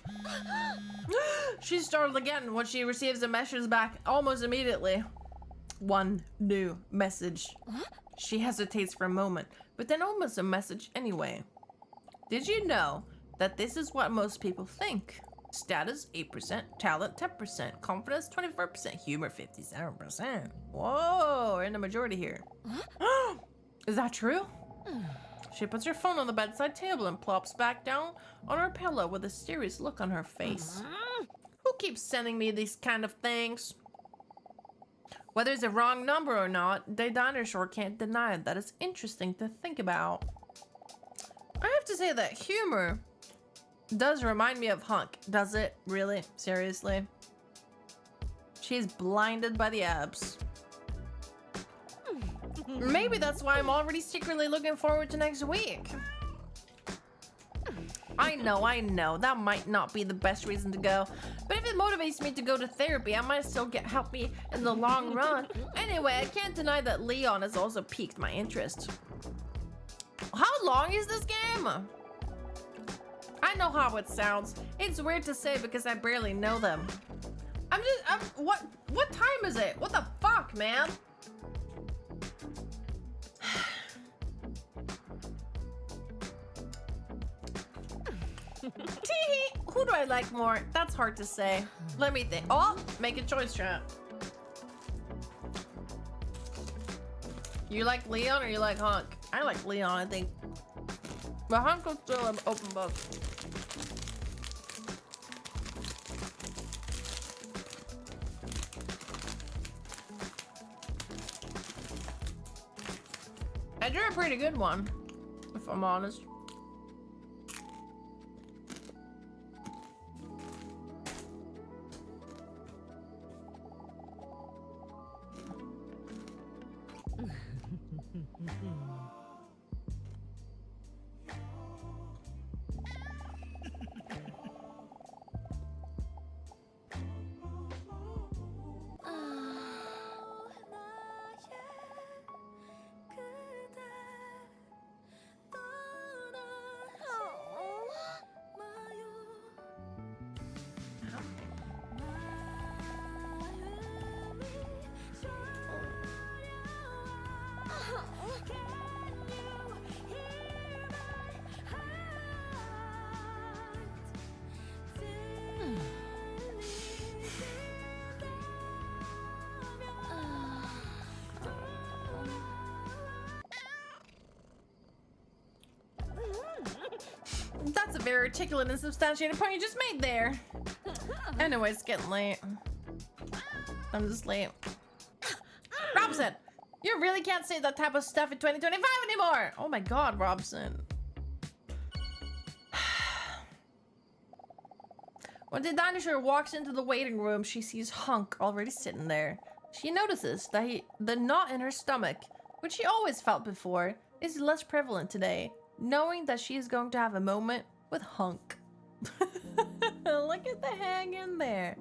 She's startled again when she receives a message back almost immediately. One new message. She hesitates for a moment, but then opens a message anyway. Did you know that this is what most people think? Status 8%, talent 10%, confidence 24%, humor 57%. Whoa, we're in the majority here. Is that true? She puts her phone on the bedside table and plops back down on her pillow with a serious look on her face. Who keeps sending me these kind of things? Whether it's a wrong number or not, the dinosaur can't deny that it's interesting to think about. I have to say that humor does remind me of Hunk. Does it? Really? Seriously? She's blinded by the abs. Maybe that's why I'm already secretly looking forward to next week. I know, that might not be the best reason to go, but if it motivates me to go to therapy, I might still help me in the long run. Anyway, I can't deny that Leon has also piqued my interest. How long is this game? I know how it sounds. It's weird to say because I barely know them. What time is it? What the fuck, man? Teehee! Who do I like more? That's hard to say. Let me think. Oh, make a choice, chat. You like Leon or you like Hunk? I like Leon, I think. But Hunk is still an open book. I drew a pretty good one, if I'm honest. That's a very articulate and substantiated point you just made there. Anyway, it's getting late. I'm just late. Robson, you really can't say that type of stuff in 2025 anymore. Oh my God, Robson. When the dinosaur walks into the waiting room, she sees Hunk already sitting there. She notices that the knot in her stomach, which she always felt before, is less prevalent today, knowing that she is going to have a moment with Hunk. Look at the hang in there.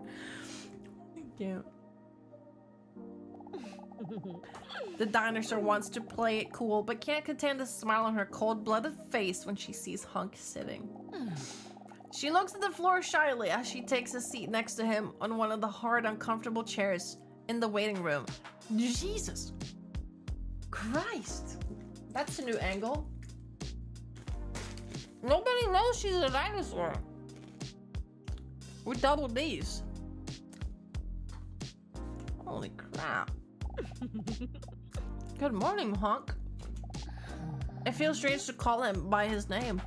Cute. The dinosaur wants to play it cool, but can't contain the smile on her cold-blooded face when she sees Hunk sitting. She looks at the floor shyly as she takes a seat next to him on one of the hard, uncomfortable chairs in the waiting room. Jesus Christ. That's a new angle. Nobody knows she's a dinosaur. With double D's. Holy crap. Good morning, Hunk. It feels strange to call him by his name.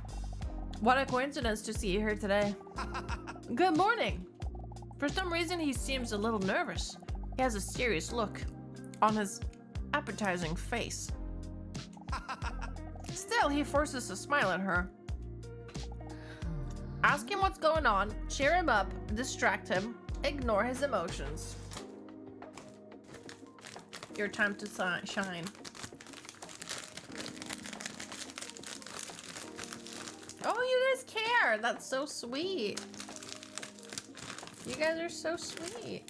What a coincidence to see you here today. Good morning. For some reason, he seems a little nervous. He has a serious look on his appetizing face. Still, he forces a smile at her. Ask him what's going on, cheer him up, distract him, ignore his emotions. Your time to shine. Oh, you guys care. That's so sweet. You guys are so sweet.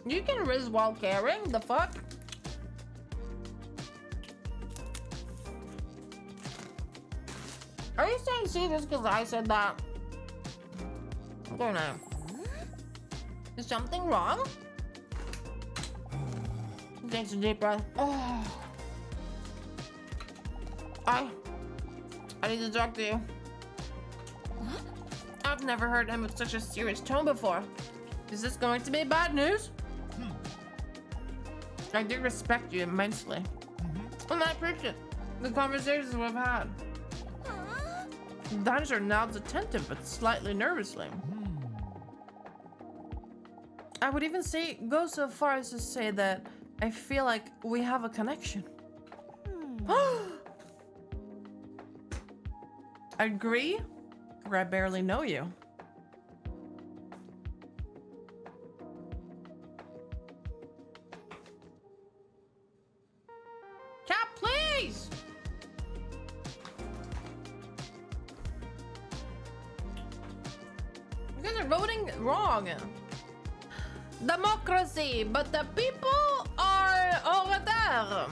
You can riz while caring. The fuck? Are you saying see this because I said that? I don't know. Is something wrong? Takes a deep breath. Oh. I need to talk to you. I've never heard him with such a serious tone before. Is this going to be bad news? I do respect you immensely. And I appreciate the conversations we've had. The dinosaur nods attentive but slightly nervously. I would even go so far as to say that I feel like we have a connection. Agree? Or I barely know you. voting wrong. Democracy, but the people are over there.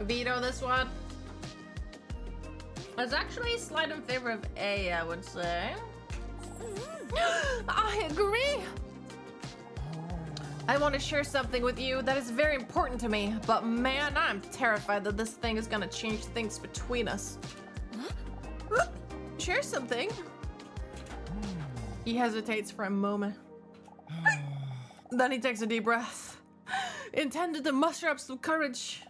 Veto this one. It's actually slight in favor of A, I would say. I agree. I want to share something with you that is very important to me, but man, I'm terrified that this thing is gonna change things between us. Share something. He hesitates for a moment. Then he takes a deep breath, intended to muster up some courage.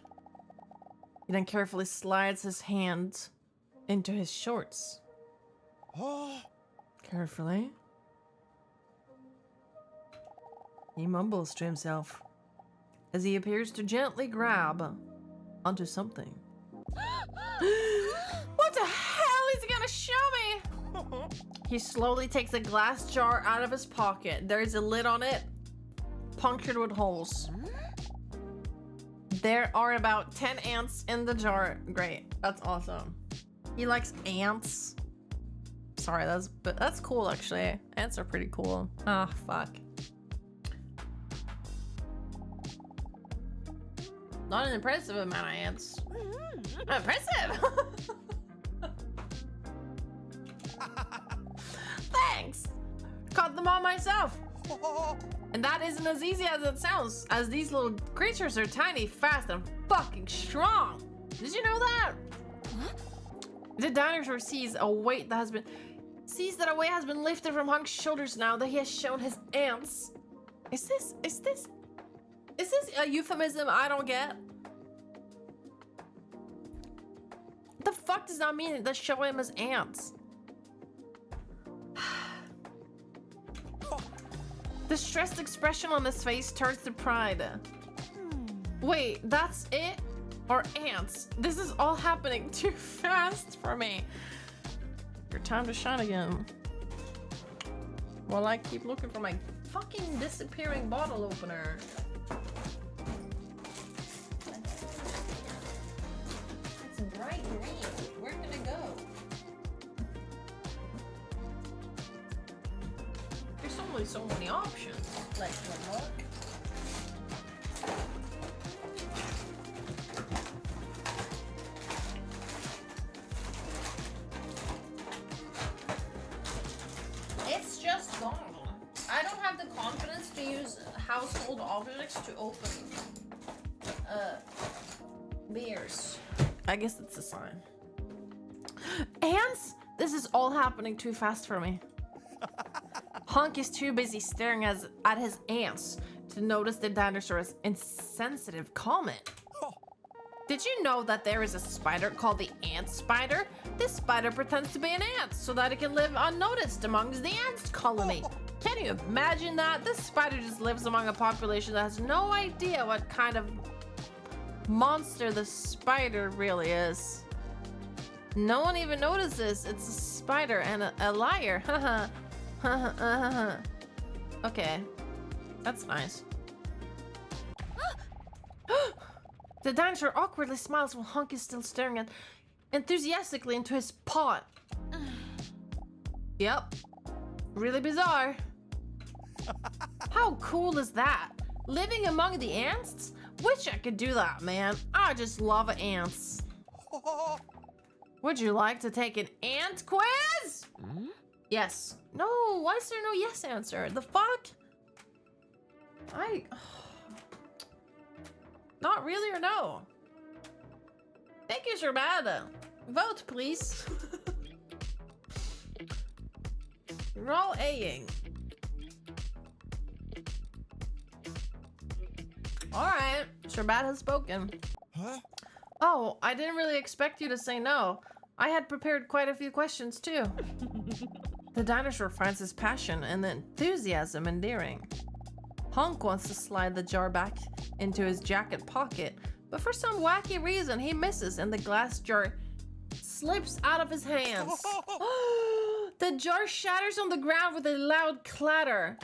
He then carefully slides his hand into his shorts. Carefully. He mumbles to himself as he appears to gently grab onto something. What the hell is he gonna show me? He slowly takes a glass jar out of his pocket. There's a lid on it, punctured with holes. There are about 10 ants in the jar. Great, that's awesome. He likes ants. Sorry, that's cool actually. Ants are pretty cool. Ah, fuck. Not an impressive amount of ants. Impressive! Thanks! Caught them all myself. And that isn't as easy as it sounds, as these little creatures are tiny, fast, and fucking strong. Did you know that? The dinosaur sees that a weight has been lifted from Hunk's shoulders now that he has shown his ants. Is this a euphemism I don't get? The fuck does that mean? That show him his ants. The stressed expression on his face turns to pride. Wait, that's it? Or ants? This is all happening too fast for me. Your time to shine again. While I keep looking for my fucking disappearing bottle opener. It's bright green. Where can it go? There's only so many options. Let's look. It's just gone. I don't have the confidence to use household objects to open beers. I guess it's a sign. Ants? This is all happening too fast for me. Hunk is too busy staring at his ants to notice the dinosaur's insensitive comment. Did you know that there is a spider called the ant spider? This spider pretends to be an ant so that it can live unnoticed amongst the ant colony. Can you imagine that? This spider just lives among a population that has no idea what kind of monster the spider really is. No one even notices it's a spider and a liar. Haha. Okay, that's nice. The dinosaur awkwardly smiles while Hunk is still staring enthusiastically into his pot. Yep, really bizarre. How cool is that? Living among the ants? Wish I could do that, man. I just love ants. Would you like to take an ant quiz? Yes. No, why is there no yes answer? The fuck? Not really or no? Thank you, Sherbada. Vote, please. You're all A-ing. Alright, Sherbada has spoken. Huh? Oh, I didn't really expect you to say no. I had prepared quite a few questions too. The dinosaur finds his passion and the enthusiasm endearing. Hunk wants to slide the jar back into his jacket pocket, but for some wacky reason he misses and the glass jar slips out of his hands. The jar shatters on the ground with a loud clatter.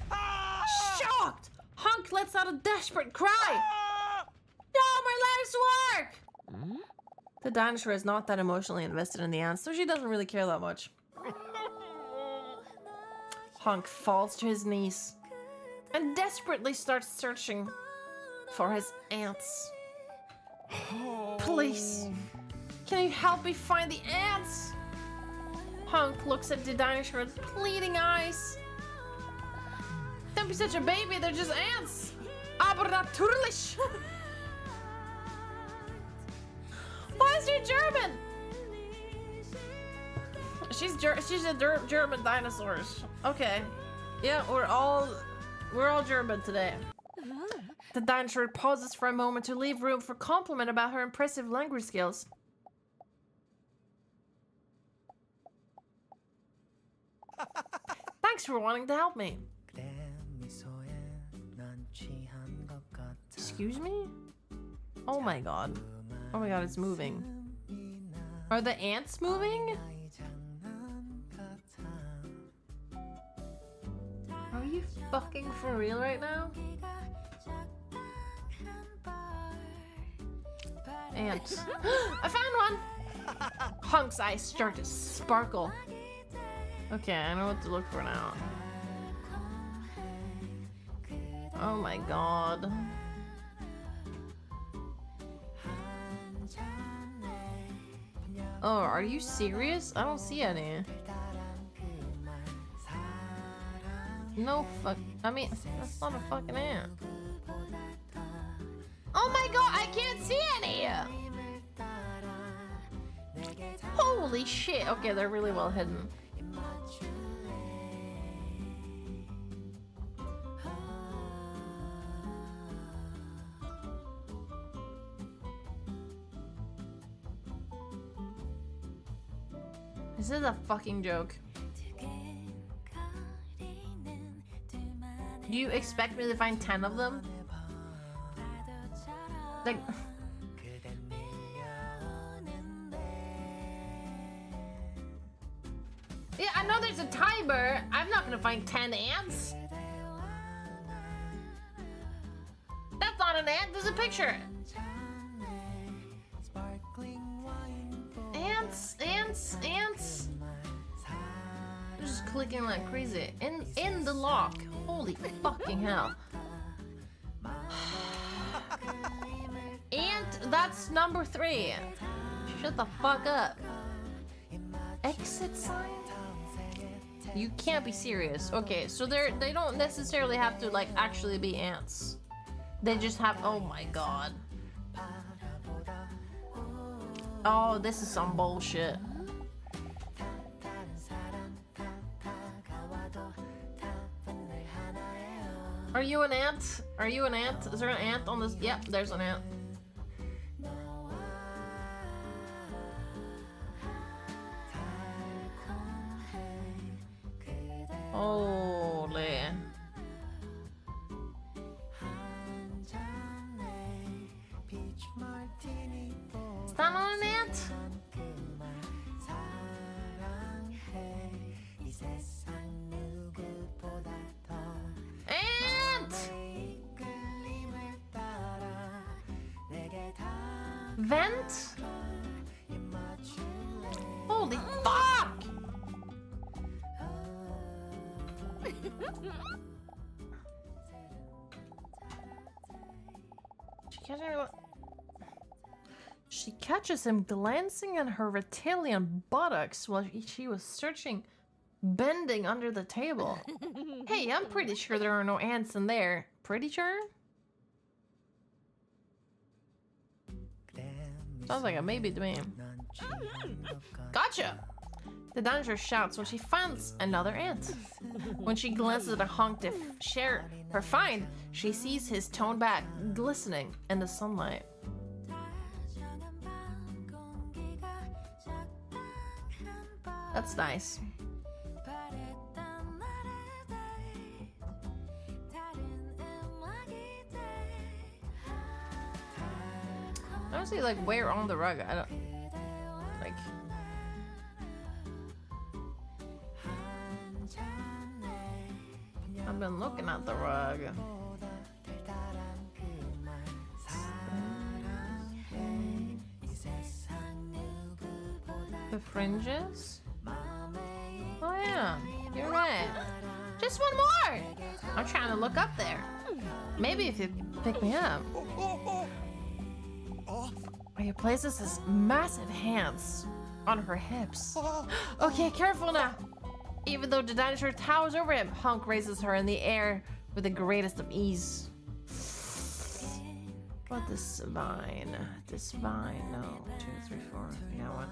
Shocked, Hunk lets out a desperate cry. No, my life's work! The dinosaur is not that emotionally invested in the ants, so she doesn't really care that much. Honk falls to his knees and desperately starts searching for his ants. Please, can you help me find the ants? Honk looks at the dinosaur with pleading eyes. Don't be such a baby, they're just ants. Aber natürlich. Why is she German? She's a German dinosaurs. Okay. Yeah, we're all German today. The dinosaur pauses for a moment to leave room for compliment about her impressive language skills. Thanks for wanting to help me. Excuse me? Oh my god. Oh my god, it's moving. Are the ants moving? Are you fucking for real right now? Ant. I found one! Hunk's eyes start to sparkle. Okay, I know what to look for now. Oh my god. Oh, are you serious? I don't see any. No fuck. I mean, that's not a fucking ant. Oh my god, I can't see any! Holy shit. Okay, they're really well hidden. This is a fucking joke. Do you expect me to find 10 of them? Like... Yeah, I know there's a timer. I'm not gonna find 10 ants. That's not an ant, there's a picture. Ants, ants, ants. They're just clicking like crazy. In the lock. Holy fucking hell. Ant, that's number 3. Shut the fuck up. Exit sign? You can't be serious. Okay, so they don't necessarily have to like actually be ants. They just have, oh my god. Oh, this is some bullshit. Are you an ant? Are you an ant? Is there an ant on this? Yep, there's an ant. Holy. Is that not an ant? Ant! Vent? Holy fuck! She catches him glancing at her reptilian buttocks while she was searching, bending under the table. Hey, I'm pretty sure there are no ants in there. Pretty sure? Sounds like a maybe to me. Gotcha! The dinosaur shouts when she finds another ant. When she glances at a Honk to share her find, she sees his toned back glistening in the sunlight. That's nice. Honestly, like, where on the rug? I don't... Like... I've been looking at the rug. the fringes? Oh yeah, you're right. Just one more! I'm trying to look up there. Maybe if you pick me up. He places his massive hands on her hips. Okay, careful now. Even though the dinosaur towers over him, Hunk raises her in the air with the greatest of ease. What this vine? No, 2, 3, 4. Yeah, one.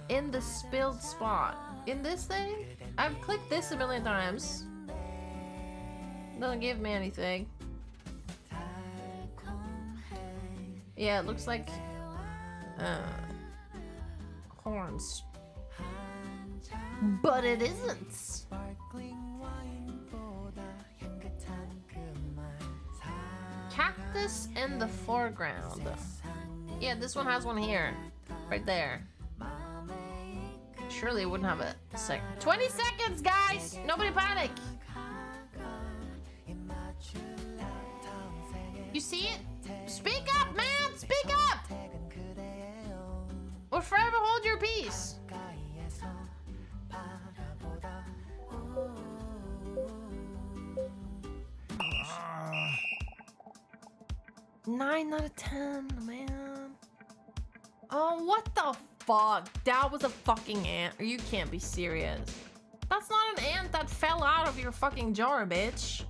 In the spilled spot. In this thing? I've clicked this a million times. Doesn't give me anything. Yeah, it looks like horns. But it isn't. Cactus in the foreground. Yeah, this one has one here. Right there. Surely it wouldn't have a 20 seconds, guys! Nobody panic! You see it? Speak up, man! Speak up! Or forever hold your peace. 9 out of 10, man. Oh, what the fuck? That was a fucking ant. You can't be serious. That's not an ant that fell out of your fucking jar, bitch.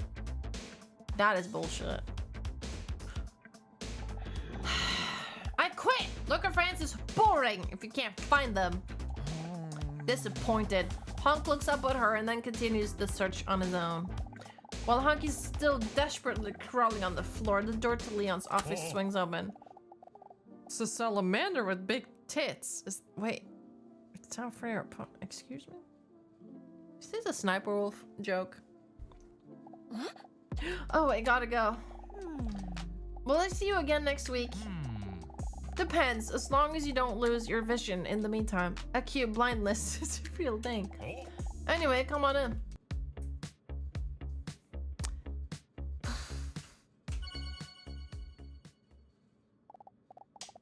That is bullshit. I quit! Looker friends is boring if you can't find them. Disappointed, Hunk looks up at her and then continues the search on his own. While Hunk is still desperately crawling on the floor, the door to Leon's office swings open. It's a salamander with big tits. Wait, it's time for your excuse me? Is this a sniper wolf joke? What? Oh, I gotta go. Will I see you again next week? Depends, as long as you don't lose your vision in the meantime. Acute blindness is a real thing. Anyway, come on in.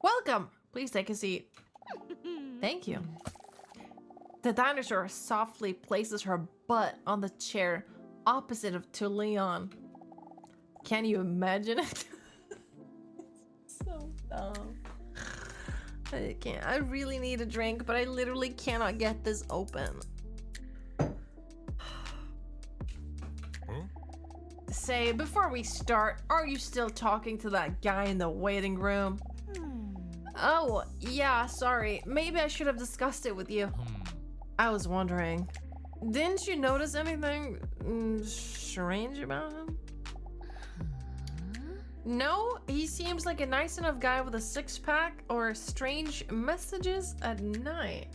Welcome! Please take a seat. Thank you. The dinosaur softly places her butt on the chair opposite to Leon. Can you imagine it? So dumb. I can't. I really need a drink, but I literally cannot get this open. Say, before we start, are you still talking to that guy in the waiting room? Oh, yeah, sorry. Maybe I should have discussed it with you. I was wondering. Didn't you notice anything strange about him? No, he seems like a nice enough guy with a six-pack or strange messages at night.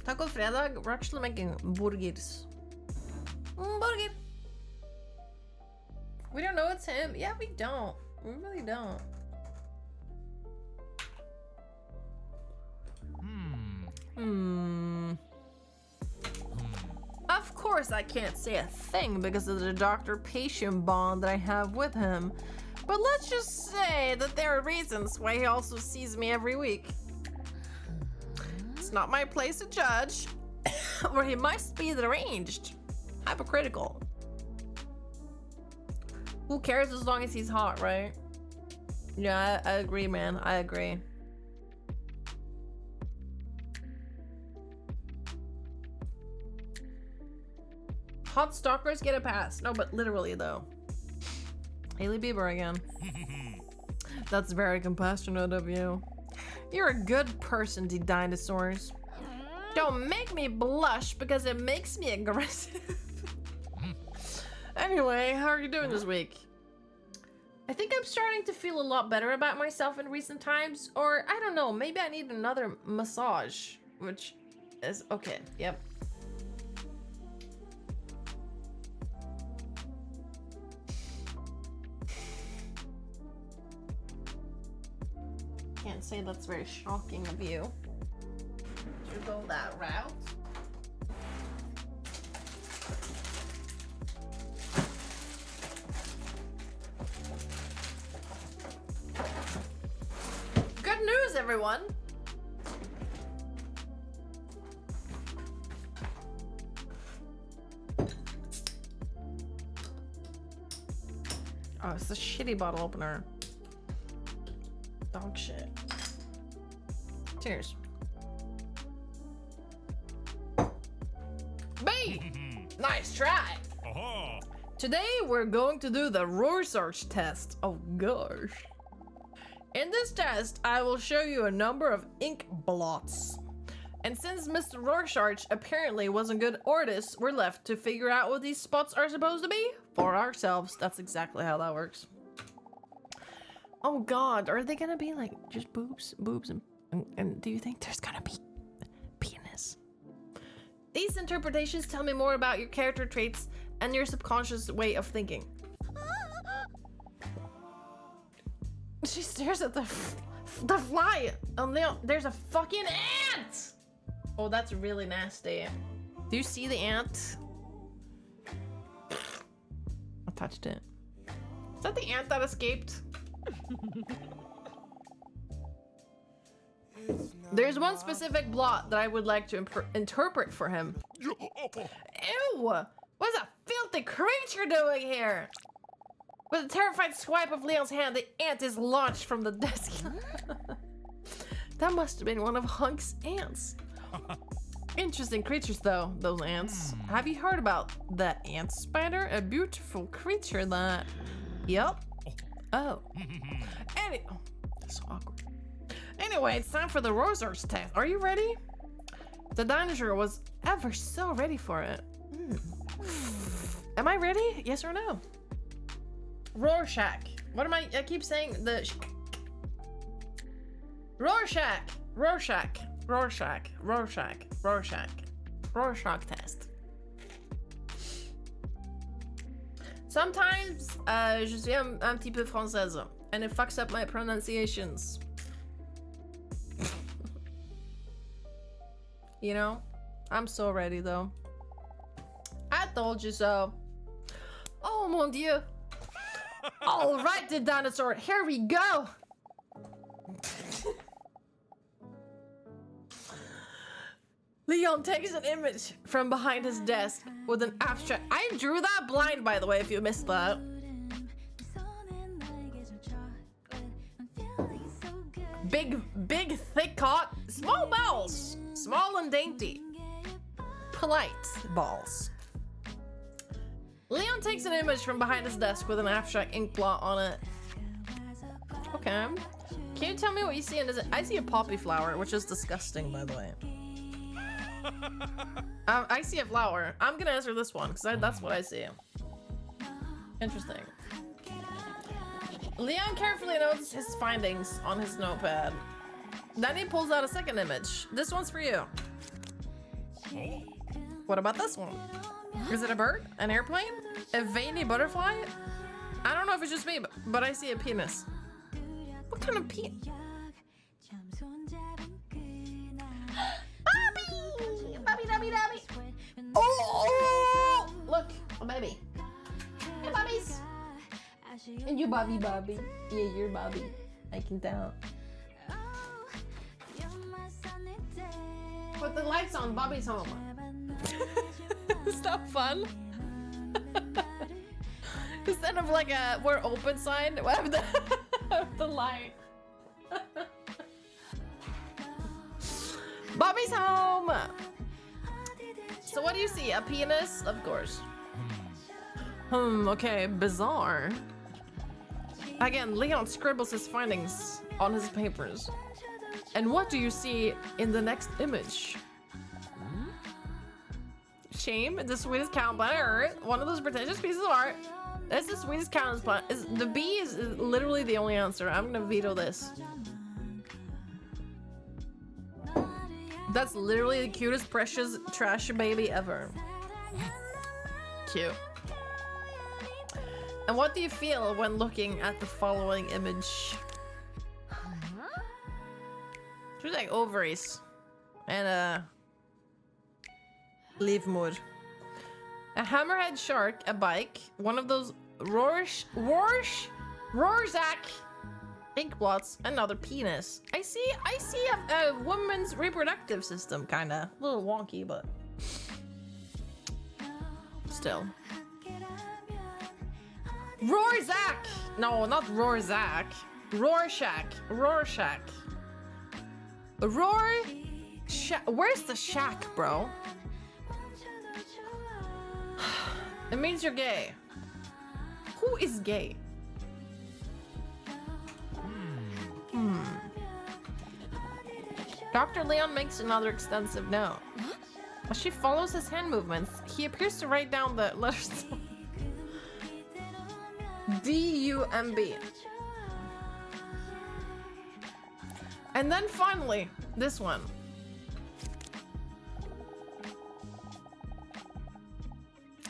Taco fredag, we're actually making burgers. Burger! We don't know it's him. Yeah, we don't. We really don't. Of course I can't say a thing because of the doctor-patient bond that I have with him. But let's just say that there are reasons why he also sees me every week. It's not my place to judge, or he must be deranged. Hypocritical. Who cares as long as he's hot, right? Yeah, I agree, man. I agree. Hot stalkers get a pass. No, but literally though. Hailey Bieber again. That's very compassionate of you. You're a good person, DDinosaurs. Don't make me blush because it makes me aggressive. Anyway, how are you doing this week? I think I'm starting to feel a lot better about myself in recent times, or I don't know, maybe I need another massage, which is okay. Yep. Can't say that's very shocking of you to go that route. everyone. Oh, it's a shitty bottle opener. Dog shit. Cheers. B! Nice try! Aha! Today we're going to do the Rorschach test. Oh gosh. In this test, I will show you a number of ink blots. And since Mr. Rorschach apparently wasn't good artist, we're left to figure out what these spots are supposed to be for ourselves. That's exactly how that works. Oh god, are they gonna be like just boobs, and do you think there's gonna be penis? These interpretations tell me more about your character traits and your subconscious way of thinking. She stares at the fly. Oh, there's a fucking ant! Oh, that's really nasty. Do you see the ant? I touched it. Is that the ant that escaped? There's one specific blot that I would like to interpret for him. Ew! What's a filthy creature doing here? With a terrified swipe of Leon's hand, the ant is launched from the desk. That must have been one of Hunk's ants. Interesting creatures though, those ants. Have you heard about the ant spider? A beautiful creature that... Yup. Oh. Oh, that's so awkward. Anyway, it's time for the Rorschach test. Are you ready? The dinosaur was ever so ready for it. Am I ready? Yes or no? Rorschach. What am I keep saying the... Rorschach. Rorschach. Rorschach. Rorschach. Rorschach. Rorschach test. Sometimes, je suis un petit peu française, and it fucks up my pronunciations. You know? I'm so ready though. I told you so. Oh mon dieu. Alright, the dinosaur, here we go. Leon takes an image from behind his desk with an abstract. I drew that blind, by the way, if you missed that. Big, thick cock, small balls, small and dainty, polite balls. Leon takes an image from behind his desk with an abstract ink blot on it. Okay. Can you tell me what you see? And I see a poppy flower, which is disgusting, by the way. I see a flower. I'm gonna answer this one because that's what I see. Interesting. Leon carefully notes his findings on his notepad. Then he pulls out a second image. This one's for you. What about this one? Is it a bird? An airplane? A veiny butterfly? I don't know if it's just me, but I see a penis. What kind of penis? Bobby. Oh! Look, a baby. Hey, Bobbies. And you, Bobby. Yeah, you're Bobby. I can tell. Put the lights on. Bobby's home. Is that fun? Instead of like a "we're open" sign, we have the light. Bobby's home. So what do you see? A penis, of course. Okay, bizarre. Again, Leon scribbles his findings on his papers. And what do you see in the next image? Shame, the sweetest cow on planet Earth. One of those pretentious pieces of art. That's the sweetest cow on planet. The B is literally the only answer. I'm gonna veto this. That's literally the cutest, precious, trash baby ever. Cute. And what do you feel when looking at the following image? There's like ovaries and a livmoder, a hammerhead shark, a bike, one of those Rorschach ink blots, another penis. I see a woman's reproductive system, kinda. A little wonky, but still. Rorschach! No, not Rorschach. Rorschach. Rorschach. Where's the shack, bro? It means you're gay. Who is gay? Dr. Leon makes another extensive note. As she follows his hand movements, he appears to write down the letters D-U-M-B. And then finally, this one.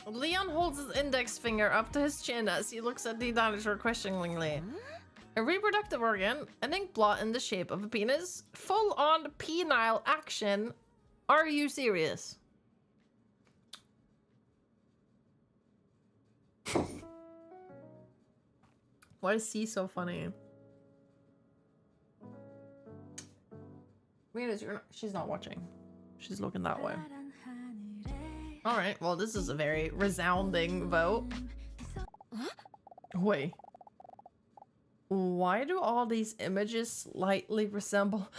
Leon holds his index finger up to his chin as he looks at the dinosaur questioningly. A reproductive organ, an ink blot in the shape of a penis, full-on penile action. Are you serious? Why is C so funny? She's not watching. She's looking that way. All right, well, this is a very resounding vote. Wait. Why do all these images slightly resemble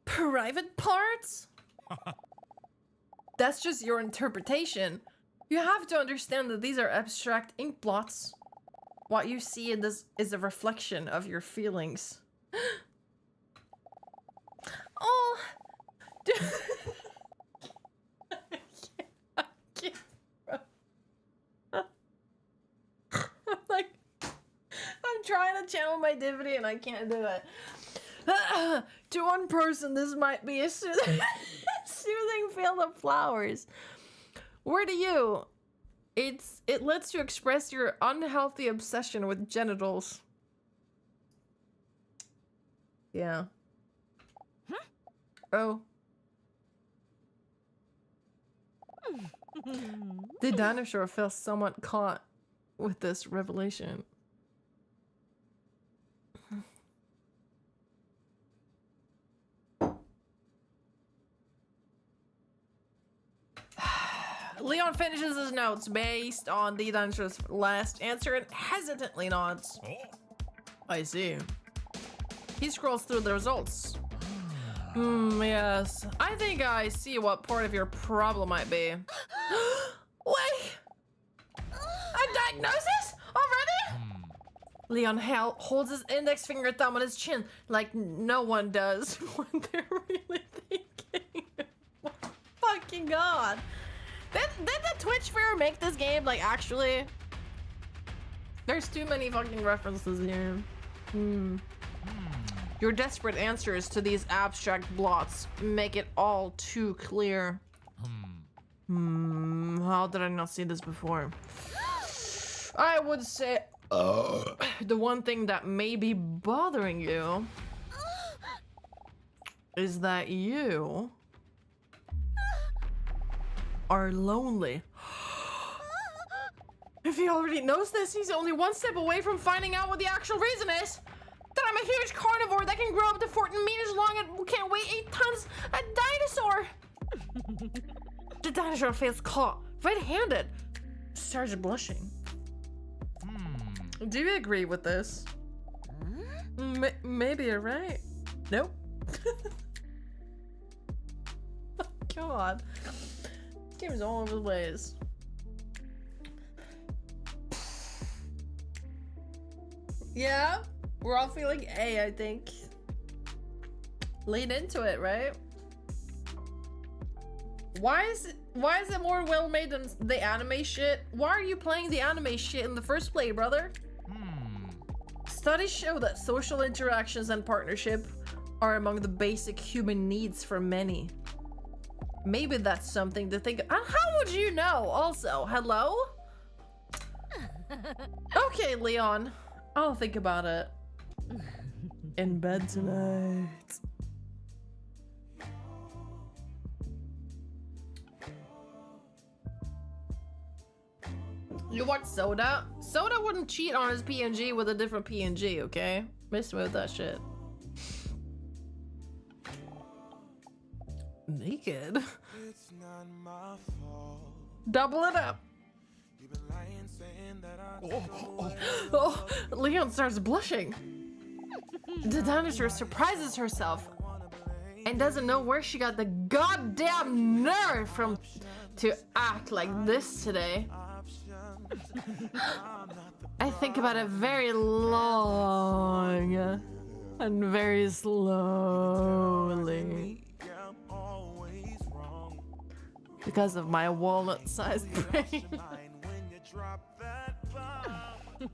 private parts? That's just your interpretation. You have to understand that these are abstract ink blots. What you see in this is a reflection of your feelings. Oh, I can't. I'm trying to channel my divinity and I can't do it. To one person, this might be a soothing field of flowers. Where to you, it lets you express your unhealthy obsession with genitals. Yeah. Oh. The dinosaur feels somewhat caught with this revelation. Leon finishes his notes based on the dinosaur's last answer and hesitantly nods. I see. He scrolls through the results. Yes. I think I see what part of your problem might be. Wait! A diagnosis? Already? Leon holds his index finger thumb on his chin like no one does when they're really thinking. Fucking God. Did the Twitch sphere make this game, like, actually? There's too many fucking references here. Your desperate answers to these abstract blots make it all too clear. How did I not see this before? I would say the one thing that may be bothering you is that you are lonely. If he already knows this, he's only one step away from finding out what the actual reason is. That I'm a huge carnivore that can grow up to 14 meters long and can't weigh 8 tons. A dinosaur! The dinosaur feels caught red-handed. Starts blushing. Do you agree with this? Maybe you're right. Nope. God. This game is all over the place. Yeah, we're all feeling A, I think. Lean into it, right? Why is it more well made than the anime shit? Why are you playing the anime shit in the first place, brother? Studies show that social interactions and partnership are among the basic human needs for many. Maybe that's something to think of. How would you know? Also, hello? Okay, Leon. I'll think about it. In bed tonight. You watch Soda? Soda wouldn't cheat on his PNG with a different PNG, okay? Mismove that shit. Naked. It's not my fault. Double it up. You've been lying, saying that I'm Oh, Leon starts blushing. The dinosaur surprises herself and doesn't know where she got the goddamn nerve from to act like this today. I think about it very long and very slowly always wrong. because of my walnut-sized brain. When you drop that bomb,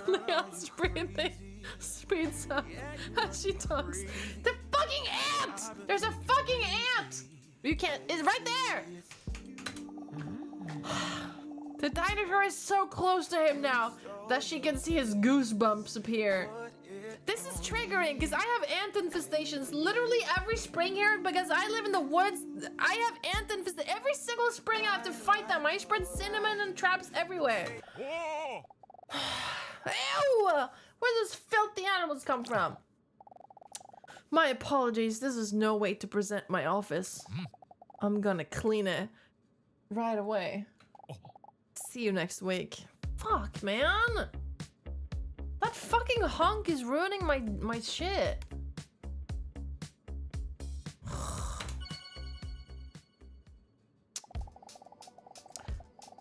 Leon's breathing speeds up as she talks. The fucking ant! There's a fucking ant! You can't. It's right there! The dinosaur is so close to him now that she can see his goosebumps appear. This is triggering because I have ant infestations literally every spring here because I live in the woods. I have ant infestations. Every single spring I have to fight them. I spread cinnamon and traps everywhere. Whoa! Ew! Where do those filthy animals come from? My apologies. This is no way to present my office. I'm gonna clean it right away. See you next week. Fuck, man. That fucking hunk is ruining my shit.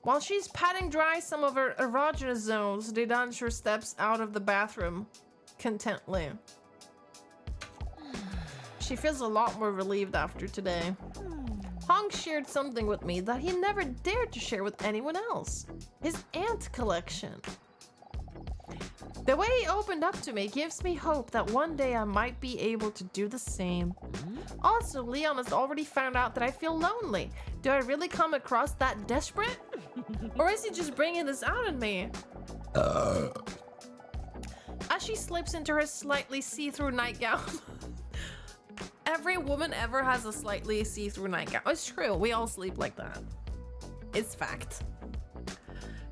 While she's patting dry some of her erogenous zones, the dinosaur steps out of the bathroom contently. She feels a lot more relieved after today. Hong shared something with me that he never dared to share with anyone else. His ant collection. The way he opened up to me gives me hope that one day I might be able to do the same. Also, Leon has already found out that I feel lonely. Do I really come across that desperate? Or is he just bringing this out in me? As she slips into her slightly see-through nightgown. Every woman ever has a slightly see-through nightgown. It's true, we all sleep like that. It's fact.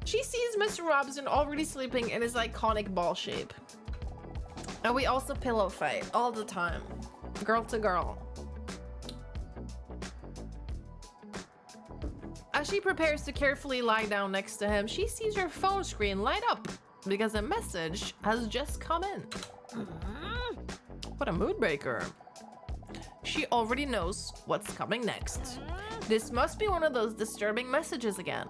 She sees Mr. Robinson already sleeping in his iconic ball shape. And we also pillow fight all the time. Girl to girl. As she prepares to carefully lie down next to him, she sees her phone screen light up because a message has just come in. What a mood breaker. She already knows what's coming next. This must be one of those disturbing messages again.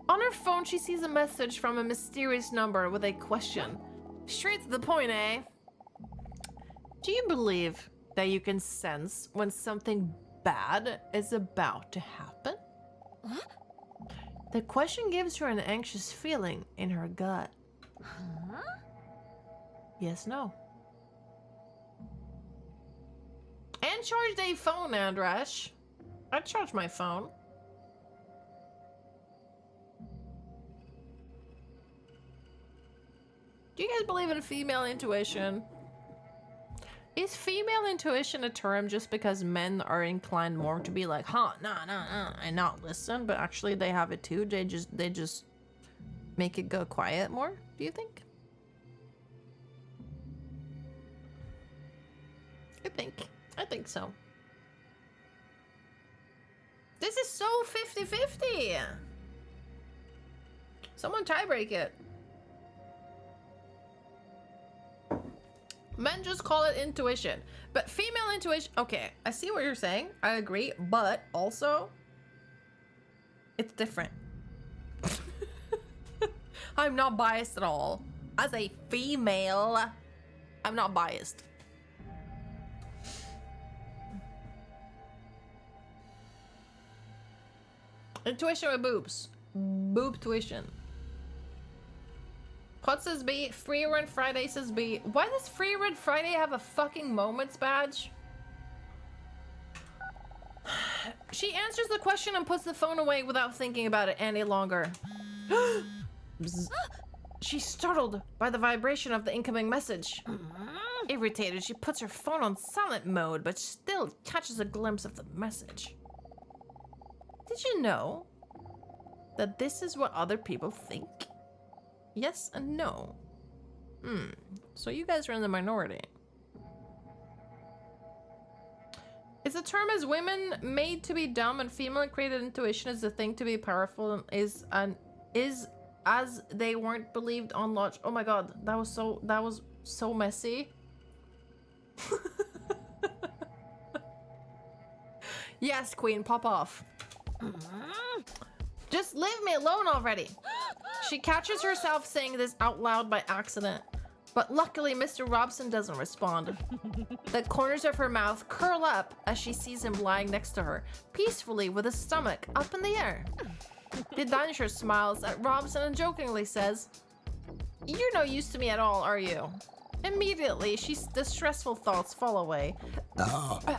On her phone, she sees a message from a mysterious number with a question. Straight to the point, eh? Do you believe that you can sense when something bad is about to happen? What? The question gives her an anxious feeling in her gut. Huh? Yes, no. And charge a phone, Andrash. I charge my phone. Do you guys believe in female intuition? Is female intuition a term just because men are inclined more to be like, huh, nah, and not listen, but actually they have it too? They just make it go quiet more, do you think? I think so. This is so 50-50. Someone tiebreak it. Men just call it intuition. But female intuition, okay, I see what you're saying. I agree, but also it's different. I'm not biased at all. As a female, I'm not biased. Intuition with boobs. Boob tuition. Pot says B. Free Run Friday says B. Why does Free Run Friday have a fucking moments badge? She answers the question and puts the phone away without thinking about it any longer. She's startled by the vibration of the incoming message. Irritated, she puts her phone on silent mode, but still catches a glimpse of the message. Did you know that this is what other people think? Yes and no. So you guys are in the minority. It's a term as women made to be dumb and female created intuition is the thing to be powerful and is as they weren't believed on lodge. Oh my god, that was so messy. Yes, queen, pop off. Just leave me alone already. She catches herself saying this out loud by accident. But luckily, Mr. Robson doesn't respond. The corners of her mouth curl up as she sees him lying next to her, peacefully with his stomach up in the air. The DDinosaur smiles at Robson and jokingly says, "You're no use to me at all, are you?" Immediately, the stressful thoughts fall away,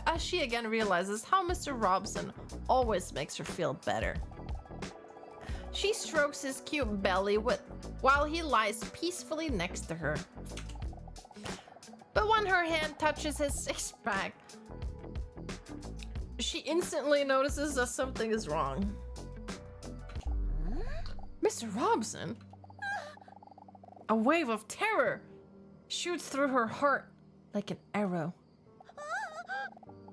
as she again realizes how Mr. Robson always makes her feel better. She strokes his cute belly while he lies peacefully next to her. But when her hand touches his six-pack, she instantly notices that something is wrong. Mr. Robson? A wave of terror shoots through her heart like an arrow.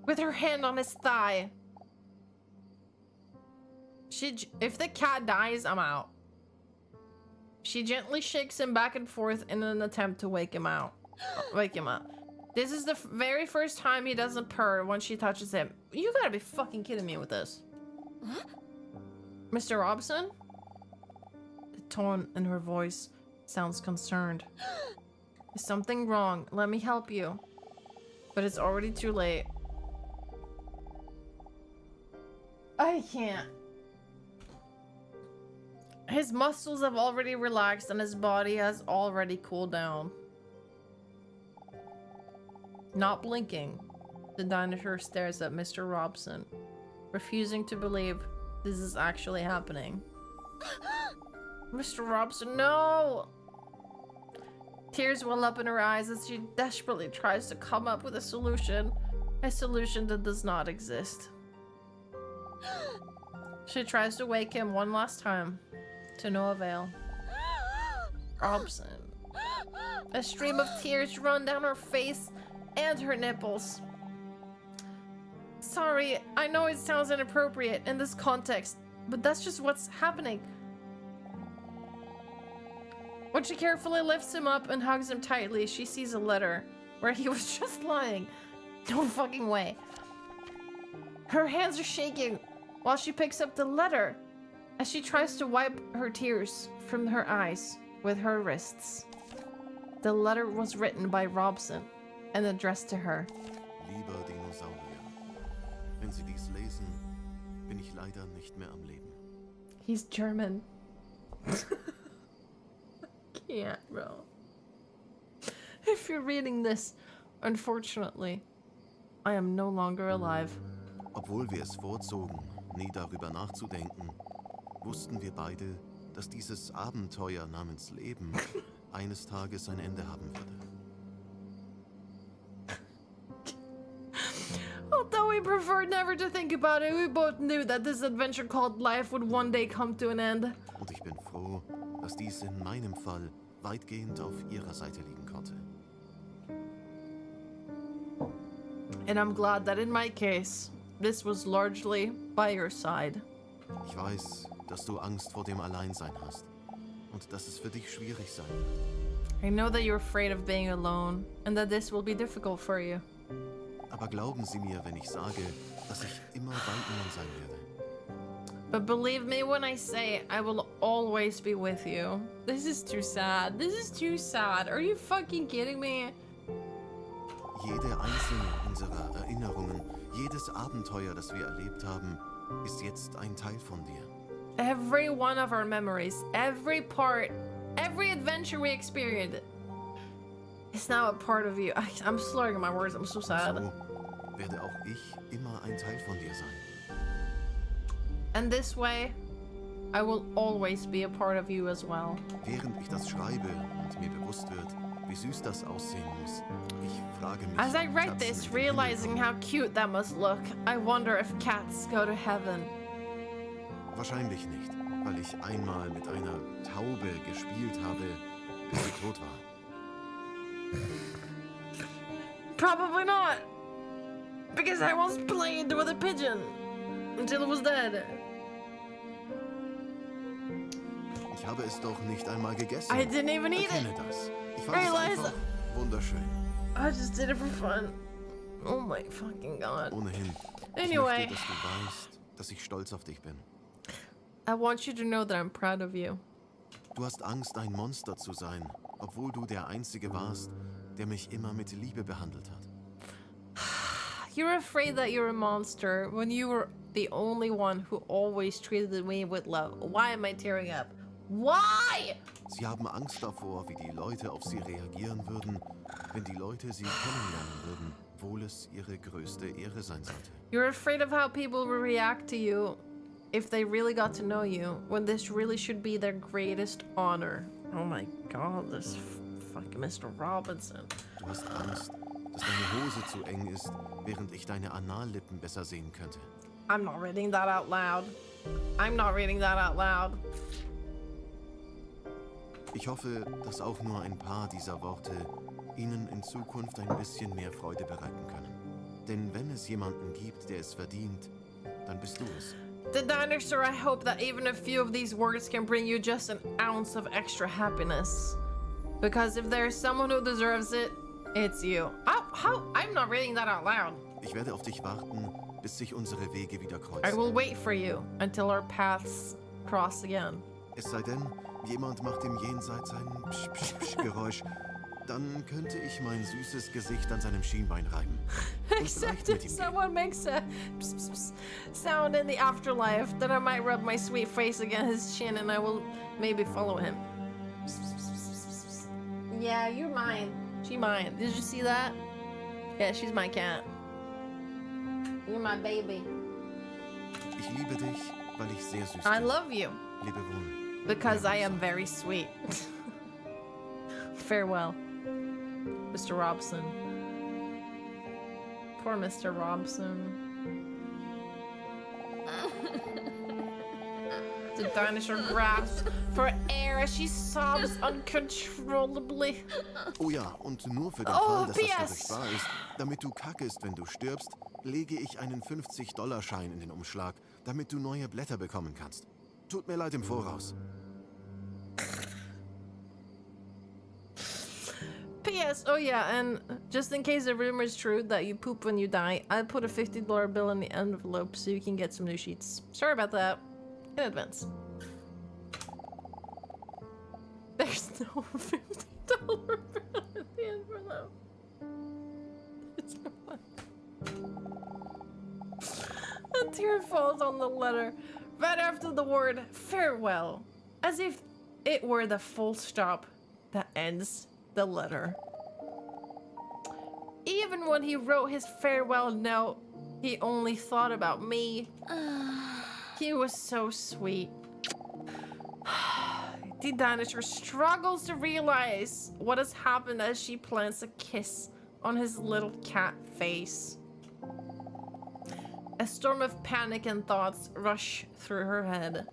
With her hand on his thigh, if the cat dies, I'm out. She gently shakes him back and forth in an attempt to wake him up. This is the very first time he doesn't purr when she touches him. You gotta be fucking kidding me with this. Mr. Robson? The tone in her voice sounds concerned. Is something wrong? Let me help you. But it's already too late. I can't. His muscles have already relaxed and his body has already cooled down. Not blinking, the dinosaur stares at Mr. Robson, refusing to believe this is actually happening. Mr. Robson, no! Tears well up in her eyes as she desperately tries to come up with a solution that does not exist. She tries to wake him one last time, to no avail. Robson. A stream of tears run down her face and her nipples. Sorry, I know it sounds inappropriate in this context, but that's just what's happening. When she carefully lifts him up and hugs him tightly, she sees a letter where he was just lying. No fucking way. Her hands are shaking while she picks up the letter as she tries to wipe her tears from her eyes with her wrists. The letter was written by Robson and addressed to her. Lieber Dinosaurier, wenn Sie dies lesen, bin ich leider nicht mehr am Leben. He's German. Can't, bro. If you're reading this, unfortunately, I am no longer alive. Obwohl wir es vorzogen, nie darüber nachzudenken, wussten wir beide, dass dieses Abenteuer namens Leben eines Tages ein Ende haben würde. Although we preferred never to think about it, we both knew that this adventure called life would one day come to an end. Und ich bin froh, dass dies in meinem Fall weitgehend auf Ihrer Seite liegen konnte. And I'm glad that in my case, this was largely by your side. Ich weiß, dass du Angst vor dem Alleinsein hast und dass es für dich schwierig sein wird. I know that you're afraid of being alone and that this will be difficult for you. Aber glauben Sie mir, wenn ich sage, dass ich immer bei Ihnen sein werde. But believe me when I say I will always be with you. This is too sad. This is too sad. Are you fucking kidding me? Jede einzelne unserer Erinnerungen, jedes Abenteuer, das wir erlebt haben, ist jetzt ein Teil von dir. Every one of our memories, every part, every adventure we experienced is now a part of you. I'm slurring my words. I'm so sad. So werde auch ich immer ein Teil von dir sein. And this way, I will always be a part of you as well. Während ich das schreibe und mir bewusst wird, wie süß das aussehen muss, ich frage mich, As I write Katzen this, in den Himmel realizing kommen. how cute that must look, I wonder if cats go to heaven. Wahrscheinlich nicht, weil ich einmal mit einer Taube gespielt habe, bis sie tot war. Probably not. Because I once played with a pigeon until it was dead. Ich habe es doch nicht einmal gegessen. I didn't even eat it. Erkenne das. Ich fand Hey, es Liza. einfach wunderschön. I just did it for fun. Oh my fucking god. Ohnehin. Anyway. Ich möchte, dass du weißt, dass ich stolz auf dich bin. I want you to know that I'm proud of you. Du hast Angst, ein Monster zu sein, obwohl du der Einzige warst, der mich immer mit Liebe behandelt hat. You're afraid that you're a monster when you were the only one who always treated me with love. Why am I tearing up? Why? Sie haben Angst davor, wie die Leute auf sie reagieren würden, wenn die Leute sie kennenlernen würden, obwohl es ihre größte Ehre sein sollte. You're afraid of how people will react to you if they really got to know you, when this really should be their greatest honor. Oh my god, this fucking Mr. Robinson. Du hast Angst, dass deine Hose zu eng ist, während ich deine Anallippen besser sehen könnte. I'm not reading that out loud. I'm not reading that out loud. Ich hoffe, dass auch nur ein paar dieser Worte Ihnen in Zukunft ein bisschen mehr Freude bereiten können. Denn wenn es jemanden gibt, der es verdient, dann bist du es. The Dinosaur, I hope that even a few of these words can bring you just an ounce of extra happiness. Because if there's someone who deserves it, it's you. I'm not reading that out loud. Ich werde auf dich warten, bis sich unsere Wege wieder I kreuzen. will wait for you until our paths cross again. Es sei denn, jemand macht im Jenseits ein Psch-Psch-Psch-Geräusch. Dann könnte ich mein süßes Gesicht an seinem Schienbein reiben. Und Except vielleicht mit if ihm someone makes a pss, pss, pss sound in the afterlife, then I might rub my sweet face against his chin and I will maybe follow him. Pss, pss, pss, pss, pss, pss. Yeah, you're mine. She mine. Did you see that? Yeah, she's my cat. You're my baby. Ich liebe dich, weil ich sehr süß I bin. love you Lebe wohl. because I am very sweet. Farewell, Mr. Robson. Poor Mr. Robson. The dinosaur grasps for air as she sobs uncontrollably. Oh ja, und nur für den Oh, Fall, dass PS. das für dich wahr ist, damit du kackest, wenn du stirbst, lege ich einen 50-Dollar-Schein in den Umschlag, damit du neue Blätter bekommen kannst. Tut mir leid im Voraus. P.S. Oh yeah, and just in case the rumor is true that you poop when you die, I put a $50 bill in the envelope so you can get some new sheets. Sorry about that. In advance. There's no $50 bill in the envelope. There's no one. A tear falls on the letter right after the word farewell, as if it were the full stop that ends the letter. Even when he wrote his farewell note, he only thought about me. He was so sweet. The dinosaur struggles to realize what has happened as she plants a kiss on his little cat face. A storm of panic and thoughts rush through her head.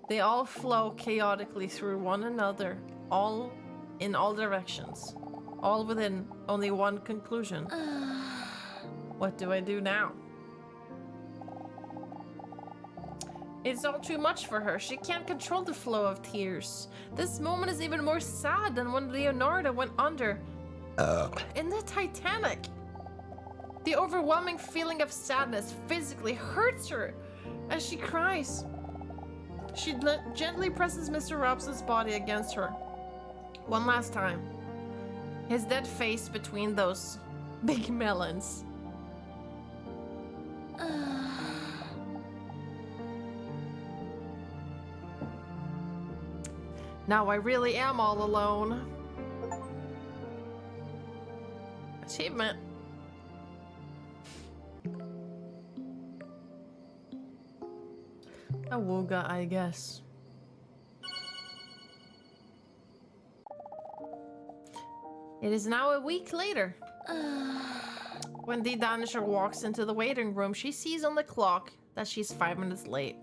They all flow chaotically through one another, all in all directions, all within only one conclusion. What do I do now? It's all too much for her. She can't control the flow of tears. This moment is even more sad than when Leonardo went under in the Titanic. The overwhelming feeling of sadness physically hurts her as she cries. She gently presses Mr. Robson's body against her. One last time. His dead face between those big melons. Now I really am all alone. Achievement. Awooga, I guess. It is now a week later. When the dinosaur walks into the waiting room, she sees on the clock that she's 5 minutes late.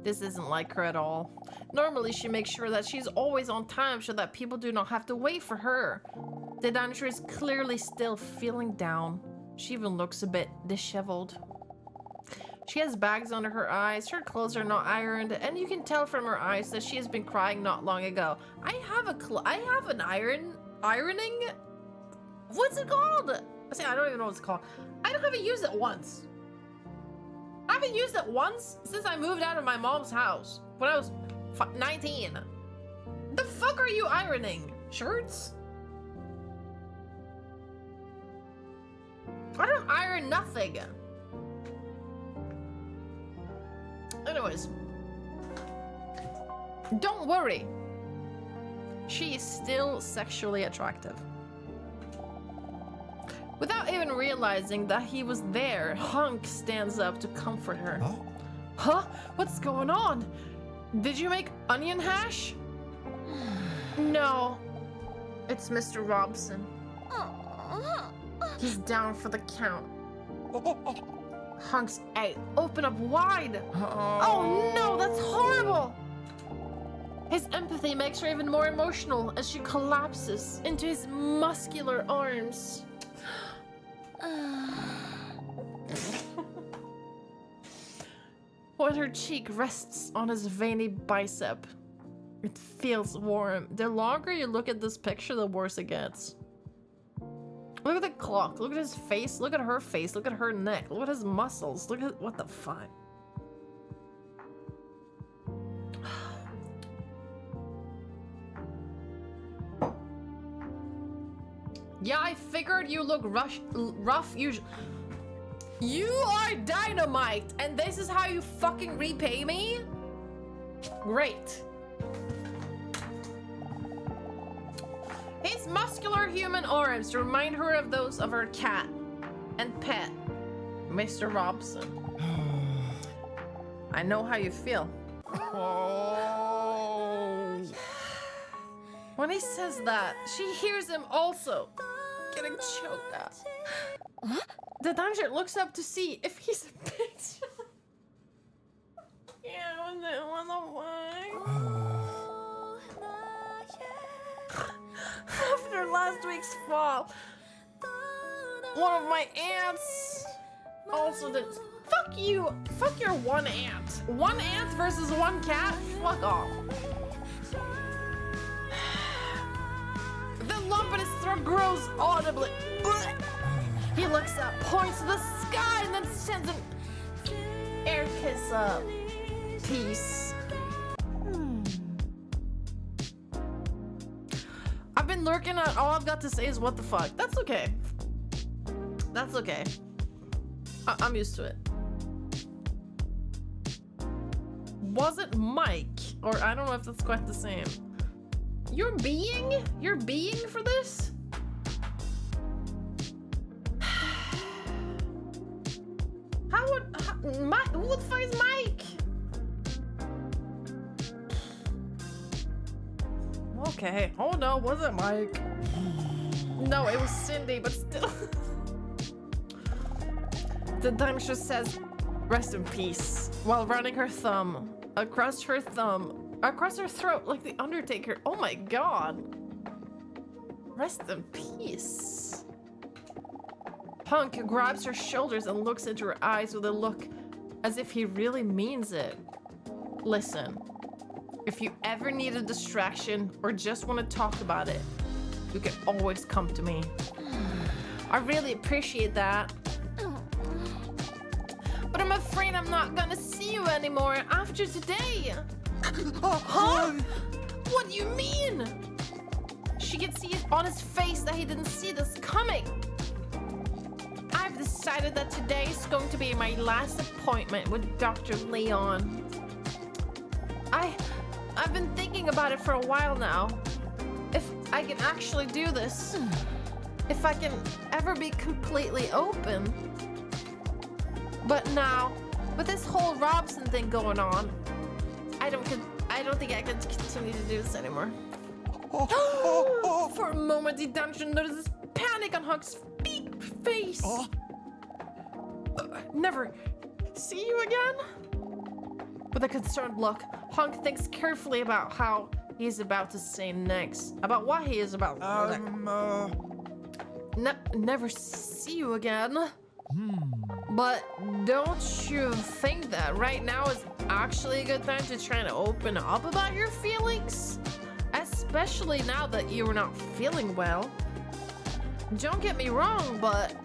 This isn't like her at all. Normally, she makes sure that she's always on time so that people do not have to wait for her. The dinosaur is clearly still feeling down. She even looks a bit disheveled. She has bags under her eyes, her clothes are not ironed, and you can tell from her eyes that she has been crying not long ago. I have an ironing? What's it called? See, I don't even know what it's called. I haven't used it once. I haven't used it once since I moved out of my mom's house when I was 19. The fuck are you ironing? Shirts? I don't iron nothing. Anyways, don't worry. She is still sexually attractive. Without even realizing that he was there, Hunk stands up to comfort her. Huh? Huh? What's going on? Did you make onion hash? No. It's Mr. Robson. He's down for the count. Hunk's out. Open up wide. Oh no, that's horrible. His empathy makes her even more emotional as she collapses into his muscular arms. When her cheek rests on his veiny bicep, it feels warm. The longer you look at this picture, the worse it gets. Look at the clock. Look at his face. Look at her face. Look at her neck. Look at his muscles. Look at what the fuck. Yeah, I figured you look rough usually. You are dynamite, and this is how you fucking repay me? Great. His muscular human arms remind her of those of her cat and pet, Mr. Robson. I know how you feel. Oh. When he says that, she hears him also getting choked up. The dinosaur looks up to see if he's a bitch. Yeah, after last week's fall, one of my aunts also did. Fuck you! Fuck your one ant. One ant versus one cat? Fuck off. The lump in his throat grows audibly. He looks up, points to the sky, and then sends an air kiss up. Peace. I've been lurking at all I've got to say is what the fuck. That's okay. That's okay. I'm used to it. Was it Mike? Or I don't know if that's quite the same. You're being for this? Who the fuck is Mike? Okay. Oh no, was it Mike? No, it was Cindy, but still. The dinosaur says, "Rest in peace," while running her thumb across her throat like the Undertaker. Oh my god. Rest in peace. Hunk grabs her shoulders and looks into her eyes with a look as if he really means it. Listen, if you ever need a distraction or just want to talk about it, you can always come to me. I really appreciate that. But I'm afraid I'm not gonna see you anymore after today. Huh? What do you mean? She could see it on his face that he didn't see this coming. I've decided that today is going to be my last appointment with Dr. Leon. I've been thinking about it for a while now. If I can actually do this. If I can ever be completely open. But now, with this whole Robson thing going on, I don't think I can continue to do this anymore. For a moment, the dungeon notices panic on Hunk's face. Never see you again? With a concerned look, Hunk thinks carefully about how he's about to say next. About what he is about. Never see you again. But don't you think that right now is actually a good time to try to open up about your feelings? Especially now that you're not feeling well. Don't get me wrong, but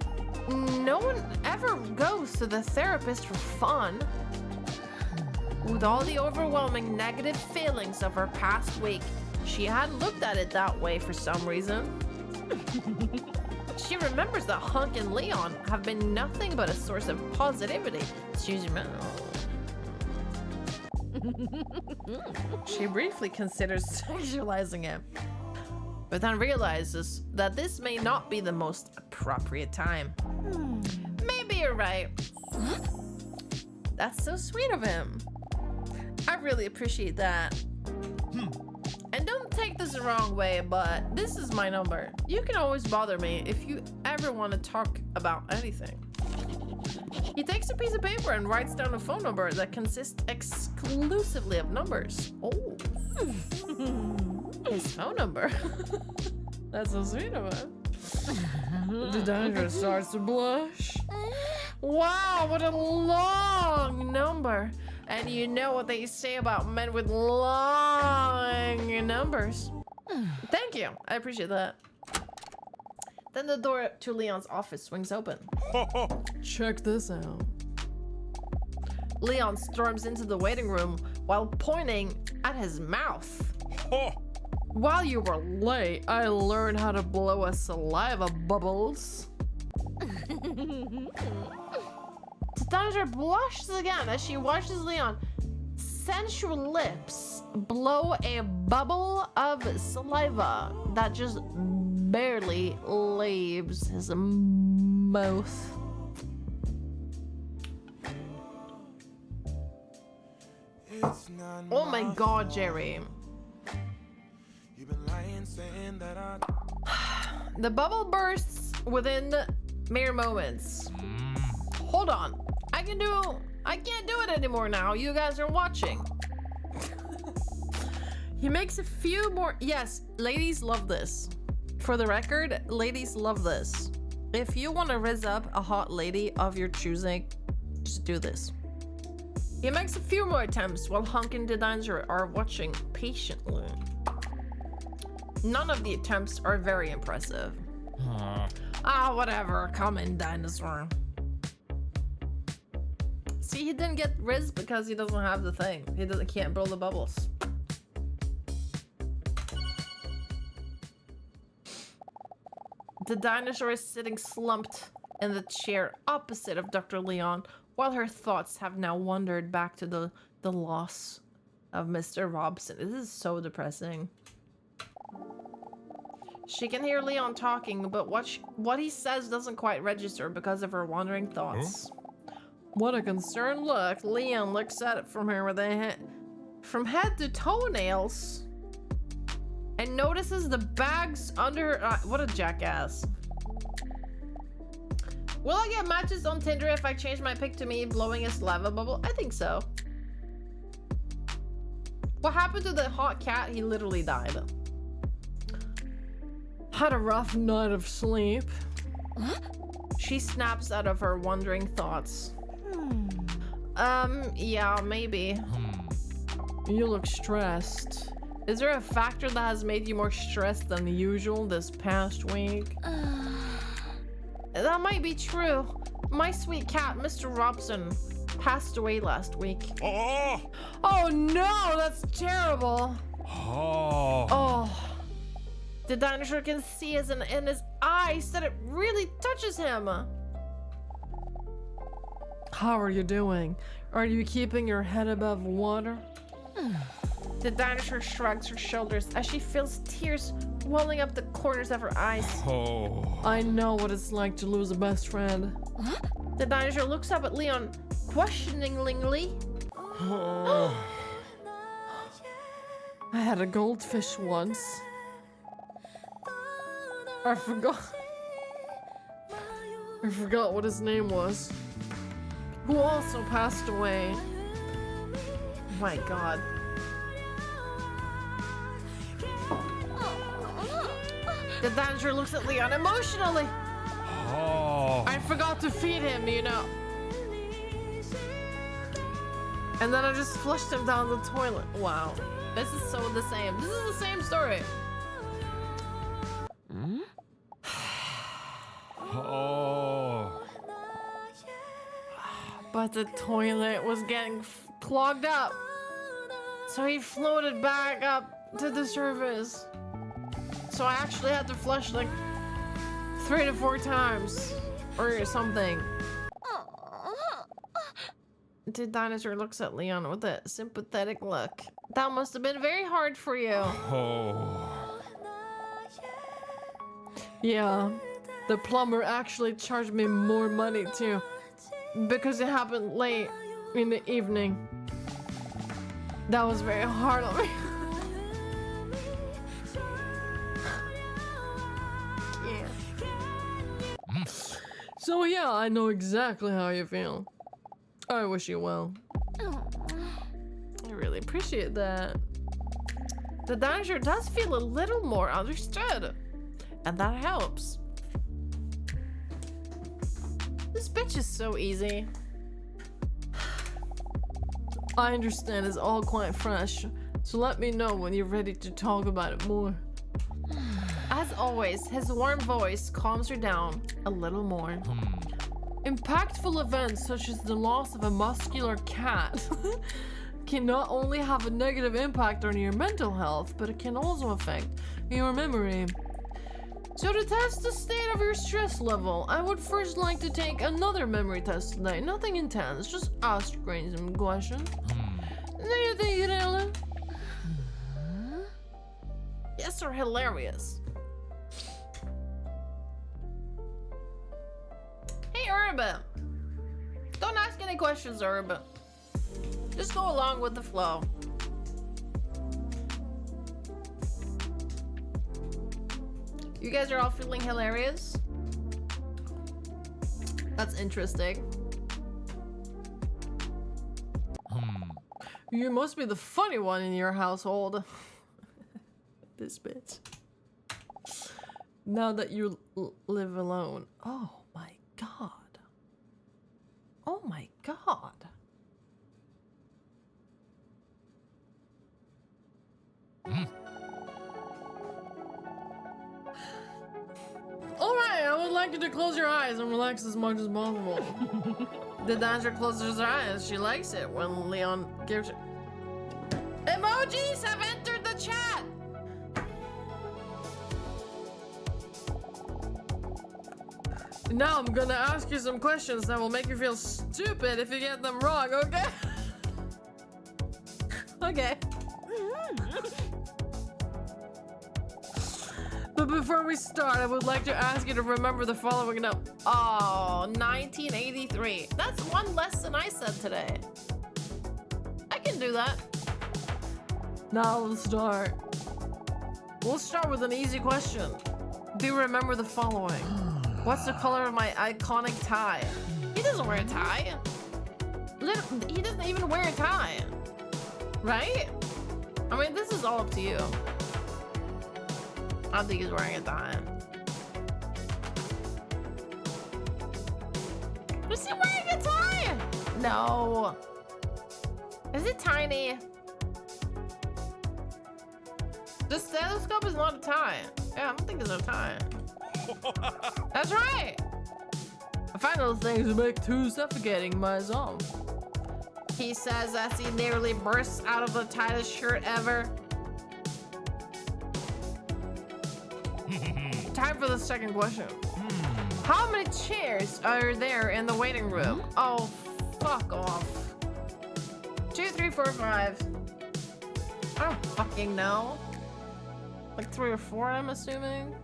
no one ever goes to the therapist for fun. With all the overwhelming negative feelings of her past week, she hadn't looked at it that way for some reason. She remembers that Hunk and Leon have been nothing but a source of positivity. Excuse me. She briefly considers sexualizing him, but then realizes that this may not be the most appropriate time. Maybe you're right. That's so sweet of him. I really appreciate that. And don't take this the wrong way, but this is my number. You can always bother me if you ever want to talk about anything. He takes a piece of paper and writes down a phone number that consists exclusively of numbers. Oh. His phone number. That's so sweet of him. The dinosaur starts to blush. Wow, what a long number. And you know what they say about men with long numbers. Thank you. I appreciate that. Then the door to Leon's office swings open. Check this out. Leon storms into the waiting room while pointing at his mouth. While you were late, I learned how to blow a saliva bubbles. The dinosaur blushes again as she watches Leon sensual lips blow a bubble of saliva that just barely leaves his mouth. Oh my god, Jerry. The bubble bursts within mere moments. Hold on. I can't do it anymore now. You guys are watching. He makes a few more. Yes, ladies love this. For the record, ladies love this. If you want to rizz up a hot lady of your choosing, just do this. He makes a few more attempts while Hunk and the dinosaur are watching patiently. None of the attempts are very impressive. Whatever. Come in, dinosaur. See, he didn't get Riz because he doesn't have the thing. He can't blow the bubbles. The dinosaur is sitting slumped in the chair opposite of Dr. Leon, while her thoughts have now wandered back to the loss of Mr. Robson. This is so depressing. She can hear Leon talking, but what he says doesn't quite register because of her wandering thoughts. What a concerned look. Leon looks at it from her with from head to toenails and notices the bags under her. What a jackass. Will I get matches on Tinder if I change my pic to me blowing a saliva bubble? I think so. What happened to the hot cat? He literally died. Had a rough night of sleep. She snaps out of her wandering thoughts. Yeah, maybe. You look stressed. Is there a factor that has made you more stressed than usual this past week? That might be true. My sweet cat, Mr. Robson, passed away last week. Oh no, that's terrible. Oh. The dinosaur can see in his eyes that it really touches him. How are you doing? Are you keeping your head above water? The dinosaur shrugs her shoulders as she feels tears welling up the corners of her eyes. I know what it's like to lose a best friend. The dinosaur looks up at Leon questioningly. I had a goldfish once. I forgot what his name was. Who also passed away. My God. The dinosaur looks at Leon emotionally. Oh. I forgot to feed him, you know. And then I just flushed him down the toilet. Wow. This is so the same. This is the same story. Oh. But the toilet was getting clogged up. So he floated back up to the surface. So I actually had to flush like 3 to 4 times or something. The dinosaur looks at Leon with a sympathetic look. That must have been very hard for you. Oh. Yeah, the plumber actually charged me more money too, because it happened late in the evening. That was very hard on me. Yeah. So yeah, I know exactly how you feel. I wish you well. I really appreciate that. The dinosaur does feel a little more understood. And that helps. This bitch is so easy. I understand it's all quite fresh, so let me know when you're ready to talk about it more. As always, his warm voice calms her down a little more. Impactful events such as the loss of a muscular cat can not only have a negative impact on your mental health, but it can also affect your memory. So to test the state of your stress level, I would first like to take another memory test today. Nothing intense, just ask some questions. Do you think it is? Yes, or hilarious? Hey, Urban. Don't ask any questions, Urban. Just go along with the flow. You guys are all feeling hilarious? That's interesting. You must be the funny one in your household. This bitch. Now that you live alone. Oh my God. Oh my God. Alright, I would like you to close your eyes and relax as much as possible. The dancer closes her eyes. She likes it when Leon gives her... Emojis have entered the chat! Now I'm gonna ask you some questions that will make you feel stupid if you get them wrong, okay? Okay. But before we start, I would like to ask you to remember the following note. Oh, 1983. That's one less than I said today. I can do that. Now let's start. We'll start with an easy question. Do you remember the following? What's the color of my iconic tie? He doesn't wear a tie. He doesn't even wear a tie. Right? I mean, this is all up to you. I don't think he's wearing a tie. Is he wearing a tie? No. Is it tiny? The stethoscope is not a tie. Yeah, I don't think it's a tie. That's right. I find those things a bit too suffocating myself. He says as he nearly bursts out of the tightest shirt ever. Time for the second question. How many chairs are there in the waiting room? Oh, fuck off. 2, 3, 4, 5. I don't fucking know. Like 3 or 4, I'm assuming.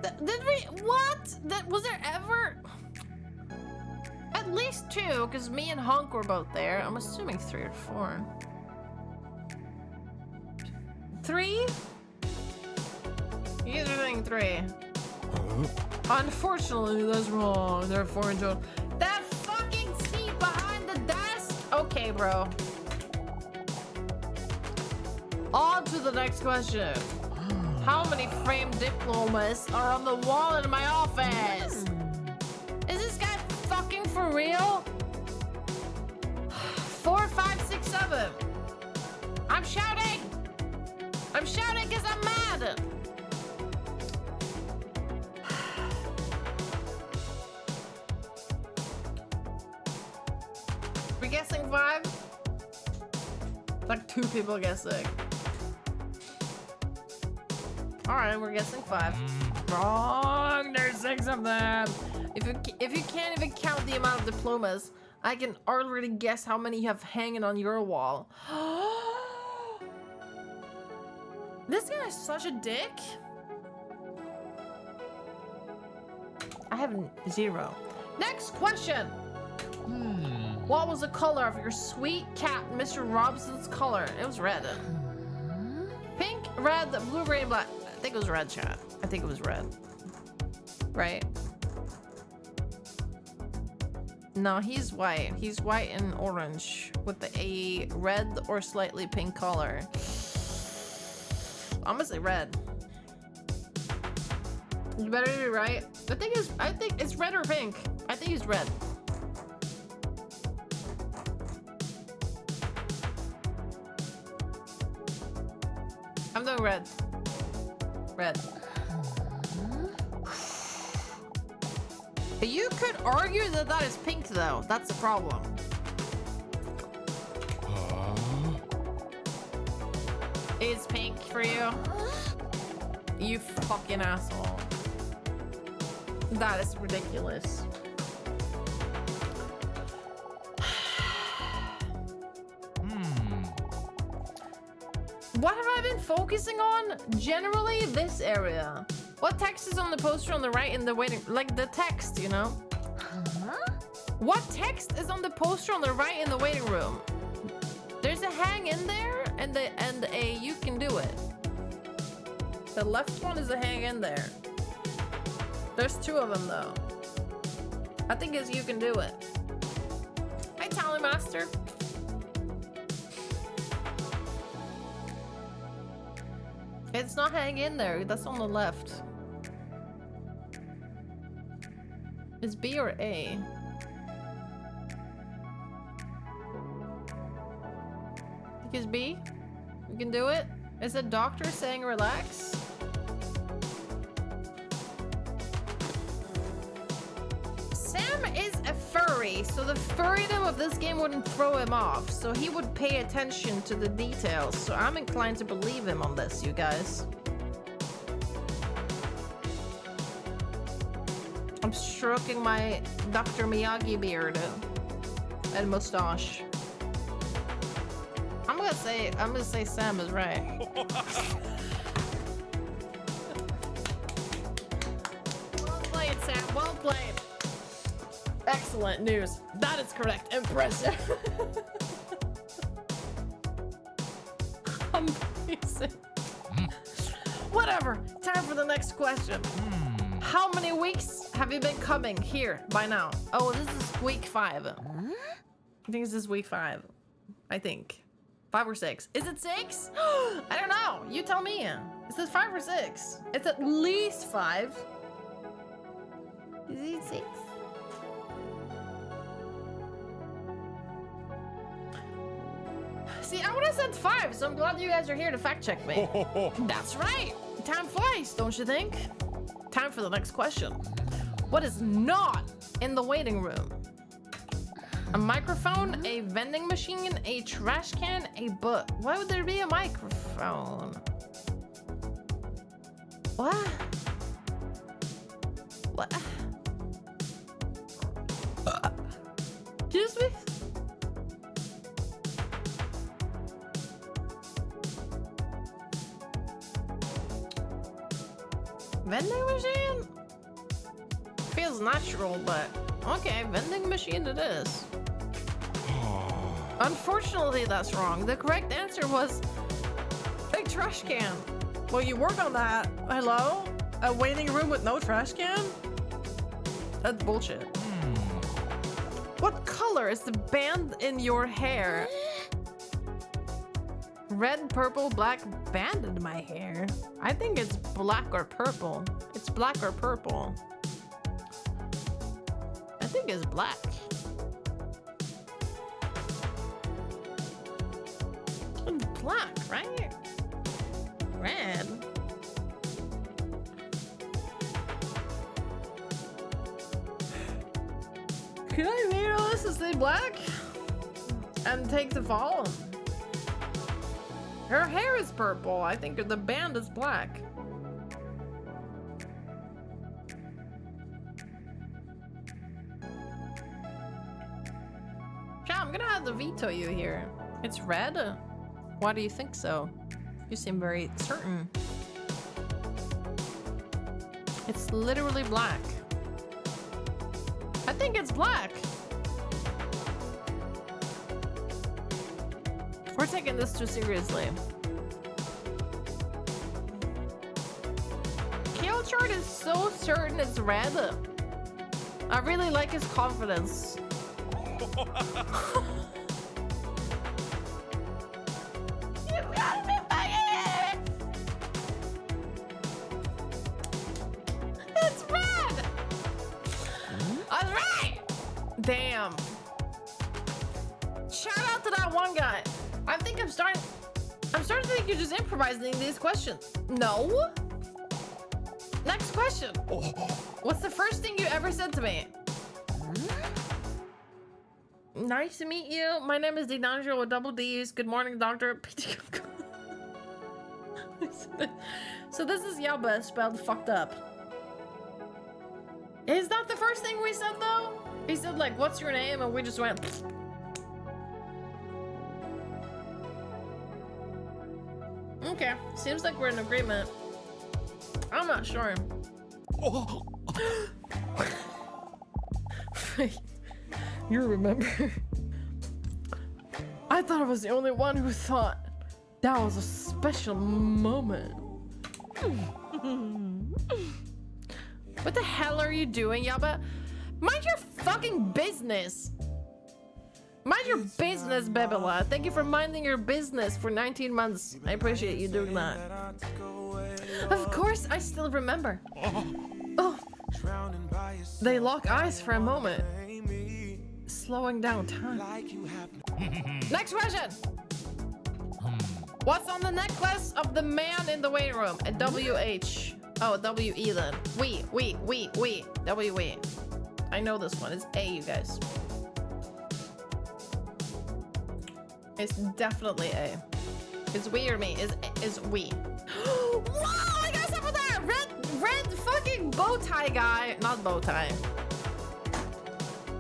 Did we? What? Was there ever? At least 2, because me and Hunk were both there. I'm assuming 3 or 4. 3? You guys are saying 3. Unfortunately, that's wrong. There are 4 in total. That fucking seat behind the desk. Okay. Okay, bro. On to the next question. How many framed diplomas are on the wall in my office? Is this guy fucking for real? 4, 5, 6, 7. I'm shouting. I'm shouting because I'm mad. We're guessing 5? Like 2 people guessing. Alright, we're guessing 5. Wrong! There's 6 of them! If you can't even count the amount of diplomas, I can already guess how many you have hanging on your wall. This guy is such a dick. I have 0. Next question! What was the color of your sweet cat, Mr. Robson's color? It was red. Pink, red, blue, green, black. I think it was red, chat. I think it was red. Right? No, he's white. He's white and orange with a red or slightly pink color. I'm gonna say red. You better be right. I think it's red or pink. I think it's red. I'm doing red. Red. You could argue that that is pink, though. That's the problem. Is pink for you? You fucking asshole. That is ridiculous. What have I been focusing on? Generally, this area. What text is on the poster on the right in the waiting... Like the text, you know? What text is on the poster on the right in the waiting room? There's a hang in there and a you can do it. The left one is a hang in there. There's 2 of them though. I think it's you can do it. Hi, Tally Master. It's not hang in there. That's on the left. It's B or A? I think it's B. You can do it. Is a doctor saying relax? Sam is a furry, so the furrydom of this game wouldn't throw him off, so he would pay attention to the details, so I'm inclined to believe him on this, you guys. I'm stroking my Dr. Miyagi beard and mustache. I'm gonna say Sam is right. Well played, Sam. Well played. Excellent news. That is correct. Impressive. Amazing. Whatever. Time for the next question. How many weeks have you been coming here by now? Oh, this is week 5. I think this is week 5. I think. 5 or 6. Is it 6? I don't know. You tell me. Is it 5 or 6? It's at least 5. Is it 6? See, I would have said 5, so I'm glad you guys are here to fact check me. That's right. Time flies, don't you think? Time for the next question. What is not in the waiting room? A microphone, a vending machine, a trash can, a book. Why would there be a microphone? What? What? Excuse me? Vending machine? Feels natural, but okay, vending machine it is. Unfortunately, that's wrong. The correct answer was a trash can. Well, you work on that. Hello? A waiting room with no trash can? That's bullshit. What color color is the band in your hair? Red, purple, black band in my hair. I think it's black or purple. It's black or purple. I think it's black. It's black, right? Red. Can I read all this to say black? And take the fall? Her hair is purple. I think the band is black. Yeah, I'm gonna have to veto you here. It's red? Why do you think so? You seem very certain. It's literally black. I think it's black. We're taking this too seriously. Killchart is so certain it's red. I really like his confidence. You got me by it. It's red. I was right. Damn. Shout out to that one guy. I think I'm starting to think you're just improvising these questions. No. Next question. What's the first thing you ever said to me? Nice to meet you. My name is DDinosaur with double D's. Good morning, doctor. So this is Yabbe spelled fucked up. Is that the first thing we said though? He said like, what's your name? And we just went. Okay, seems like we're in agreement. I'm not sure. You remember? I thought I was the only one who thought that was a special moment. What the hell are you doing, Yabbe? Mind your fucking business. Mind your business, Bebela. Thank you for minding your business for 19 months. I appreciate you doing that. Of course, I still remember. Oh. They lock eyes for a moment. Slowing down time. Next question. What's on the necklace of the man in the waiting room? A WH. Oh, WE then. We. WE. I know this one. It's A, you guys. It's definitely A. It's we or me. Is we. Wow, I got some of that red fucking bow tie guy. Not bow tie.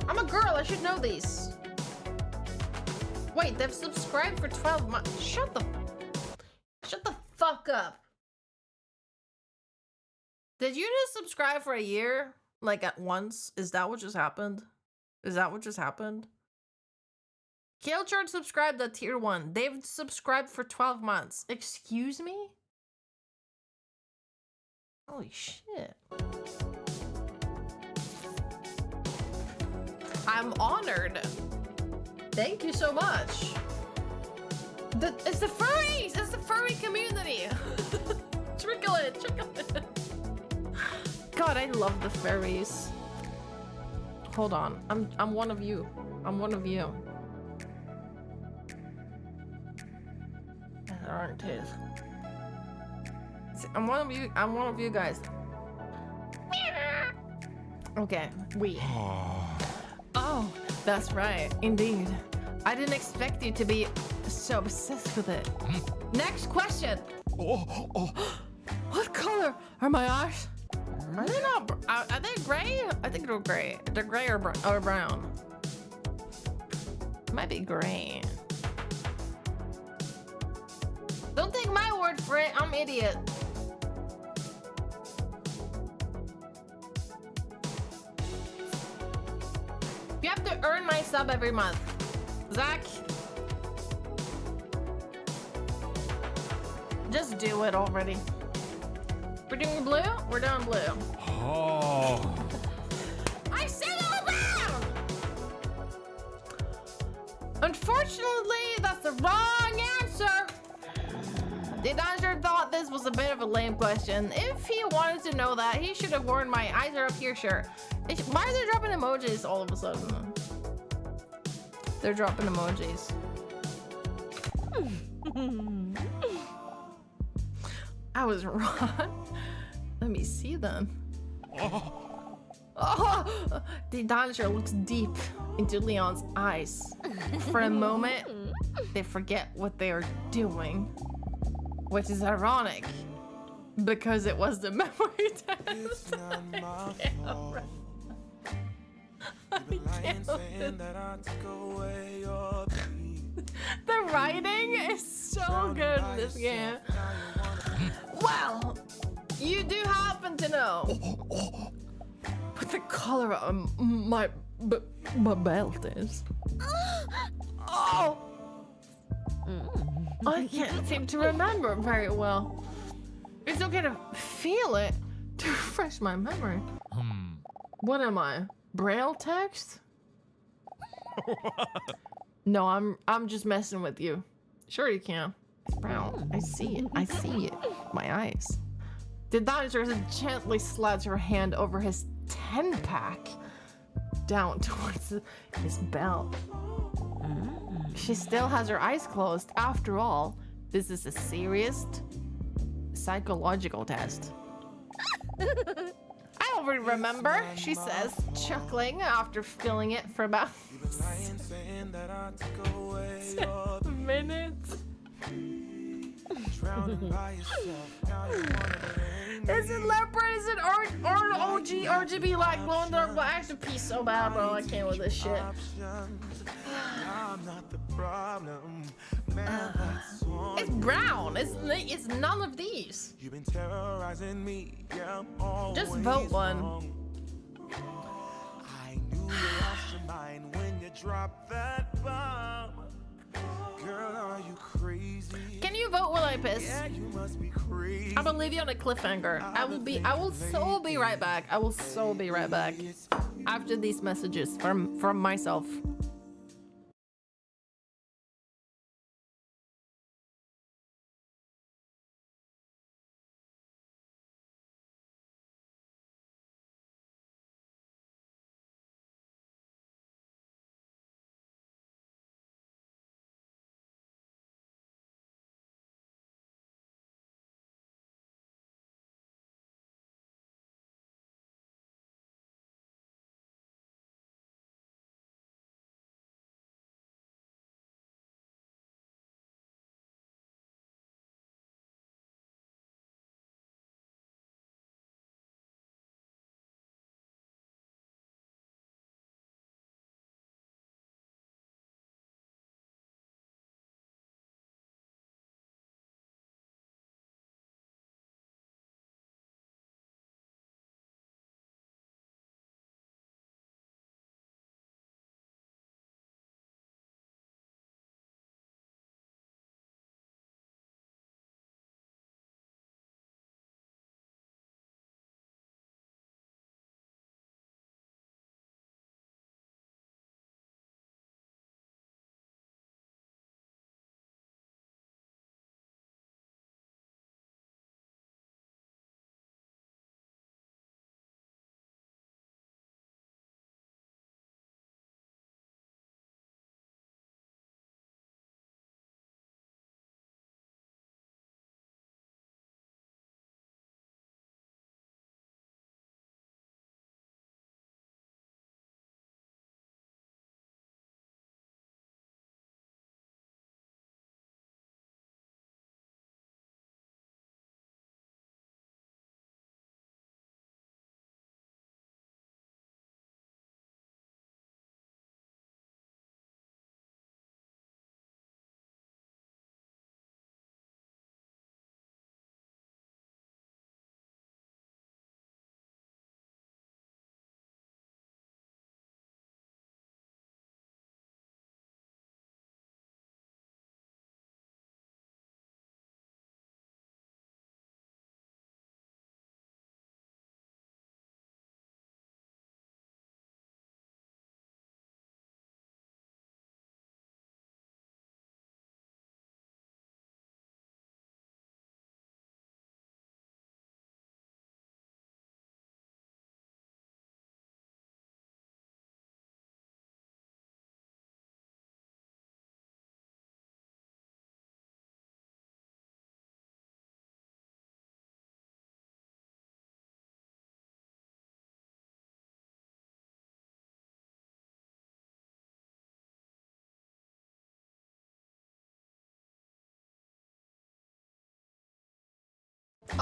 I'm a girl. I should know these. Wait, they've subscribed for 12 months. Shut the fuck up. Did you just subscribe for a year? Like at once? Is that what just happened? Killchart subscribed at tier 1. They've subscribed for 12 months. Excuse me? Holy shit. I'm honored. Thank you so much. It's the furries! It's the furry community! Trickle it. God, I love the furries. Hold on. I'm one of you. I'm one of you. Aren't it? I'm one of you guys. Okay, we. Oh, that's right. Indeed. I didn't expect you to be so obsessed with it. Next question. What color are my eyes? Are they not? Are they gray? I think they're gray. They're gray or brown. Might be gray. Don't take my word for it. I'm an idiot. You have to earn my sub every month. Zach. Just do it already. We're doing blue? We're doing blue. Oh. I said all brown! Unfortunately, that's the wrong answer. The dinosaur thought this was a bit of a lame question. If he wanted to know that, he should have worn my eyes are up here shirt. Why are they dropping emojis all of a sudden? They're dropping emojis. I was wrong. Let me see them. Oh, the dinosaur looks deep into Leon's eyes. For a moment, they forget what they are doing, which is ironic because it was the memory test. It's not my fault. You've been lying saying that I took away your peace. The writing is so good in this game. Well, you do happen to know what the color of my belt is. Oh! I can't seem to remember very well. It's okay to feel it to refresh my memory. What am I? Braille text? No, I'm just messing with you. Sure you can. It's brown. I see it. I see it. My eyes. The dinosaur gently slides her hand over his 10-pack down towards his belt. She still has her eyes closed. After all, this is a serious psychological test. I don't really remember, she says, chuckling after feeling it for about 7 minutes. Is it leopard? Is it OG RGB like glow in the dark? I have to pee so bad, bro. I can't with this shit. It's brown. It's none of these. You've been terrorizing me. Yeah, I'm just vote one. I knew you lost your mind when you dropped that bomb. Girl, are you crazy? Can you vote while I piss? Yeah, you must be crazy. I'm gonna leave you on a cliffhanger. I will so be right back. I will so be right back after these messages from myself.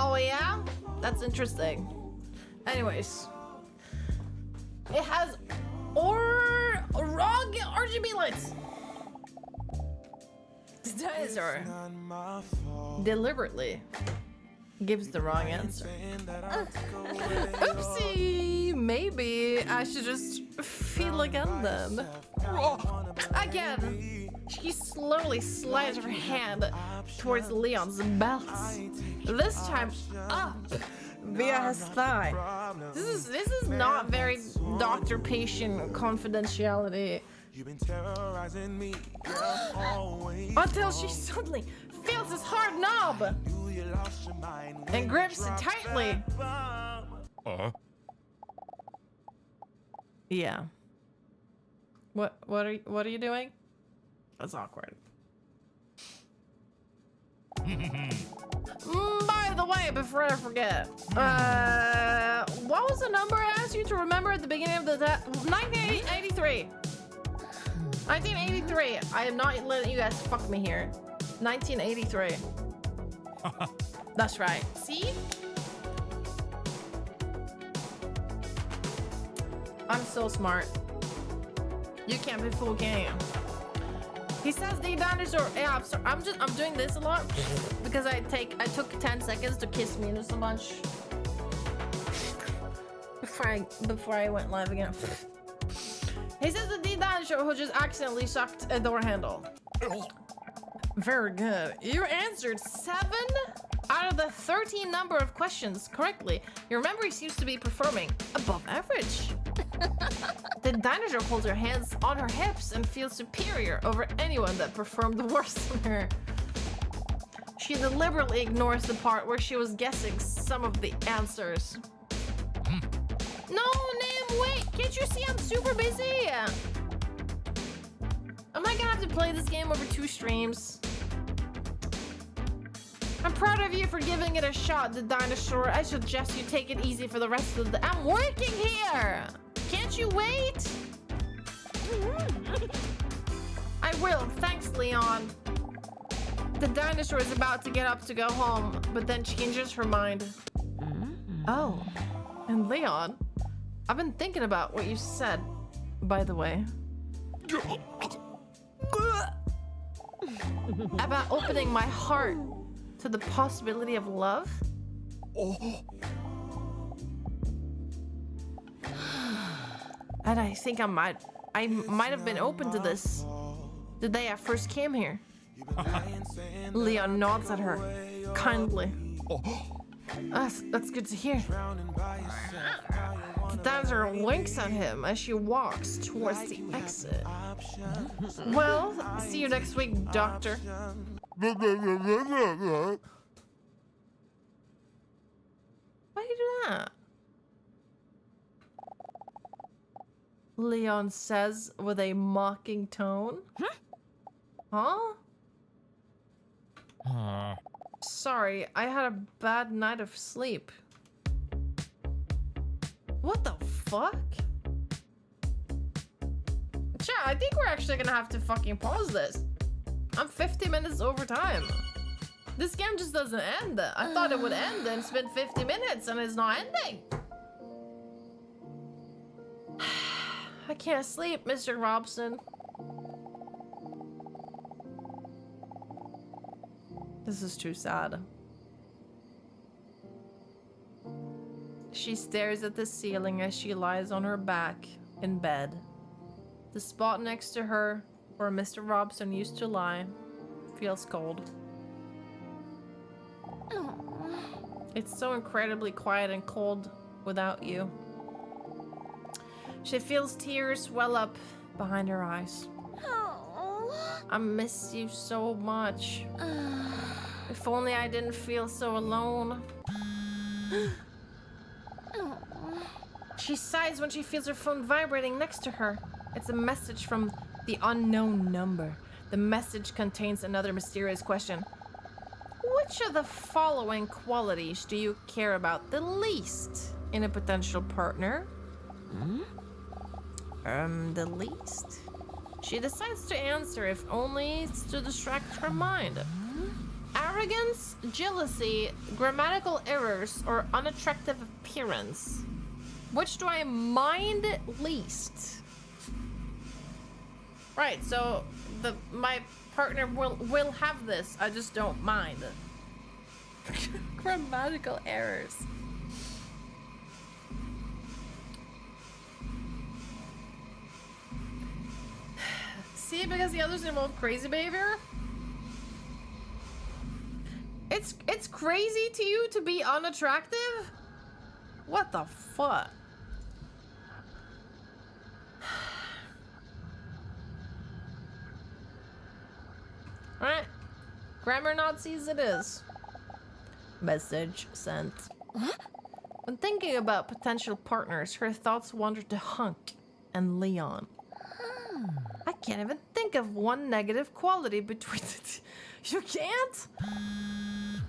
Oh yeah? That's interesting. Anyways. It has wrong RGB lights. The dinosaur deliberately gives the wrong answer. Oopsie! Maybe I should just feel again then. Again! She slowly slides her hand towards Leon's belt. This time up via his thigh. This is not very doctor-patient confidentiality. Until she suddenly feels his hard knob and grips it tightly. Yeah. What are you doing? That's awkward. By the way, before I forget, what was the number I asked you to remember at the beginning of the 1983? 1983. I am not letting you guys fuck me here. 1983. That's right. See? I'm so smart. You can't be fooled, can you? He says the dinosaur. Yeah, I'm sorry. I'm doing this a lot because I took 10 seconds to kiss Minus a bunch before I went live again. He says the dinosaur who just accidentally sucked a door handle. Very good. You answered 7 out of the 13 number of questions correctly. Your memory seems to be performing above average. The dinosaur holds her hands on her hips and feels superior over anyone that performed worse than her. She deliberately ignores the part where she was guessing some of the answers. No, Nim, wait! Can't you see I'm super busy? Am I gonna have to play this game over 2 streams? I'm proud of you for giving it a shot, the dinosaur. I suggest you take it easy for the rest of the... I'm working here! Can't you wait? I will, thanks, Leon. The dinosaur is about to get up to go home, but then changes her mind. Oh, and Leon, I've been thinking about what you said, by the way. About opening my heart to the possibility of love. And I think I might have been open to this the day I first came here. Leon nods at her kindly. That's good to hear. The dancer winks at him as she walks towards the exit. Well, see you next week, Doctor. Why you do that? Leon says with a mocking tone. Huh? Sorry, I had a bad night of sleep. What the fuck? Chat, I think we're actually gonna have to fucking pause this. I'm 50 minutes over time. This game just doesn't end. I thought it would end and it's been 50 minutes and it's not ending. I can't sleep, Mr. Robson. This is too sad. She stares at the ceiling as she lies on her back in bed. The spot next to her, where Mr. Robson used to lie, feels cold. It's so incredibly quiet and cold without you. She feels tears well up behind her eyes. I miss you so much. If only I didn't feel so alone. She sighs when she feels her phone vibrating next to her. It's a message from the unknown number. The message contains another mysterious question. Which of the following qualities do you care about the least in a potential partner? The least? She decides to answer if only to distract her mind. arrogance, jealousy, grammatical errors, or unattractive appearance. Which do I mind least? Right, so my partner will have this. I just don't mind. Grammatical errors. See, because the others involve crazy behavior. It's crazy to you to be unattractive? What the fuck? Alright. Grammar Nazis it is. Message sent. When thinking about potential partners, her thoughts wandered to Hunk and Leon. I can't even think of one negative quality between the two. You can't?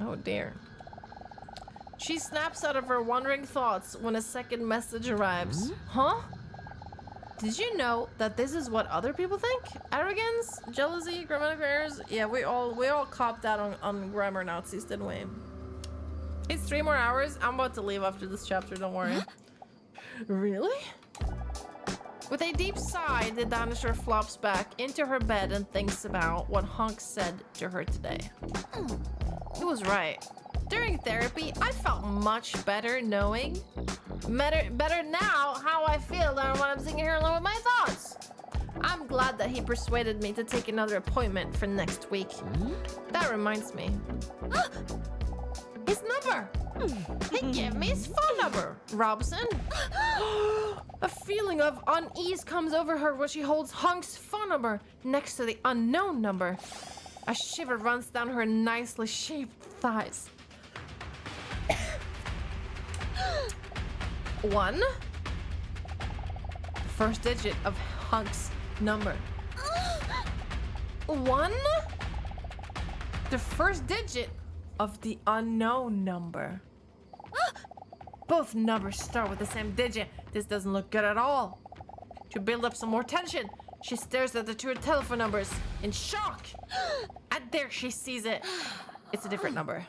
Oh dear. She snaps out of her wandering thoughts when a second message arrives. Huh? Did you know that this is what other people think? Arrogance, jealousy, grammatical errors. Yeah, we all copped that on grammar Nazis, didn't we? It's 3 more hours. I'm about to leave after this chapter, don't worry. Really? With a deep sigh, the dinosaur flops back into her bed and thinks about what Hunk said to her today. He was right. During therapy, I felt much better knowing better now how I feel than when I'm sitting here alone with my thoughts. I'm glad that he persuaded me to take another appointment for next week. That reminds me. His number! He gave me his phone number, Robson. A feeling of unease comes over her when she holds Hunk's phone number next to the unknown number. A shiver runs down her nicely shaped thighs. 1. First digit of Hunk's number. 1. The first digit of the unknown number. Both numbers start with the same digit. This doesn't look good at all. To build up some more tension, she stares at the 2 telephone numbers in shock. And there she sees it. It's a different number.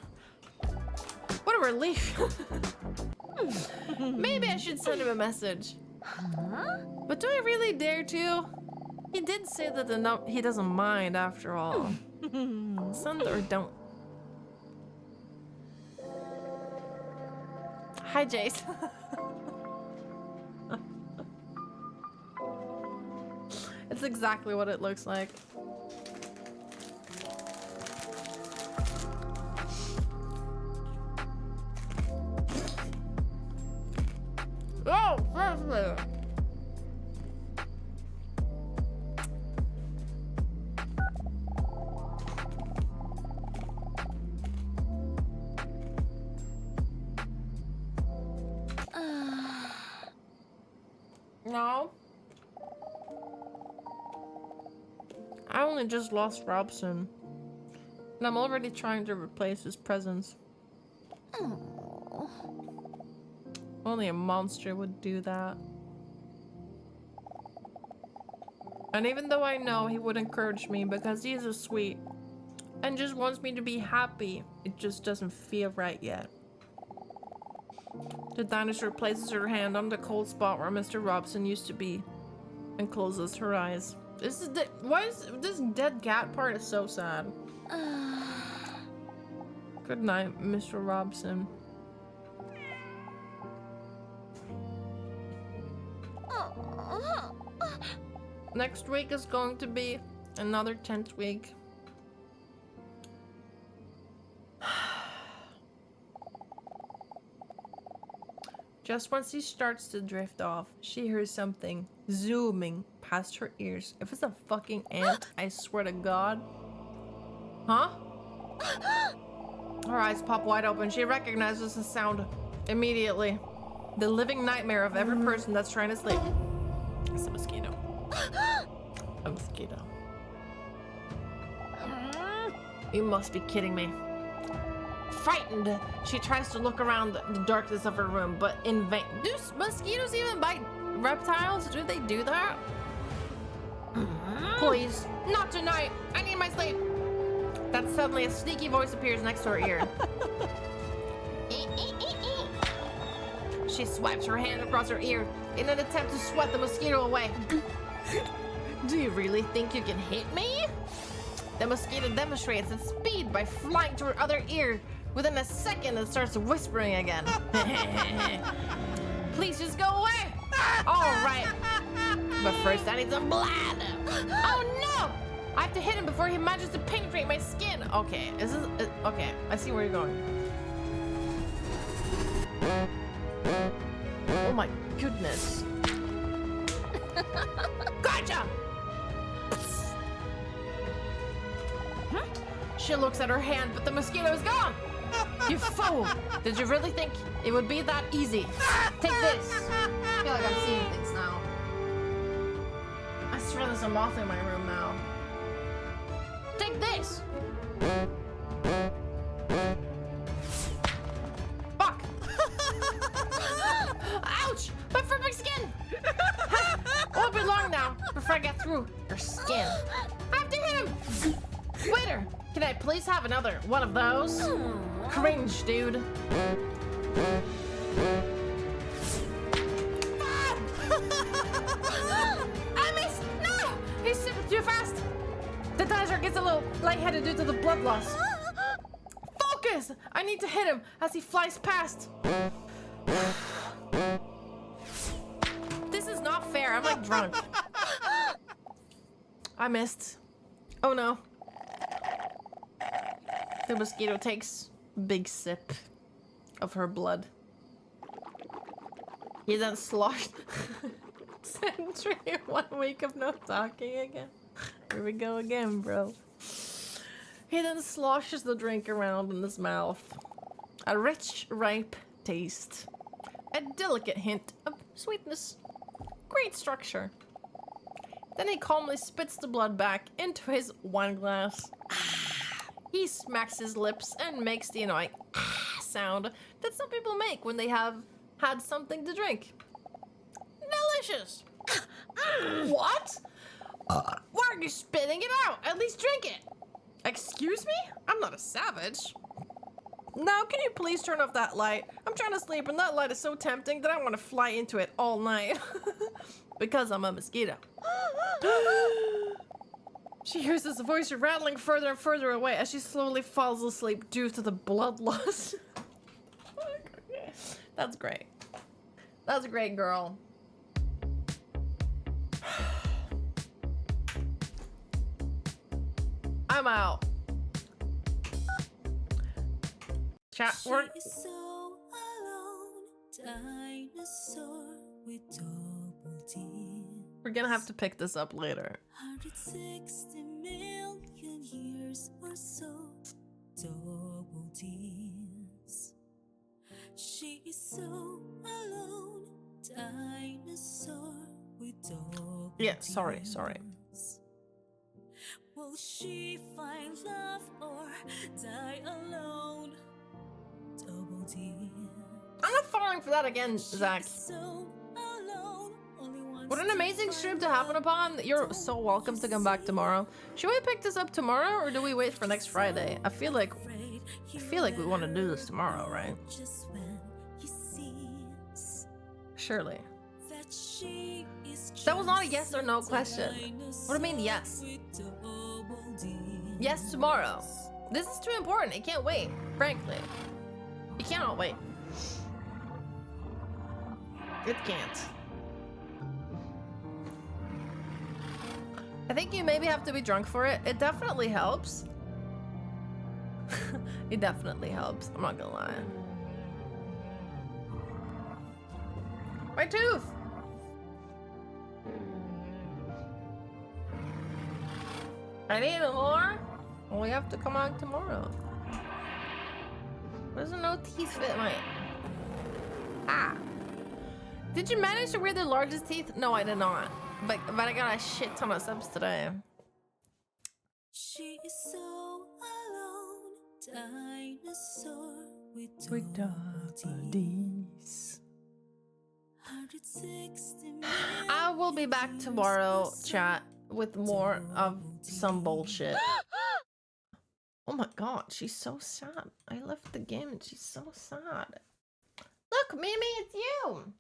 What a relief. Maybe I should send him a message. But do I really dare to? He did say that he doesn't mind after all. Send or don't. Hi, Jace. It's exactly what it looks like. Oh, perfect. No. I only just lost Robson. And I'm already trying to replace his presence. Only a monster would do that. And even though I know he would encourage me because he is a sweet and just wants me to be happy, it just doesn't feel right yet. The dinosaur places her hand on the cold spot where Mr. Robson used to be and closes her eyes. Why is this dead cat part is so sad? Good night, Mr. Robson. Next week is going to be another tense week. Just once he starts to drift off, she hears something zooming past her ears. If it's a fucking ant, I swear to God. Huh? Her eyes pop wide open. She recognizes the sound immediately. The living nightmare of every person that's trying to sleep. It's a mosquito. A mosquito. You must be kidding me. Frightened, she tries to look around the darkness of her room, but in vain. Do mosquitoes even bite reptiles? Do they do that? Please, not tonight. I need my sleep. that suddenly a sneaky voice appears next to her ear. She swipes her hand across her ear in an attempt to swat the mosquito away. Do you really think you can hit me? The mosquito demonstrates its speed by flying to her other ear. Within a second, it starts whispering again. Please just go away. All right. But first, I need some blood. Oh no! I have to hit him before he manages to penetrate my skin. Okay, okay, I see where you're going. Oh my goodness. Gotcha! She looks at her hand, but the mosquito is gone. You fool! Did you really think it would be that easy? Take this. I feel like I'm seeing things now. I swear there's a moth in my room now. Take this! Fuck! Ouch! My fripping skin! Won't be long now before I get through your skin. I have to hit him! Waiter, can I please have another one of those? Cringe, dude. I missed! No! He's sitting too fast! The dinosaur gets a little lightheaded due to the blood loss. Focus! I need to hit him as he flies past. This is not fair. I'm like drunk. I missed. Oh no. The mosquito takes a big sip of her blood. He then sloshed. Century, 1 week of no talking again. Here we go again, bro. He then sloshes the drink around in his mouth. A rich, ripe taste. A delicate hint of sweetness. Great structure. Then he calmly spits the blood back into his wine glass. He smacks his lips and makes the annoying sound that some people make when they have had something to drink. Delicious! What? Why are you spitting it out? At least drink it. Excuse me? I'm not a savage. Now, can you please turn off that light? I'm trying to sleep and that light is so tempting that I want to fly into it all night. Because I'm a mosquito. She hears his voice rattling further and further away as she slowly falls asleep due to the blood loss. That's great. That's great, girl. I'm out. Chat work. She is so alone, dinosaur with double D. We're gonna have to pick this up later. 160 million years or so, double D's. She is so alone, dinosaur with double Yeah, sorry. Ds. Will she find love or die alone? Double D. I'm not falling for that again, Zach. So alone, only wants What an to amazing find stream to happen upon. You're so welcome to come back tomorrow. Should we pick this up tomorrow or do we wait for next Friday? I feel like we want to do this tomorrow, right? Just when he sees Surely. that she is That was not a yes just or no question. What do you mean yes? with double Ds. Yes, tomorrow. This is too important. It can't wait, frankly. It cannot wait. It can't. I think you maybe have to be drunk for it. It definitely helps. It definitely helps. I'm not gonna lie. My tooth! I need more. We have to come out tomorrow. There's no teeth fit my... Ah. Did you manage to wear the largest teeth? No, I did not. But I got a shit ton of subs today. She is so alone, dinosaur with double Ds. 160 I will be back tomorrow, chat, with more of some bullshit. Oh my god, she's so sad. I left the game and she's so sad. Look, Mimi, it's you!